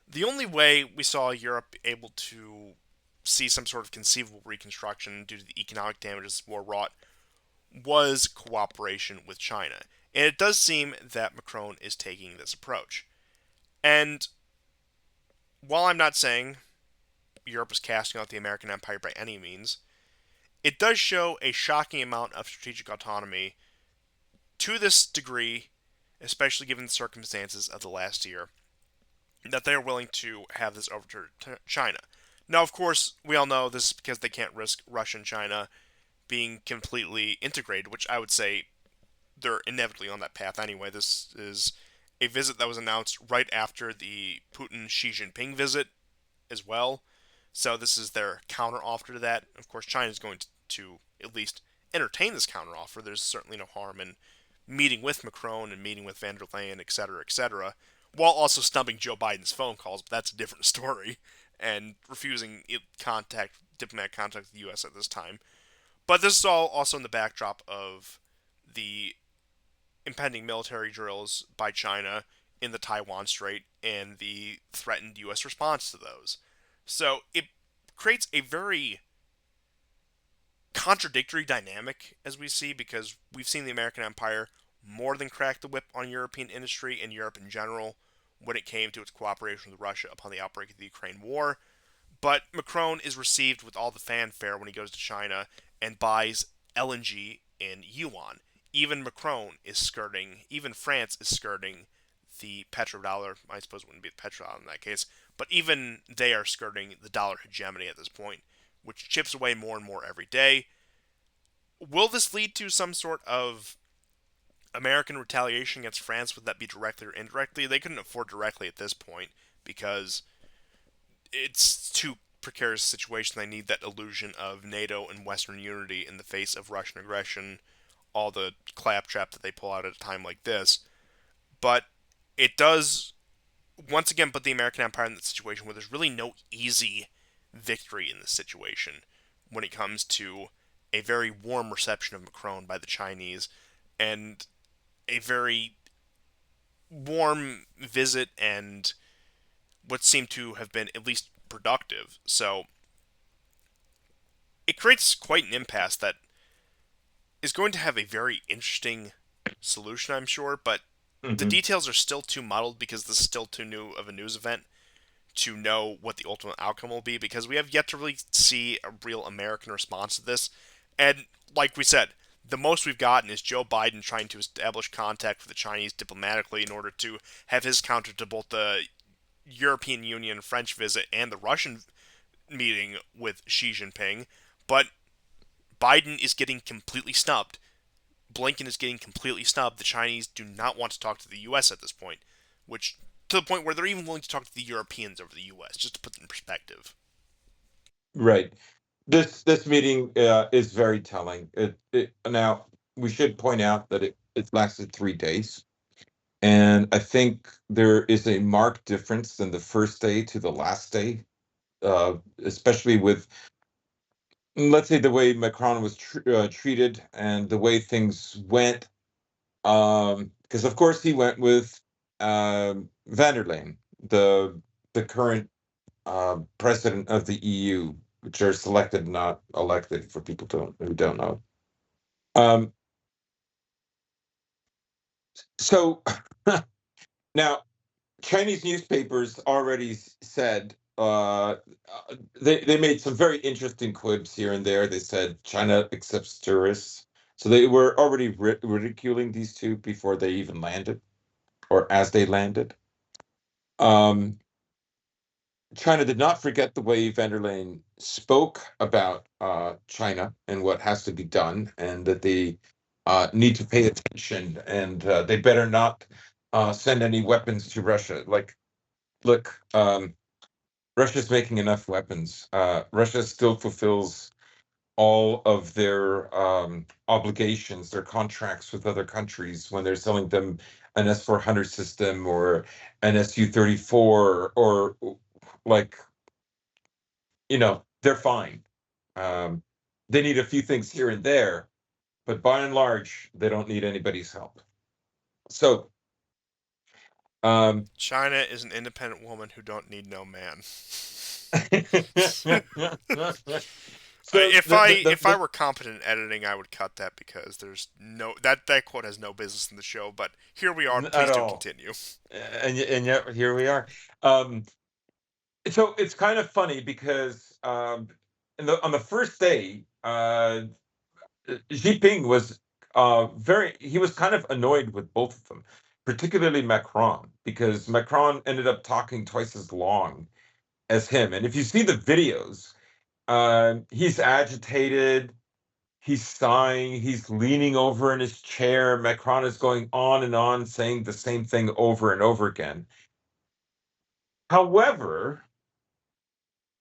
the only way we saw Europe able to see some sort of conceivable reconstruction due to the economic damages this war wrought was cooperation with China. And it does seem that Macron is taking this approach. And while I'm not saying Europe is casting out the American empire by any means, it does show a shocking amount of strategic autonomy to this degree, especially given the circumstances of the last year, that they are willing to have this over to China. Now, of course, we all know this is because they can't risk Russia and China being completely integrated, which I would say they're inevitably on that path anyway. This is a visit that was announced right after the Putin Xi Jinping visit as well. So this is their counteroffer to that. Of course, China is going to at least entertain this counteroffer. There's certainly no harm in meeting with Macron and meeting with van der Leyen, etc., while also snubbing Joe Biden's phone calls, but that's a different story, and refusing diplomatic contact with the U.S. at this time. But this is all also in the backdrop of the impending military drills by China in the Taiwan Strait and the threatened U.S. response to those. So it creates a very contradictory dynamic, as we see, because we've seen the American empire more than crack the whip on European industry and Europe in general when it came to its cooperation with Russia upon the outbreak of the Ukraine war. But Macron is received with all the fanfare when he goes to China and buys LNG in yuan. Even Macron is skirting, even France is skirting the petrodollar. I suppose it wouldn't be the petrodollar in that case, but even they are skirting the dollar hegemony at this point, which chips away more and more every day. Will this lead to some sort of American retaliation against France? Would that be directly or indirectly? They couldn't afford directly at this point because it's too precarious a situation. They need that illusion of NATO and Western unity in the face of Russian aggression, all the claptrap that they pull out at a time like this. But it does once again put the American empire in that situation where there's really no easy victory in this situation when it comes to a very warm reception of Macron by the Chinese and a very warm visit and what seemed to have been at least productive. So it creates quite an impasse that is going to have a very interesting solution, I'm sure, but the Mm-hmm. details are still too muddled because this is still too new of a news event to know what the ultimate outcome will be because we have yet to really see a real American response to this. And like we said, the most we've gotten is Joe Biden trying to establish contact with the Chinese diplomatically in order to have his counter to both the European Union French visit and the Russian meeting with Xi Jinping. But Biden is getting completely snubbed. Blinken is getting completely snubbed. The Chinese do not want to talk to the U.S. at this point, which to the point where they're even willing to talk to the Europeans over the U.S. Just to put it in perspective. Right. This meeting is very telling. Now we should point out that it lasted 3 days, and I think there is a marked difference in the first day to the last day, especially with, let's say, the way Macron was treated and the way things went. Because of course he went with van der Leyen, the current president of the EU, which are selected, not elected, for people who don't know. Um, so now, Chinese newspapers already said they made some very interesting quibs here and there. They said China accepts tourists, so they were already ridiculing these two before they even landed or as they landed. Um, China did not forget the way van der Leyen spoke about China and what has to be done, and that they need to pay attention, and they better not send any weapons to Russia. Like, look, Russia's making enough weapons. Russia still fulfills all of their obligations, their contracts with other countries when they're selling them an S-400 system or an Su-34 or like, they're fine. They need a few things here and there, but by and large, they don't need anybody's help. So, um, China is an independent woman who don't need no man. so If I were competent in editing, I would cut that because there's no that quote has no business in the show. But here we are. Please at do all, continue. and yet here we are. Um, so it's kind of funny because on the first day, Xi Jinping was he was kind of annoyed with both of them, particularly Macron, because Macron ended up talking twice as long as him. And if you see the videos, he's agitated, he's sighing, he's leaning over in his chair. Macron is going on and on, saying the same thing over and over again. However,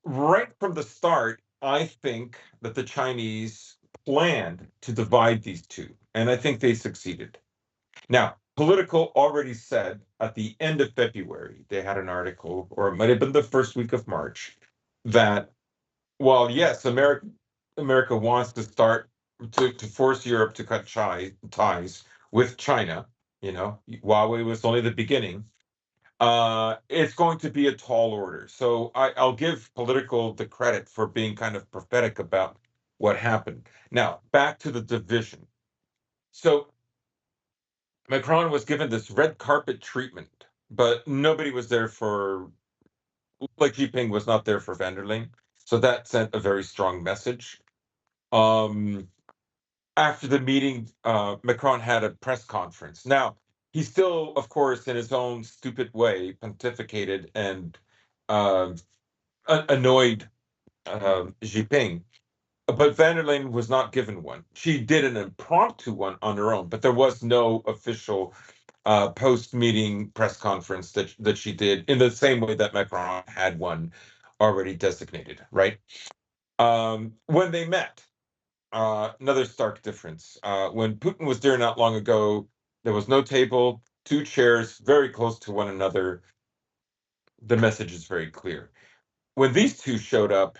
right from the start, I think that the Chinese planned to divide these two, and I think they succeeded. Now, Political already said at the end of February, they had an article, or it might have been the first week of March, that while yes, America wants to start to force Europe to cut ties with China, Huawei was only the beginning. It's going to be a tall order. So I'll give Political the credit for being kind of prophetic about what happened. Now, back to the division. So Macron was given this red carpet treatment, but nobody was there like Jinping was not there for van der Leyen. So that sent a very strong message. Um, After the meeting, Macron had a press conference. Now, he still, of course, in his own stupid way, pontificated and uh, annoyed Jinping. But van der Leyen was not given one. She did an impromptu one on her own, but there was no official post-meeting press conference that she did in the same way that Macron had one already designated, right? When they met, another stark difference. When Putin was there not long ago, there was no table, two chairs very close to one another. The message is very clear. When these two showed up,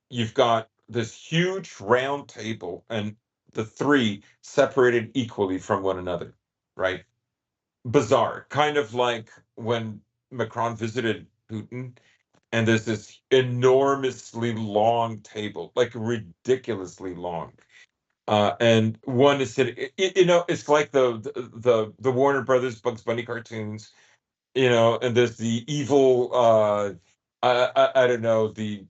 you've got this huge round table and the three separated equally from one another, right? Bizarre, kind of like when Macron visited Putin, and there's this enormously long table, like ridiculously long. And one is sitting, it's like the Warner Brothers Bugs Bunny cartoons, and there's the evil, I don't know, the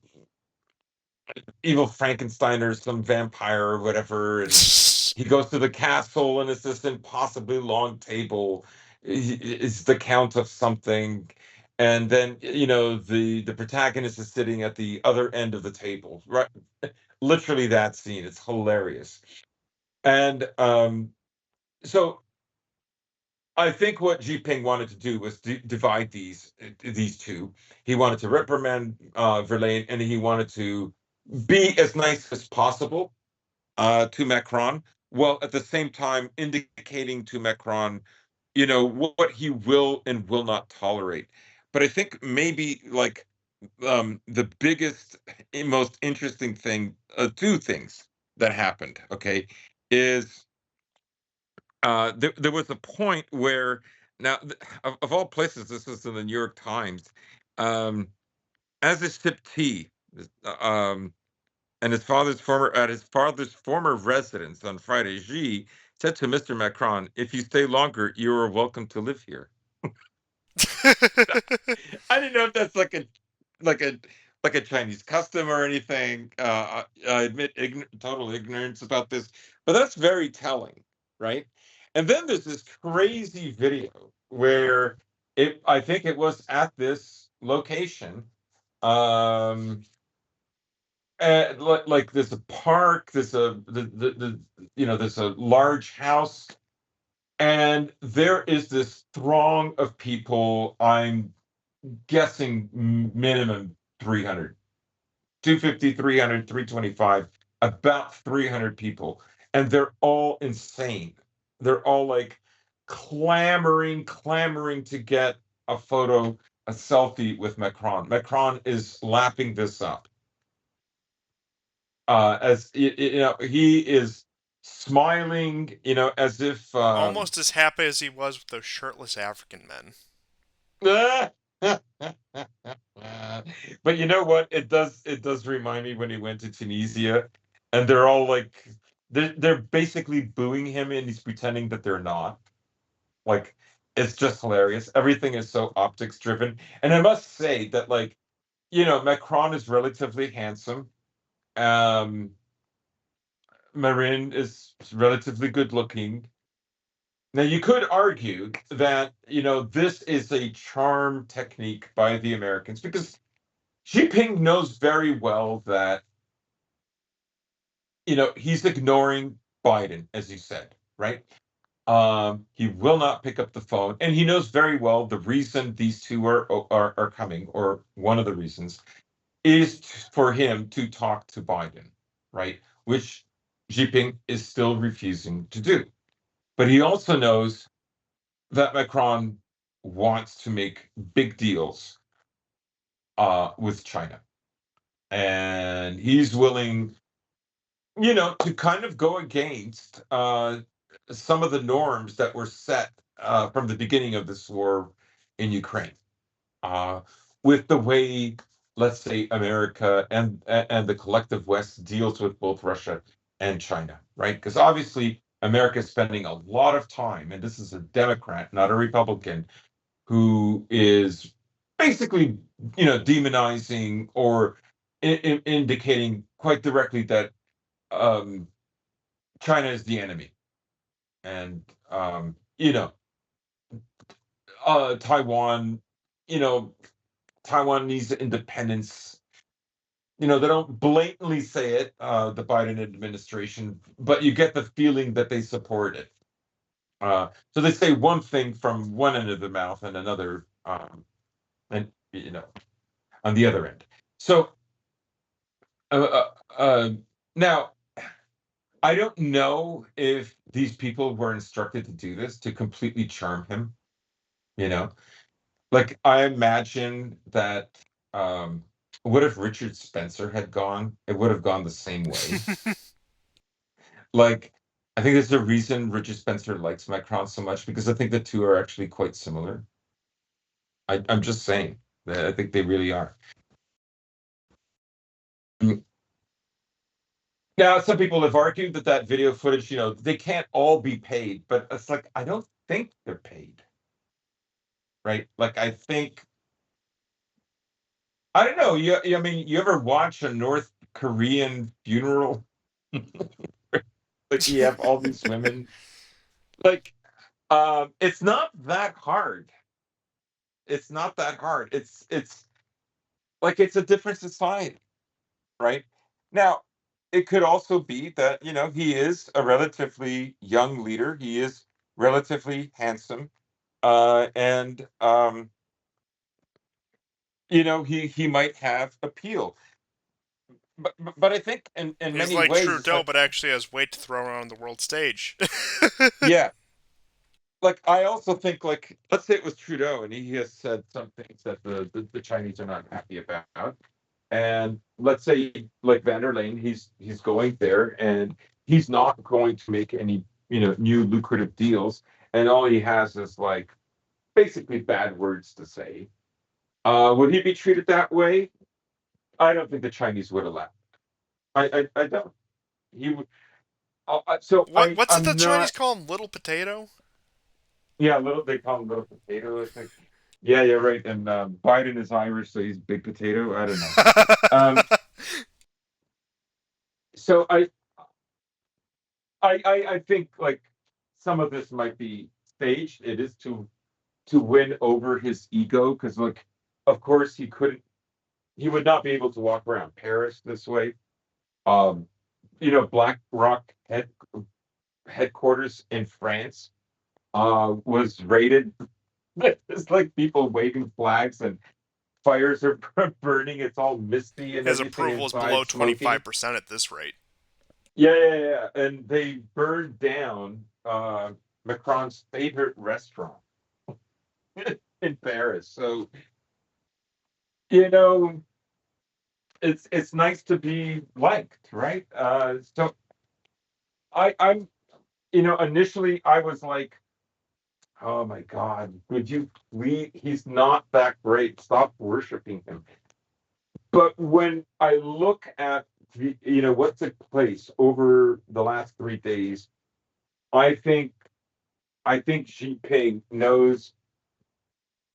evil Frankenstein or some vampire or whatever, and he goes to the castle, and it's this impossibly long table. It's the Count of something, and then the protagonist is sitting at the other end of the table, right? Literally that scene. It's hilarious, and so I think what Jinping wanted to do was divide these two. He wanted to reprimand Verlaine, and he wanted to be as nice as possible to Macron, while at the same time indicating to Macron, what he will and will not tolerate. But I think maybe like the biggest, most interesting thing, two things that happened, okay, is there was a point where now, of all places, this is in the New York Times. Um, as a sipped tea, um, and his father's former residence on Friday, Xi said to Mr. Macron, "If you stay longer, you are welcome to live here." I don't know if that's like a like a Chinese custom or anything. I admit total ignorance about this, but that's very telling, right? And then there's this crazy video where I think it was at this location. Um, like there's a park, there's there's a large house, and there is this throng of people. I'm guessing minimum 300, 250, 300, 325, about 300 people, and they're all insane. They're all like clamoring to get a photo a selfie with Macron. Macron is lapping this up. As he is smiling, as if Almost as happy as he was with those shirtless African men. But you know what? It does remind me when he went to Tunisia, and they're all like, they're basically booing him, and he's pretending that they're not. Like, it's just hilarious. Everything is so optics driven, and I must say that, like, Macron is relatively handsome. Um, Marin is relatively good looking. Now, you could argue that, this is a charm technique by the Americans because Xi Jinping knows very well that, he's ignoring Biden, as you said, right? He will not pick up the phone, and he knows very well the reason these two are coming, or one of the reasons, is for him to talk to Biden, right? Which Xi Jinping is still refusing to do. But he also knows that Macron wants to make big deals with China, and he's willing, to kind of go against some of the norms that were set from the beginning of this war in Ukraine, uh, with the way, let's say, America and the collective West deals with both Russia and China, right? Because obviously America is spending a lot of time, and this is a Democrat, not a Republican, who is basically, demonizing or indicating quite directly that um, China is the enemy, and Taiwan, you know, Taiwan needs independence. They don't blatantly say it, the Biden administration, but you get the feeling that they support it. So they say one thing from one end of the mouth and another, and on the other end. So uh, uh, uh, now I don't know if these people were instructed to do this to completely charm him. You know, like, I imagine that, what if Richard Spencer had gone? It would have gone the same way. Like, I think there's a reason Richard Spencer likes Macron so much because I think the two are actually quite similar. I'm just saying that I think they really are. Mm. Now, some people have argued that that video footage, they can't all be paid, but it's like, I don't think they're paid, right? Like, I don't know. I mean, you ever watch a North Korean funeral? Like, you have all these women. Like, it's not that hard. It's not that hard. It's like, it's a different society, right? Now, it could also be that, he is a relatively young leader. He is relatively handsome, and he might have appeal. But I think in He's many like ways it's Trudeau, like, but actually has weight to throw around on the world stage. yeah. Like, I also think, like, let's say it was Trudeau and he has said some things that the Chinese are not happy about. And let's say, like, Van der Leyen, he's going there and he's not going to make any, new lucrative deals. And all he has is, like, basically bad words to say. Would he be treated that way? I don't think the Chinese would allow. I don't. He would. So What's it the I'm Chinese not. call him? Little potato? Yeah, little, they call him little potato, I think. Yeah, you're right. And Biden is Irish, so he's big potato. I don't know. Um, so I think, like, some of this might be staged. It is to win over his ego, because, like, of course he would not be able to walk around Paris this way. Um, Black Rock headquarters in France was raided. It's like people waving flags and fires are burning. It's all misty and His everything approval is below inside, smoking. 25% at this rate. Yeah, yeah, yeah. And they burned down Macron's favorite restaurant in Paris. So you know, it's nice to be liked, right? So I'm, initially I was like, oh my God, would you please? He's not that great. Stop worshiping him. But when I look at what took place over the last 3 days, I think I think Xi Jinping knows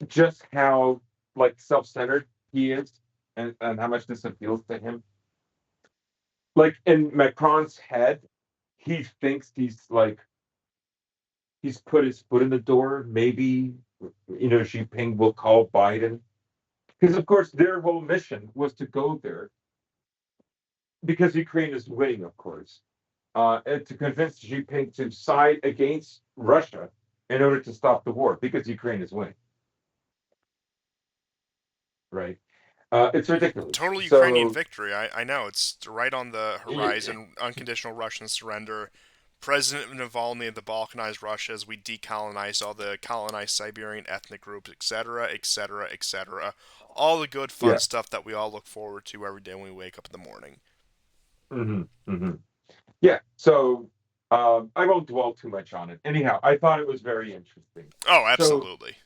just how like self-centered he is, and how much this appeals to him. Like in Macron's head, he thinks he's put his foot in the door. Maybe Xi Jinping will call Biden, because of course their whole mission was to go there because Ukraine is winning, of course, and to convince Xi Jinping to side against Russia in order to stop the war because Ukraine is winning, right? It's ridiculous. Total Ukrainian So victory. I know it's right on the horizon. Unconditional Russian surrender. President Navalny of the balkanized Russia as we decolonized all the colonized Siberian ethnic groups, etc., etc., etc. All the good, fun yeah. stuff that we all look forward to every day when we wake up in the morning. Hmm. Hmm. Yeah. So I won't dwell too much on it. Anyhow, I thought it was very interesting. Oh, So absolutely.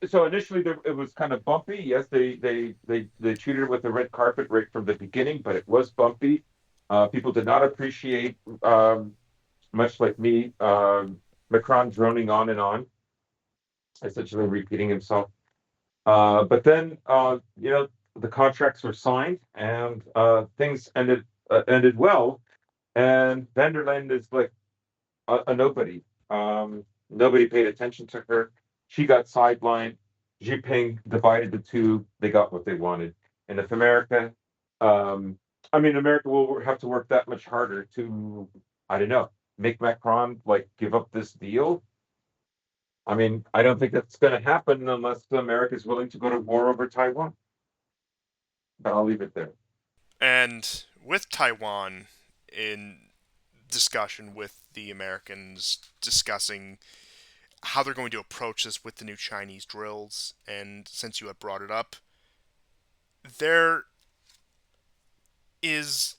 so initially it was kind of bumpy. Yes, they treated it with the red carpet right from the beginning, but it was bumpy. People did not appreciate, much like me, Macron droning on and on, essentially repeating himself. But then, the contracts were signed and things ended well. And van der Leyen is like a nobody. Nobody paid attention to her. She got sidelined. Xi Jinping divided the two. They got what they wanted. And if America, um, America will have to work that much harder to, I don't know, make Macron like give up this deal. I don't think that's going to happen unless America is willing to go to war over Taiwan. But I'll leave it there. And with Taiwan in discussion with the Americans discussing how they're going to approach this with the new Chinese drills, and since you have brought it up, there is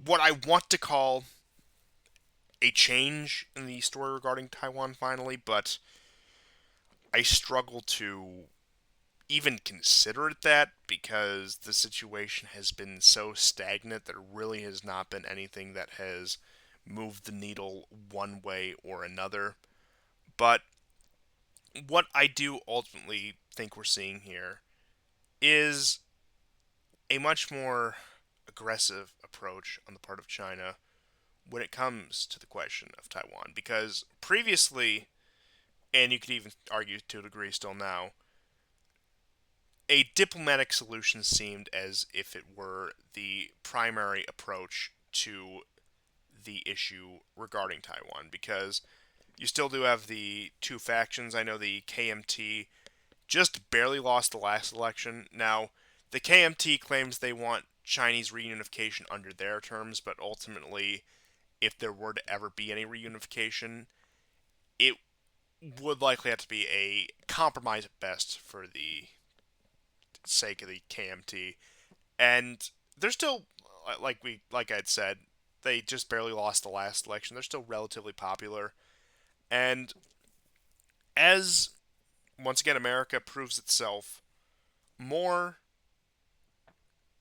what I want to call a change in the story regarding Taiwan finally, but I struggle to even consider it that because the situation has been so stagnant. There really has not been anything that has moved the needle one way or another. But what I do ultimately think we're seeing here is a much more aggressive approach on the part of China when it comes to the question of Taiwan. Because previously, and you could even argue to a degree still now, a diplomatic solution seemed as if it were the primary approach to the issue regarding Taiwan. Because you still do have the two factions. I know the KMT just barely lost the last election. Now, the KMT claims they want Chinese reunification under their terms, but ultimately, if there were to ever be any reunification, it would likely have to be a compromise at best for the sake of the KMT. And they're still, like I'd said, they just barely lost the last election. They're still relatively popular, and as once again America proves itself more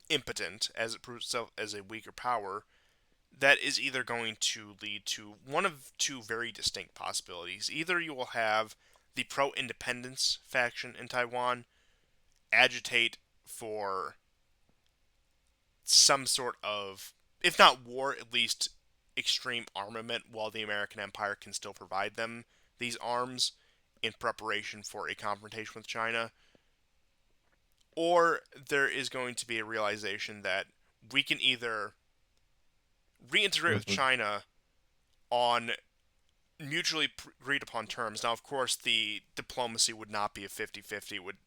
impotent, as it proves itself as a weaker power, that is either going to lead to one of two very distinct possibilities. Either you will have the pro independence faction in Taiwan agitate for some sort of, if not war, at least extreme armament while the American Empire can still provide them these arms in preparation for a confrontation with China. Or there is going to be a realization that we can either reintegrate with Mhm. China on mutually agreed upon terms. Now, of course, the diplomacy would not be a 50-50. It would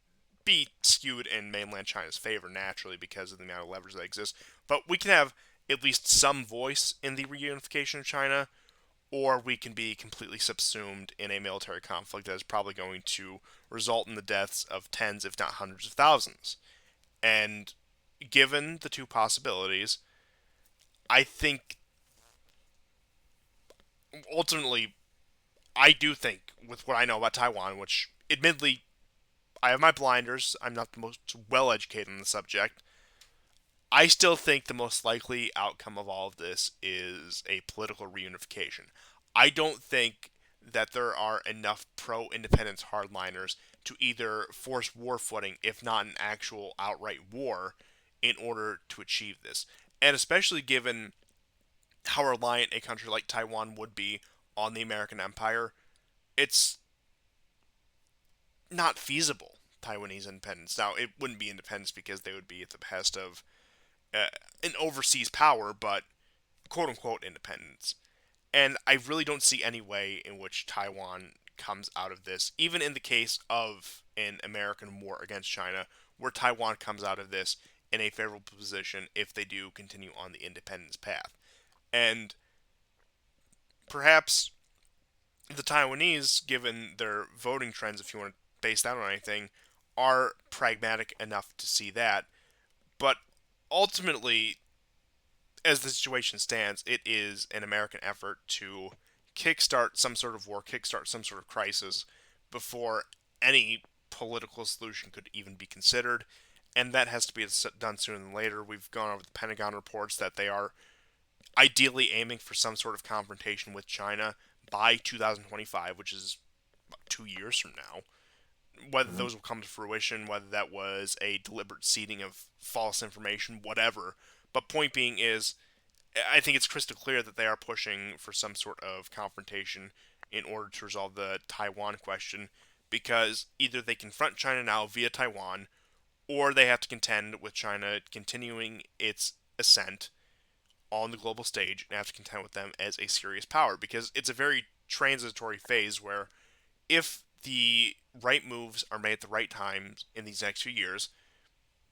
be skewed in mainland China's favor naturally because of the amount of leverage that exists. But we can have at least some voice in the reunification of China, or we can be completely subsumed in a military conflict that is probably going to result in the deaths of tens, if not hundreds of thousands. And given the two possibilities, I think ultimately, I do think, with what I know about Taiwan, which admittedly I have my blinders, I'm not the most well educated on the subject. I still think the most likely outcome of all of this is a political reunification. I don't think that there are enough pro independence hardliners to either force war footing, if not an actual outright war, in order to achieve this. And especially given how reliant a country like Taiwan would be on the American empire, it's not feasible, Taiwanese independence. Now, it wouldn't be independence because they would be at the behest of uh, an overseas power, but quote unquote independence. And I really don't see any way in which Taiwan comes out of this, even in the case of an American war against China, where Taiwan comes out of this in a favorable position if they do continue on the independence path. And perhaps the Taiwanese, given their voting trends, if you want to base that on anything, are pragmatic enough to see that. But ultimately, as the situation stands, it is an American effort to kickstart some sort of war, kickstart some sort of crisis before any political solution could even be considered. And that has to be done sooner than later. We've gone over the Pentagon reports that they are ideally aiming for some sort of confrontation with China by 2025, which is about 2 years from now. Whether Mhm. those will come to fruition, whether that was a deliberate seeding of false information, whatever. But point being is, I think it's crystal clear that they are pushing for some sort of confrontation in order to resolve the Taiwan question, because either they confront China now via Taiwan, or they have to contend with China continuing its ascent on the global stage and have to contend with them as a serious power, because it's a very transitory phase where if the right moves are made at the right times in these next few years,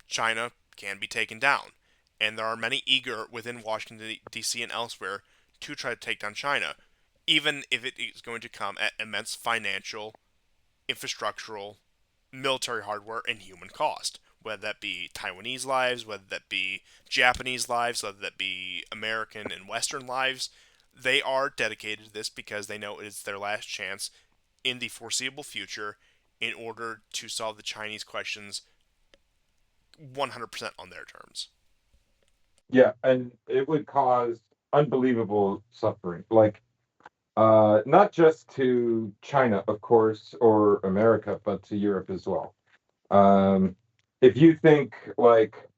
China can be taken down. And there are many eager within Washington, D.C. and elsewhere to try to take down China, even if it is going to come at immense financial, infrastructural, military hardware, and human cost. Whether that be Taiwanese lives, whether that be Japanese lives, whether that be American and Western lives, they are dedicated to this because they know it is their last chance in the foreseeable future in order to solve the Chinese questions 100% on their terms. Yeah, and it would cause unbelievable suffering. Like, not just to China, of course, or America, but to Europe as well. Um, if you think like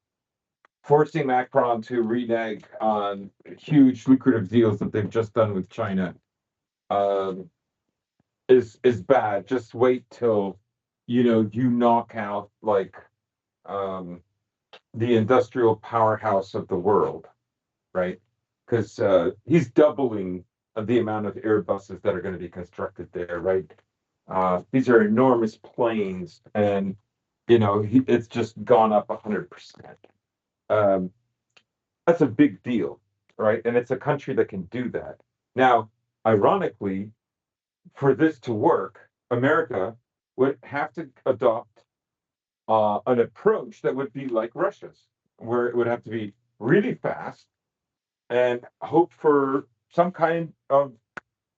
forcing Macron to renege on huge lucrative deals that they've just done with China, um, is bad. Just wait till you knock out like um, the industrial powerhouse of the world, right? Because he's doubling the amount of Airbuses that are going to be constructed there, right? These are enormous planes, and it's just gone up 100%. Um, that's a big deal, right? And it's a country that can do that. Now, ironically, for this to work, America would have to adopt an approach that would be like Russia's, where it would have to be really fast and hope for some kind of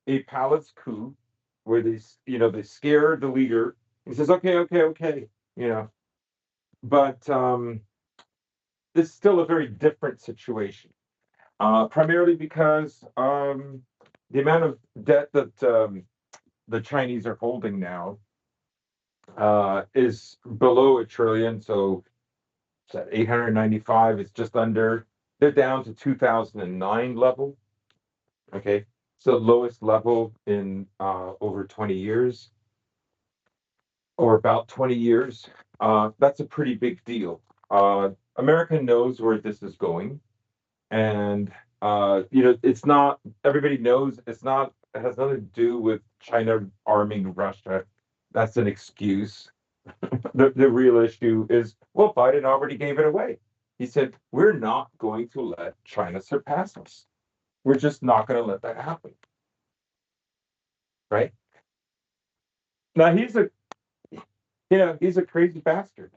a palace coup where they scare the leader. He says, "Okay, okay, okay," you know. But it's still a very different situation, primarily because the amount of debt that the Chinese are holding now is below a trillion. So it's at 895. It's just under. They're down to 2009 level. Okay, so lowest level in over 20 years, or about 20 years. That's a pretty big deal. America knows where this is going, and it's not. Everybody knows it's not. It has nothing to do with China arming Russia. That's an excuse. The real issue is, well, Biden already gave it away. He said, we're not going to let China surpass us. We're just not going to let that happen. Right? Now he's a crazy bastard.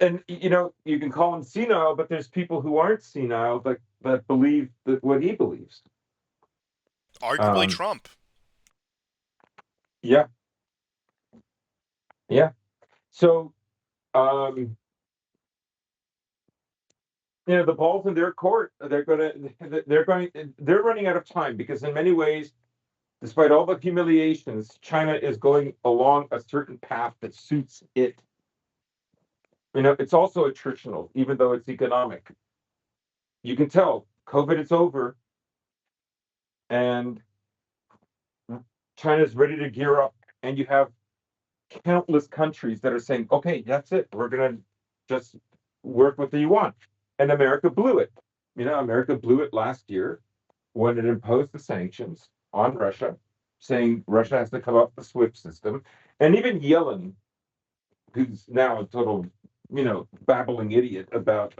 and you can call him senile, but there's people who aren't senile that believe that what he believes. Arguably Um, Trump. yeah, yeah. So um, the ball's in their court. They're running out of time because in many ways, despite all the humiliations, China is going along a certain path that suits it. It's also attritional, even though it's economic. You can tell COVID is over and China's ready to gear up, and you have countless countries that are saying, okay, that's it. We're going to just work with the yuan. And America blew it. America blew it last year when it imposed the sanctions on Russia, saying Russia has to come off the SWIFT system. And even Yellen, who's now a total, babbling idiot about,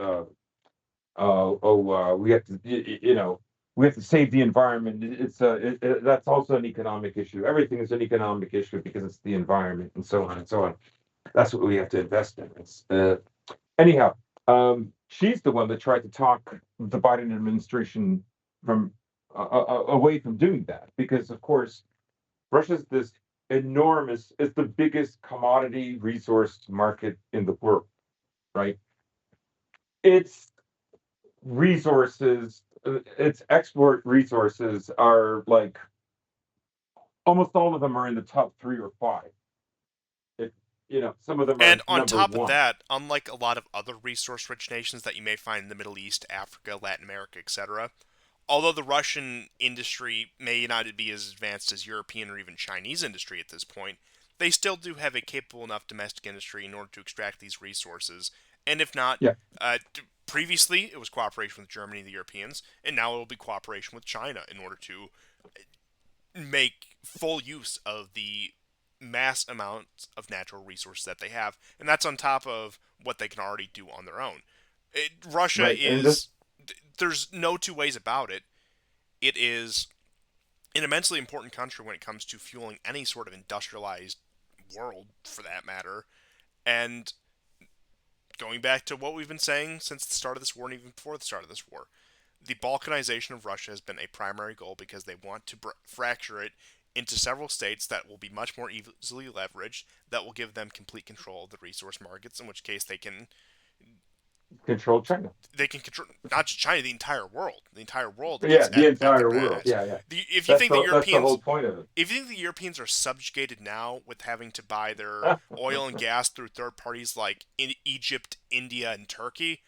we have to, we have to save the environment. That's also an economic issue. Everything is an economic issue because it's the environment and so on and so on. That's what we have to invest in. Anyhow, she's the one that tried to talk the Biden administration from away from doing that because, of course, Russia's this enormous, it's the biggest commodity resource market in the world, right? Its resources, its export resources are like almost all of them are in the top 3 or 5. It, some of them And are on number top of one. that, unlike a lot of other resource rich nations that you may find in the Middle East, Africa, Latin America, etc., although the Russian industry may not be as advanced as European or even Chinese industry at this point, they still do have a capable enough domestic industry in order to extract these resources. And if not, Yeah, previously it was cooperation with Germany and the Europeans, and now it will be cooperation with China in order to make full use of the mass amounts of natural resources that they have, and that's on top of what they can already do on their own. Russia right. And this, is there's no two ways about it. It is an immensely important country when it comes to fueling any sort of industrialized world, for that matter. And going back to what we've been saying since the start of this war and even before the start of this war, the balkanization of Russia has been a primary goal because they want to fracture it into several states that will be much more easily leveraged, that will give them complete control of the resource markets, in which case control China. they can control not just China, the entire world. The entire world Yeah, is the at their entire world. backs. Yeah, yeah. If you That's think the the Europeans whole point of if you think the Europeans are subjugated now with having to buy their it. oil and gas through third parties like in Egypt, India, and Turkey,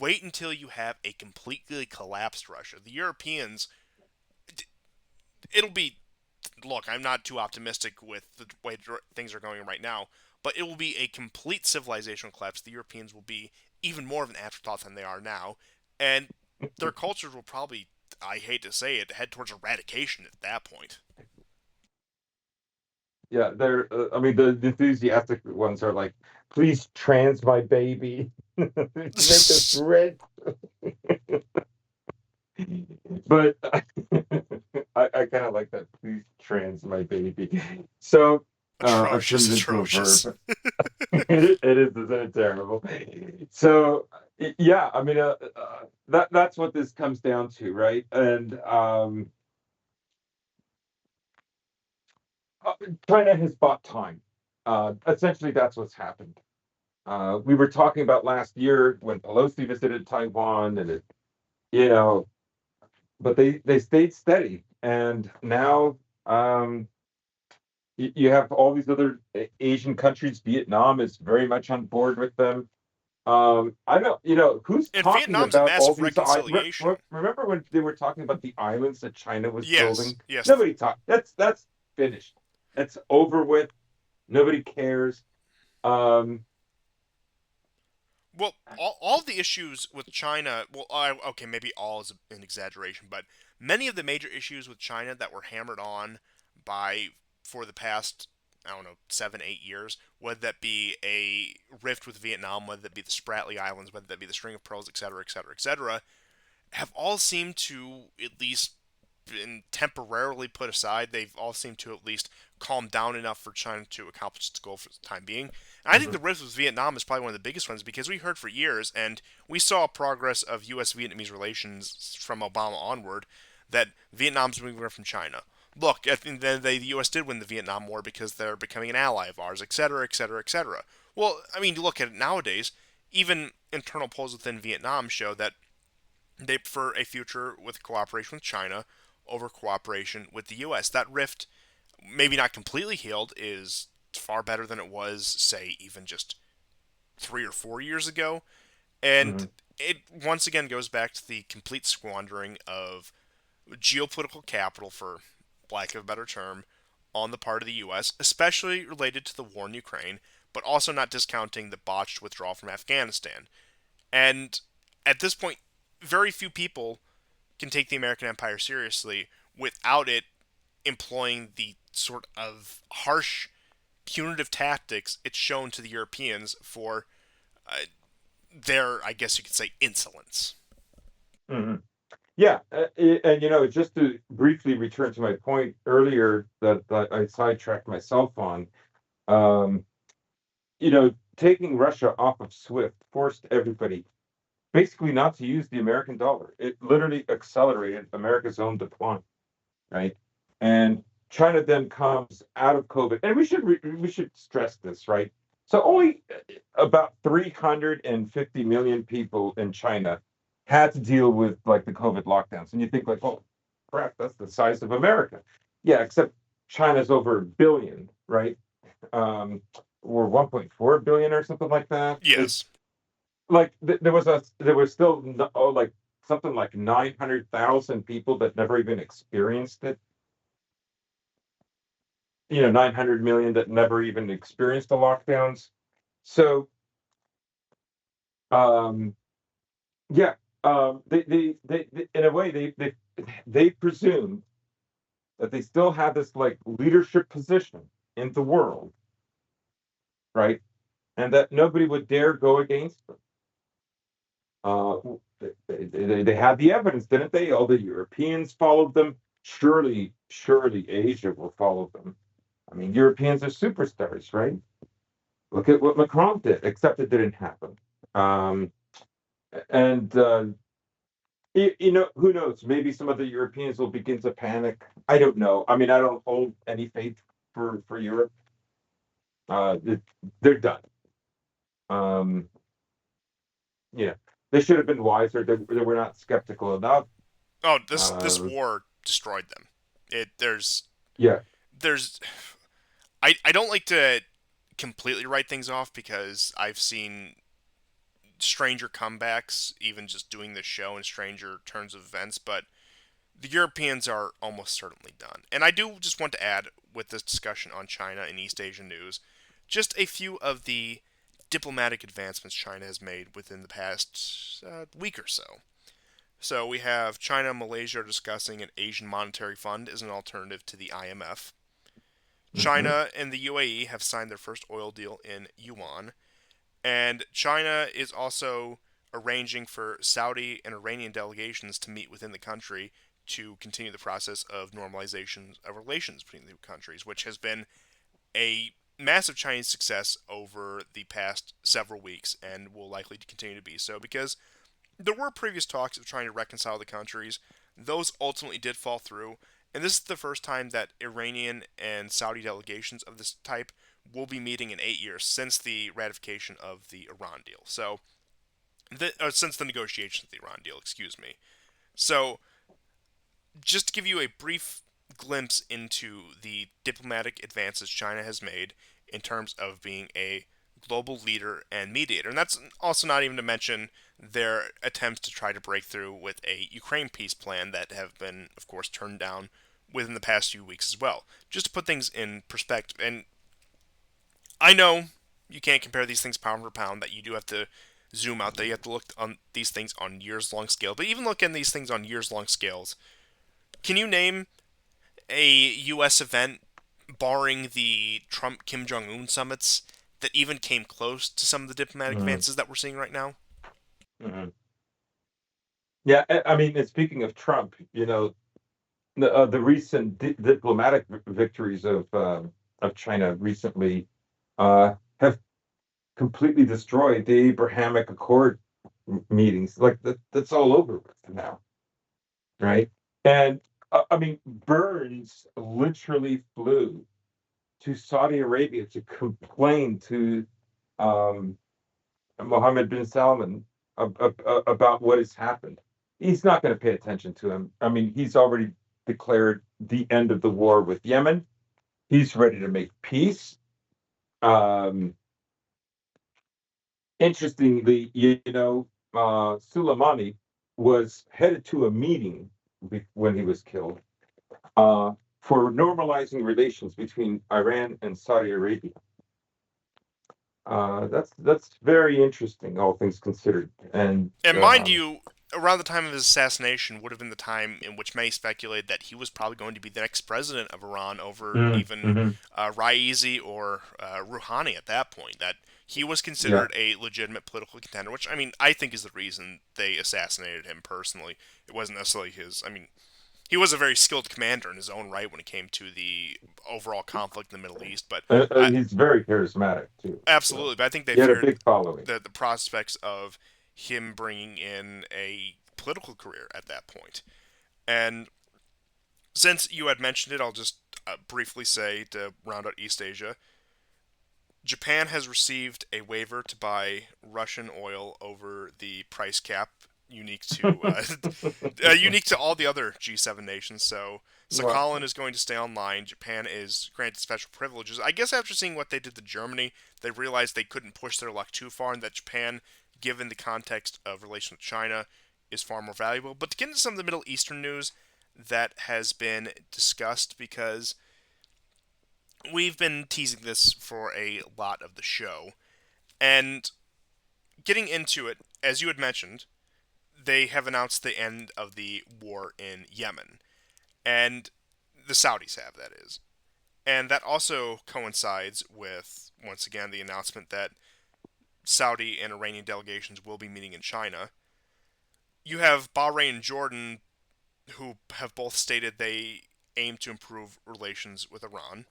wait until you have a completely collapsed Russia. The Europeans, it'll be. Look, I'm not too optimistic with the way things are going right now, but it will be a complete civilizational collapse. The Europeans will be even more of an afterthought than they are now, and their cultures will probably, I hate to say it, head towards eradication at that point. Yeah, they're. I mean, the enthusiastic ones are like, "Please trans my baby, make us rich." But I kind of like that. Please trans my baby. So I've Atrocious, turned it into a atrocious. verb. It is, isn't it terrible? So yeah, I mean, that's what this comes down to, right? And uh, China has bought time. Essentially, that's what's happened. We were talking about last year when Pelosi visited Taiwan, and you know, but they stayed steady, and now you have all these other Asian countries. Vietnam is very much on board with them. I know, who's And talking Vietnam's a about all massive these. reconciliation. Remember when they were talking about the islands that China was Yes, building? yes. Nobody talked. That's finished. That's over with. Nobody cares. Um, Well, all the issues with China, okay, maybe all is an exaggeration, but many of the major issues with China that were hammered on by, for the past, I don't know, 7, 8 years, whether that be a rift with Vietnam, whether that be the Spratly Islands, whether that be the String of Pearls, etc., etc., etc., have all seemed to at least been temporarily put aside. They've all seemed to at least calm down enough for China to accomplish its goal for the time being. And I think Mhm. the rift with Vietnam is probably one of the biggest ones because we heard for years, and we saw progress of U.S. Vietnamese relations from Obama onward, that Vietnam's moving away from China. Look, at the end of the day, the U.S. did win the Vietnam War because they're becoming an ally of ours, etc., etc., etc. Well, I mean, you look at it nowadays, even internal polls within Vietnam show that they prefer a future with cooperation with China over cooperation with the U.S. That rift, maybe not completely healed, is far better than it was, say, even just 3 or 4 years ago. And Mhm. it once again goes back to the complete squandering of geopolitical capital, for lack of a better term, on the part of the U.S., especially related to the war in Ukraine, but also not discounting the botched withdrawal from Afghanistan. And at this point, very few people can take the American empire seriously without it employing the sort of harsh, punitive tactics it's shown to the Europeans for uh, their, I guess you could say, insolence. Mhm. Yeah, and just to briefly return to my point earlier that I sidetracked myself on, um, taking Russia off of SWIFT forced everybody basically not to use the American dollar. It literally accelerated America's own decline, right? And China then comes out of COVID, and we should stress this, right? So only about 350 million people in China had to deal with like the COVID lockdowns, and you think like, oh, crap, that's the size of America. Yeah, except China's over a billion, right? Or 1.4 billion or something like that. Yes. It's like there was still like something like 900,000 people that never even experienced it. 900 million that never even experienced the lockdowns. So, um, yeah, they in a way they presumed that they still had this like leadership position in the world, right? And that nobody would dare go against them. Uh, they had the evidence, didn't they? All the Europeans followed them. Surely Asia will follow them. I mean, Europeans are superstars, right? Look at what Macron did, except it didn't happen. Um, and who knows? Maybe some of the Europeans will begin to panic. I don't know. I mean, I don't hold any faith for Europe. Uh, they're done. Um, you know, they should have been wiser. They were not skeptical enough. Oh, this Uh, war destroyed them. It yeah. there's I don't like to completely write things off because I've seen stranger comebacks, even just doing this show, and stranger turns of events, but the Europeans are almost certainly done. And I do just want to add, with this discussion on China and East Asian news, just a few of the diplomatic advancements China has made within the past week or so. So we have China and Malaysia are discussing an Asian Monetary Fund as an alternative to the IMF. Hmm. China and the UAE have signed their first oil deal in yuan, and China is also arranging for Saudi and Iranian delegations to meet within the country to continue the process of normalization of relations between the two countries, which has been a massive Chinese success over the past several weeks and will likely continue to be so because there were previous talks of trying to reconcile the countries. Those ultimately did fall through, and this is the first time that Iranian and Saudi delegations of this type will be meeting in 8 years since the ratification of the Iran deal. So, since the negotiations of the Iran deal, excuse me. So, just to give you a brief glimpse into the diplomatic advances China has made in terms of being a global leader and mediator. And that's also not even to mention their attempts to try to break through with a Ukraine peace plan that have been, of course, turned down within the past few weeks as well. Just to put things in perspective, and I know you can't compare these things pound for pound, that you do have to zoom out, that you have to look on these things on years long scale. But even looking at these things on years long scales, can you name a U.S. event, barring the Trump Kim Jong Un summits, that even came close to some of the diplomatic Hmm. advances that we're seeing right now? Hmm. Yeah, I mean, and speaking of Trump, the recent diplomatic victories of China recently have completely destroyed the Abrahamic Accord meetings. Like that's all over with now, right? And I mean, Burns literally flew to Saudi Arabia to complain to um, Mohammed bin Salman about what has happened. He's not going to pay attention to him. I mean, he's already declared the end of the war with Yemen. He's ready to make peace. Um, Interestingly, Soleimani was headed to a meeting when he was killed uh, for normalizing relations between Iran and Saudi Arabia. That's very interesting, all things considered. And And mind you, around the time of his assassination would have been the time in which many speculated that he was probably going to be the next president of Iran over even mhm, Raisi or Rouhani at that point. That he was yeah, considered a legitimate political contender, which, I mean, I think is the reason they assassinated him personally. It wasn't necessarily his. I mean, he was a very skilled commander in his own right when it came to the overall conflict in the Middle East, but I, he's very charismatic too. So absolutely. But I think they he had a feared big following. the prospects of him bringing in a political career at that point. And since you had mentioned it, I'll just briefly say to round out East Asia, Japan has received a waiver to buy Russian oil over the price cap unique to all the other G7 nations. So Well, Sakhalin is going to stay online. Japan is granted special privileges. I guess after seeing what they did to Germany, they realized they couldn't push their luck too far, and that Japan, given the context of relation with China, is far more valuable. But to get into some of the Middle Eastern news that has been discussed, because we've been teasing this for a lot of the show, and getting into it, as you had mentioned, they have announced the end of the war in Yemen. And the Saudis have, that is. And that also coincides with, once again, the announcement that Saudi and Iranian delegations will be meeting in China. You have Bahrain and Jordan, who have both stated they aim to improve relations with Iran.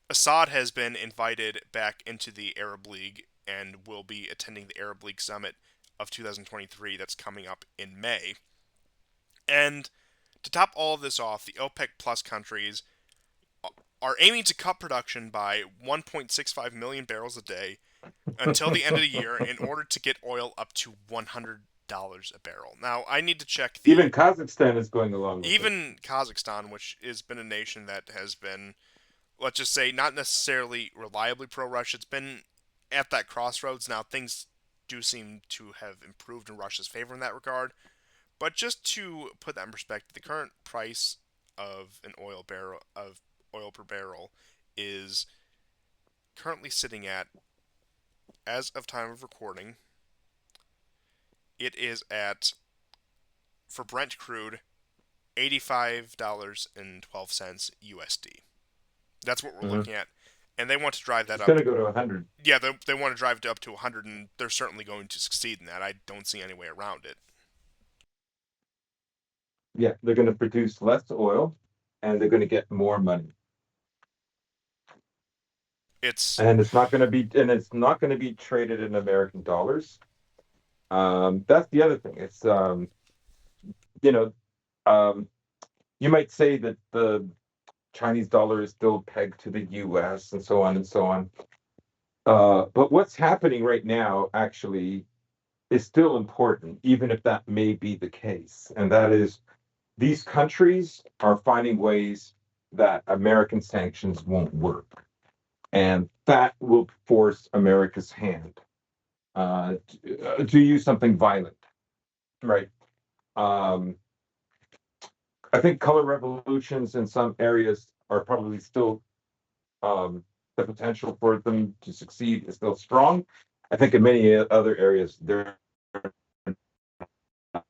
Assad has been invited back into the Arab League and will be attending the Arab League summit of 2023 that's coming up in May. And to top all of this off, the OPEC Plus countries are aiming to cut production by 1.65 million barrels a day until the end of the year in order to get oil up to $100 a barrel. Now, I need to check even the. Kazakhstan is going along with it. Even Kazakhstan, which has been a nation that has been, let's just say, not necessarily reliably pro Russia, it's been at that crossroads. Now, things do seem to have improved in Russia's favor in that regard. But just to put that in perspective, the current price of an oil per barrel is currently sitting at, as of time of recording, it is at, for Brent crude, $85.12 USD. That's what we're Mhm. looking at, and they want to drive that It's up. going to go to 100. Yeah, they want to drive it up to 100, and they're certainly going to succeed in that. I don't see any way around it. Yeah, they're going to produce less oil, and they're going to get more money. It's And it's not going to be traded in American dollars. That's the other thing. It's you know, um, you might say that the Chinese dollar is still pegged to the U.S. and so on and so on. But what's happening right now actually is still important, even if that may be the case. And that is, these countries are finding ways that American sanctions won't work. And that will force America's hand to use something violent, right? Um, I think color revolutions in some areas are probably still um, the potential for them to succeed is still strong. I think in many other areas they're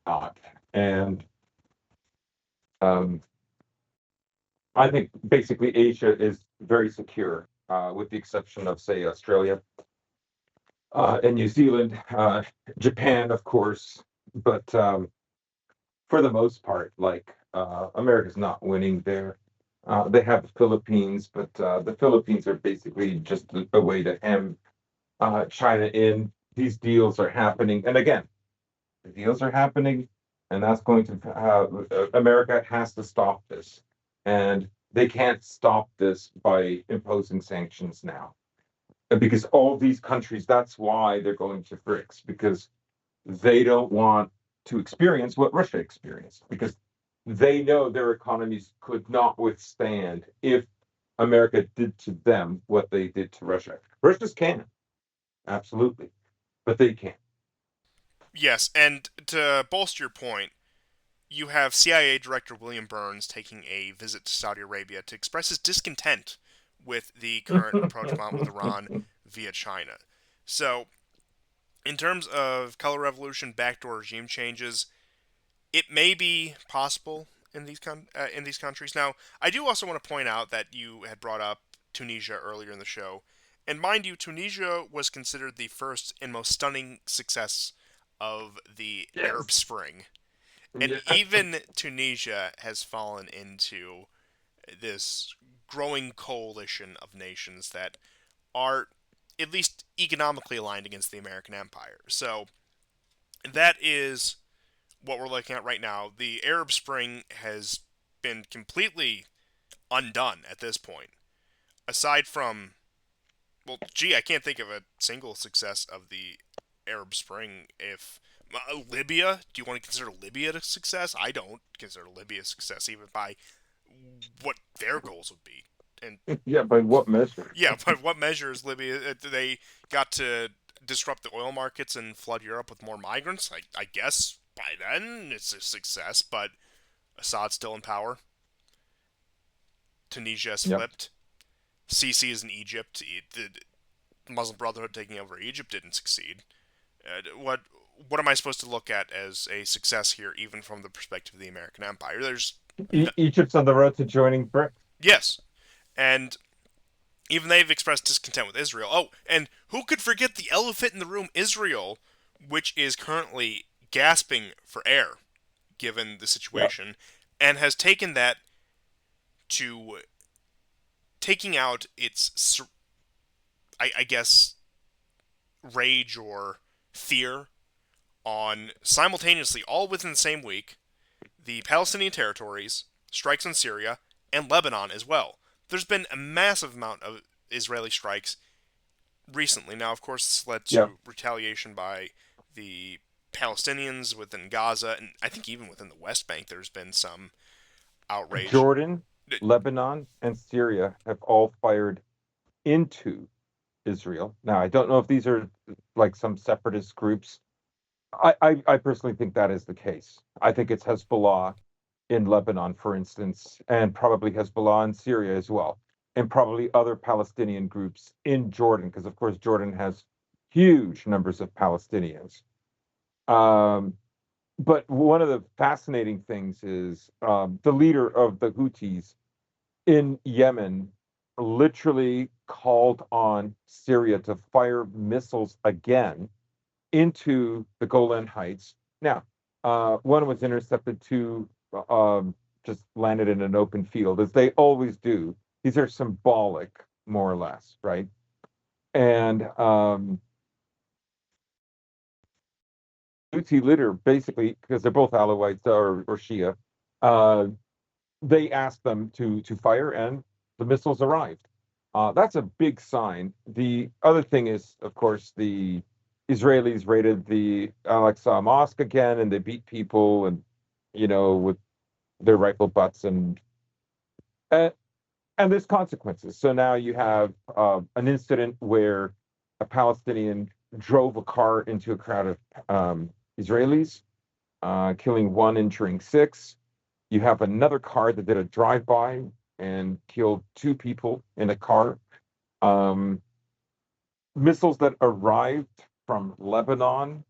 not, and um, I think basically Asia is very secure, with the exception of say Australia and New Zealand, Japan, of course, but for the most part, like America's not winning there. They have the Philippines, but the Philippines are basically just a way to hem China in. These deals are happening, and again, the deals are happening, and that's going to America has to stop this, and they can't stop this by imposing sanctions now, because all these countries. That's why they're going to BRICS, because they don't want to experience what Russia experienced, because they know their economies could not withstand if America did to them what they did to Russia. Russia's can, absolutely, but they can't. Yes, and to bolster your point, you have CIA Director William Burns taking a visit to Saudi Arabia to express his discontent with the current approach mounted with Iran via China. So, in terms of color revolution, backdoor regime changes, it may be possible in these countries. Now, I do also want to point out that you had brought up Tunisia earlier in the show, and mind you, Tunisia was considered the first and most stunning success of the Arab Yes. Spring, and Yeah. even Tunisia has fallen into this growing coalition of nations that are at least economically aligned against the American empire. So that is what we're looking at right now. The Arab Spring has been completely undone at this point. Aside from, well, gee, I can't think of a single success of the Arab Spring. If Libya, do you want to consider Libya a success? I don't consider Libya a success, even by what their goals would be. And Yeah, by what measure? yeah, by what measure is Libya? They got to disrupt the oil markets and flood Europe with more migrants. I guess by then it's a success, but Assad's still in power. Tunisia has Yep. flipped. Sisi is in Egypt. The Muslim Brotherhood taking over Egypt didn't succeed. What am I supposed to look at as a success here, even from the perspective of the American Empire? Egypt's on the road to joining BRICS. Yes, and even they've expressed discontent with Israel. Oh, and who could forget the elephant in the room, Israel, which is currently gasping for air, given the Yep. situation, and has taken that to taking out its, I guess, rage or fear on simultaneously, all within the same week, the Palestinian territories, strikes on Syria, and Lebanon as well. There's been a massive amount of Israeli strikes recently. Now, of course, this led Yep. to retaliation by the Palestinians within Gaza, and I think even within the West Bank, there's been some outrage. Jordan, Lebanon, and Syria have all fired into Israel. Now, I don't know if these are like some separatist groups. I personally think that is the case. I think it's Hezbollah in Lebanon, for instance, and probably Hezbollah in Syria as well, and probably other Palestinian groups in Jordan, because of course Jordan has huge numbers of Palestinians. Um, but one of the fascinating things is the leader of the Houthis in Yemen literally called on Syria to fire missiles again into the Golan Heights. Now, one was intercepted, two just landed in an open field, as they always do. These are symbolic, more or less, right? And Houthi leader, basically, because they're both Alawites or Shia, uh, they asked them to fire, and the missiles arrived. That's a big sign. The other thing is, of course, the Israelis raided the Al-Aqsa Mosque again, and they beat people, and with their rifle butts, and and there's consequences. So now you have an incident where a Palestinian drove a car into a crowd of Israelis, killing one, injuring six. You have another car that did a drive-by and killed two people in a car. Um, Missiles that arrived from Lebanon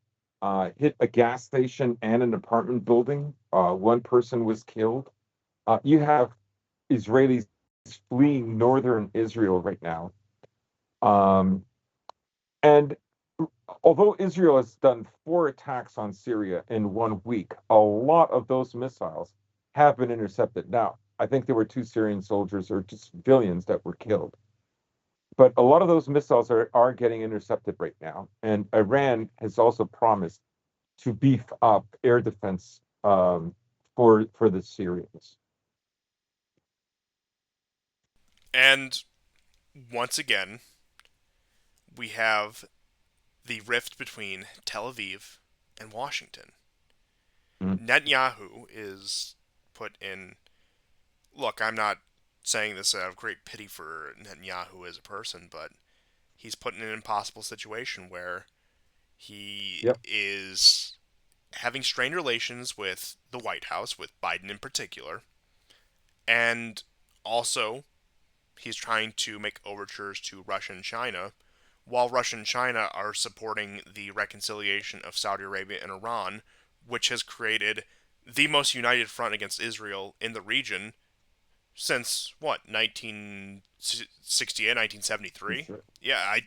hit a gas station and an apartment building. One person was killed. You have Israelis fleeing northern Israel right now. Um, and although Israel has done 4 attacks on Syria in 1 week, a lot of those missiles have been intercepted. Now, I think there were 2 Syrian soldiers or just civilians that were killed. But a lot of those missiles are getting intercepted right now. And Iran has also promised to beef up air defense for the Syrians. And once again, we have the rift between Tel Aviv and Washington. Mhm. Netanyahu is put in. Look, I'm not saying this out of great pity for Netanyahu as a person, but he's put in an impossible situation where he Yep. is having strained relations with the White House, with Biden in particular, and also he's trying to make overtures to Russia and China, while Russia and China are supporting the reconciliation of Saudi Arabia and Iran, which has created the most united front against Israel in the region since what 1968, 1973. Yeah,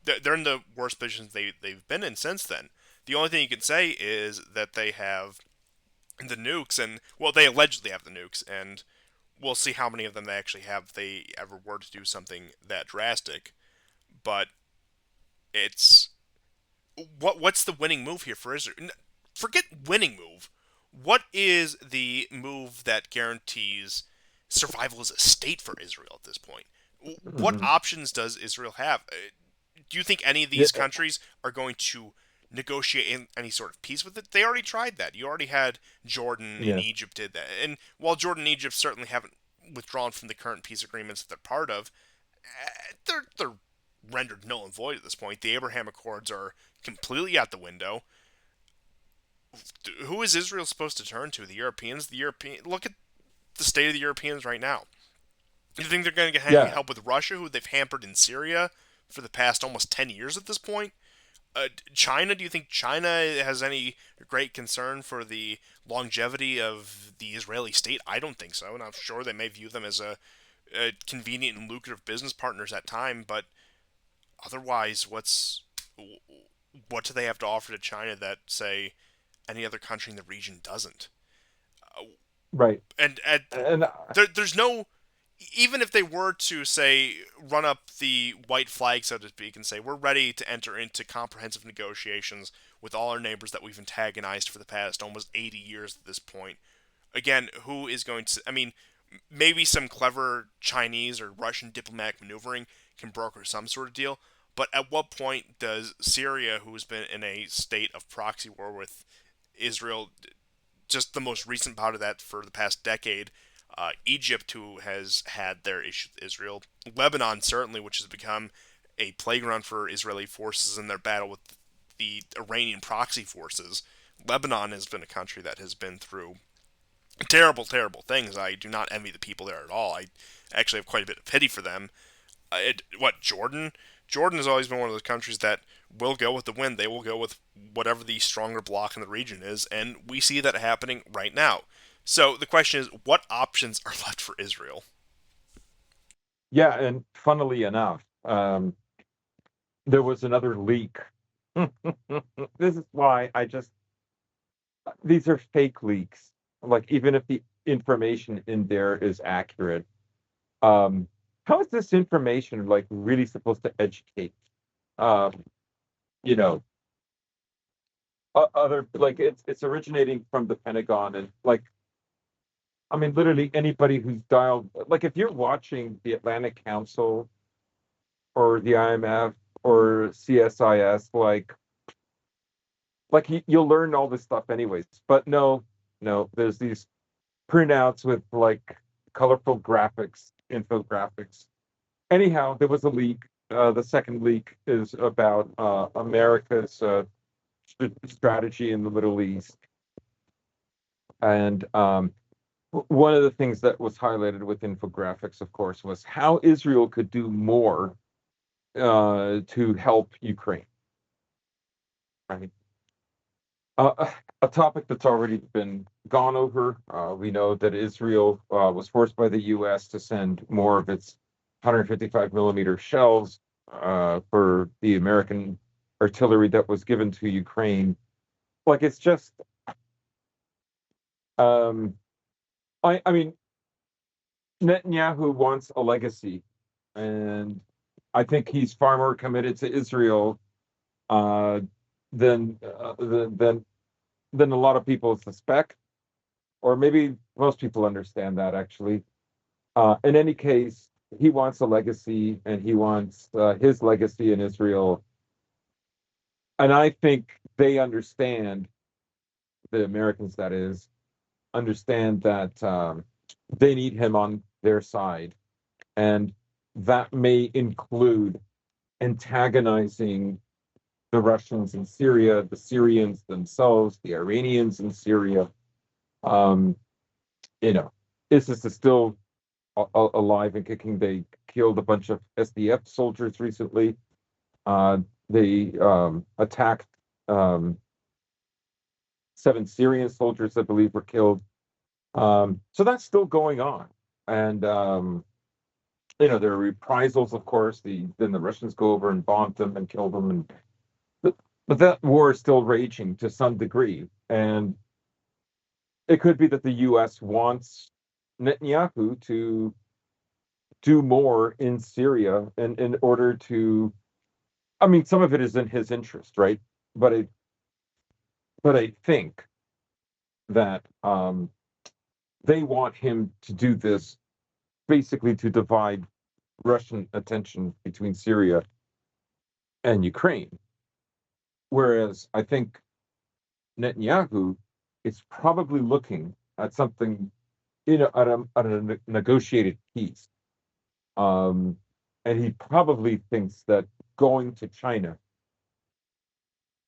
they're in the worst positions they've been in since then. The only thing you can say is that they have the nukes, and well, they allegedly have the nukes, and we'll see how many of them they actually have if they ever were to do something that drastic. But it's what's the winning move here for Israel? Forget winning move. What is the move that guarantees survival as a state for Israel at this point? What Mhm. options does Israel have? Do you think any of Yeah, these countries are going to negotiate any sort of peace with it? They already tried that. You already had Jordan and yeah, Egypt did that. And while Jordan and Egypt certainly haven't withdrawn from the current peace agreements that they're part of, they're rendered null and void at this point. The Abraham Accords are completely out the window. Who is Israel supposed to turn to? The Europeans? The European look at the state of the Europeans right now. You think they're going to get yeah, help with Russia, who they've hampered in Syria for the past almost 10 years at this point? China, do you think China has any great concern for the longevity of the Israeli state? I don't think so, and I'm sure they may view them as a convenient and lucrative business partners at time, but otherwise, what do they have to offer to China that, say, any other country in the region doesn't? Uh, right. and And there's no, even if they were to say run up the white flag, so to speak, and say we're ready to enter into comprehensive negotiations with all our neighbors that we've antagonized for the past almost 80 years at this point. Again, who is going to? I mean, maybe some clever Chinese or Russian diplomatic maneuvering can broker some sort of deal. But at what point does Syria, who's been in a state of proxy war with Israel, just the most recent bout of that for the past decade, Egypt, who has had their issues with Israel, Lebanon, certainly, which has become a playground for Israeli forces in their battle with the Iranian proxy forces. Lebanon has been a country that has been through terrible, terrible things. I do not envy the people there at all. I actually have quite a bit of pity for them. Jordan? Jordan has always been one of those countries that will go with the wind. They will go with whatever the stronger bloc in the region is, and we see that happening right now. So the question is, what options are left for Israel? yeah, and funnily enough, there was another leak. This is why these are fake leaks. Like, even if the information in there is accurate, um, how is this information like really supposed to educate? Um, you know, other like it's originating from the Pentagon, and like, I mean, literally anybody who's dialed, like, if you're watching the Atlantic Council or the IMF or CSIS, like you'll learn all this stuff anyways. But no, no, there's these printouts with like colorful graphics, infographics. Anyhow, there was a leak. The second leak is about America's strategy in the Middle East. And one of the things that was highlighted with infographics, of course, was how Israel could do more to help Ukraine. Right. A topic that's already been gone over. We know that Israel was forced by the U.S. to send more of its 155 millimeter shells for the American artillery that was given to Ukraine. Like, it's just, um, I mean, Netanyahu wants a legacy, and I think he's far more committed to Israel uh, than than a lot of people suspect, or maybe most people understand that actually. In any case, he wants a legacy, and he wants his legacy in Israel, and I think they understand, the Americans that is, understand that they need him on their side, and that may include antagonizing the Russians in Syria, the Syrians themselves, the Iranians in Syria. Um, you know, ISIS is still alive and kicking. They killed a bunch of SDF soldiers recently. They attacked um, 7 Syrian soldiers, I believe, were killed. So that's still going on, and there are reprisals, of course. Then the Russians go over and bomb them and kill them, and but, but that war is still raging to some degree, and it could be that the U.S. wants Netanyahu to do more in Syria, and in order to, I mean, some of it is in his interest, right? But I think that they want him to do this basically to divide Russian attention between Syria and Ukraine. Whereas I think Netanyahu is probably looking at something, at a negotiated peace. Um, and he probably thinks that going to China,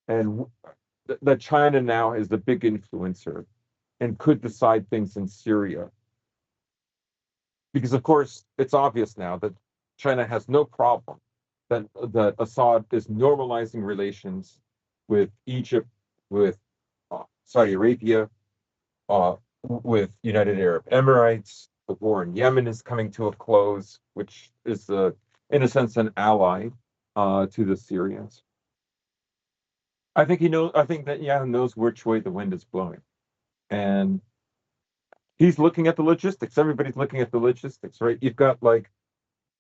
and that China now is the big influencer and could decide things in Syria. Because, of course, it's obvious now that China has no problem that Assad is normalizing relations with Egypt, with Saudi Arabia, with United Arab Emirates. The war in Yemen is coming to a close, which is, in a sense, an ally to the Syrians. I think he knows. I think that yeah, knows which way the wind is blowing, and he's looking at the logistics. Everybody's looking at the logistics, right? You've got like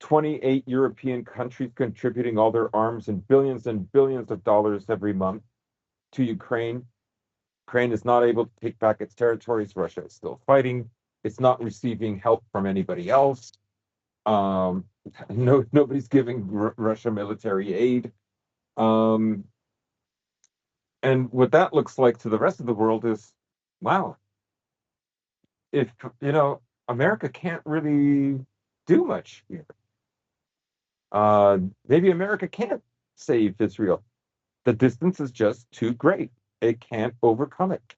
28 European countries contributing all their arms and billions of dollars every month to Ukraine. Ukraine is not able to take back its territories. Russia is still fighting. It's not receiving help from anybody else. Um, nobody's giving Russia military aid. Um, and what that looks like to the rest of the world is, wow, if America can't really do much here. Maybe America can't save Israel. The distance is just too great. It can't overcome it,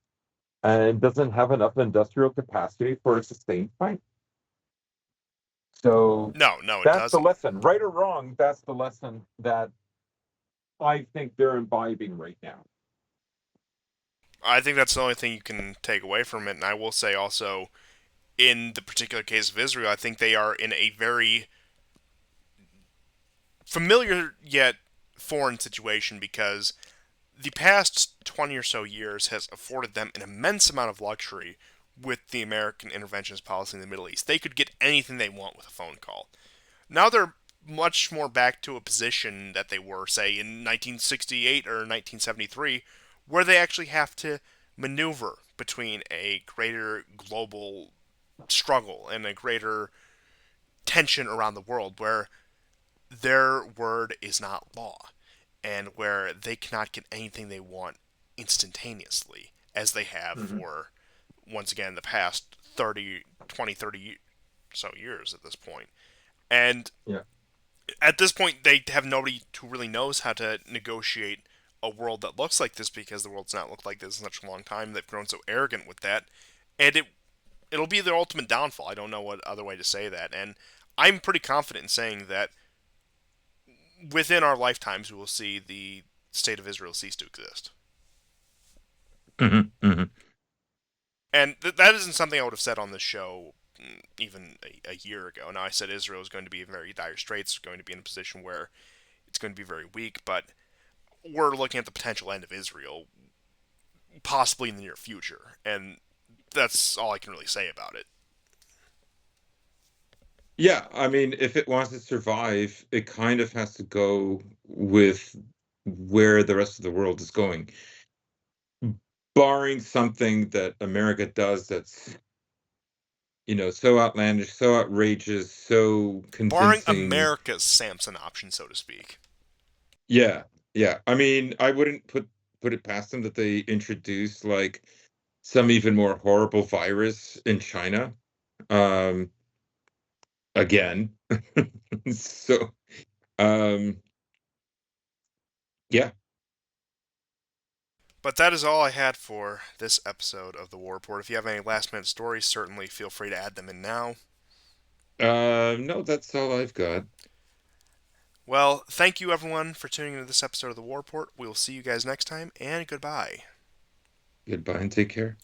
and doesn't have enough industrial capacity for a sustained fight. So No, no, it that's the doesn't. lesson, right or wrong. That's the lesson that I think they're imbibing right now. I think that's the only thing you can take away from it. And I will say also, in the particular case of Israel, I think they are in a very familiar yet foreign situation because the past 20 or so years has afforded them an immense amount of luxury with the American interventionist policy in the Middle East. They could get anything they want with a phone call. Now they're much more back to a position that they were, say, in 1968 or 1973, where they actually have to maneuver between a greater global struggle and a greater tension around the world where their word is not law and where they cannot get anything they want instantaneously as they have Mm-hmm. for once again the past 30 20 30 so years at this point. And Yeah. at this point they have nobody who really knows how to negotiate a world that looks like this because the world's not looked like this in such a long time. They've grown so arrogant with that, and it'll be their ultimate downfall. I don't know what other way to say that, and I'm pretty confident in saying that within our lifetimes we will see the state of Israel cease to exist. Mm-hmm. Mm-hmm. And that isn't something I would have said on this show even a year ago. Now, I said Israel is going to be in very dire straits, going to be in a position where it's going to be very weak, but we're looking at the potential end of Israel possibly in the near future, and that's all I can really say about it. Yeah, I mean, if it wants to survive, it kind of has to go with where the rest of the world is going. Barring something that America does that's, so outlandish, so outrageous, so Barring convincing. America's Samson option, so to speak. Yeah, yeah. I mean, I wouldn't put it past them that they introduce like some even more horrible virus in China. Um, again. So, um, yeah. But that is all I had for this episode of the War Report. If you have any last minute stories, certainly feel free to add them in now. No, that's all I've got. Well, thank you everyone for tuning into this episode of the War Report. We will see you guys next time, and goodbye. Goodbye and take care.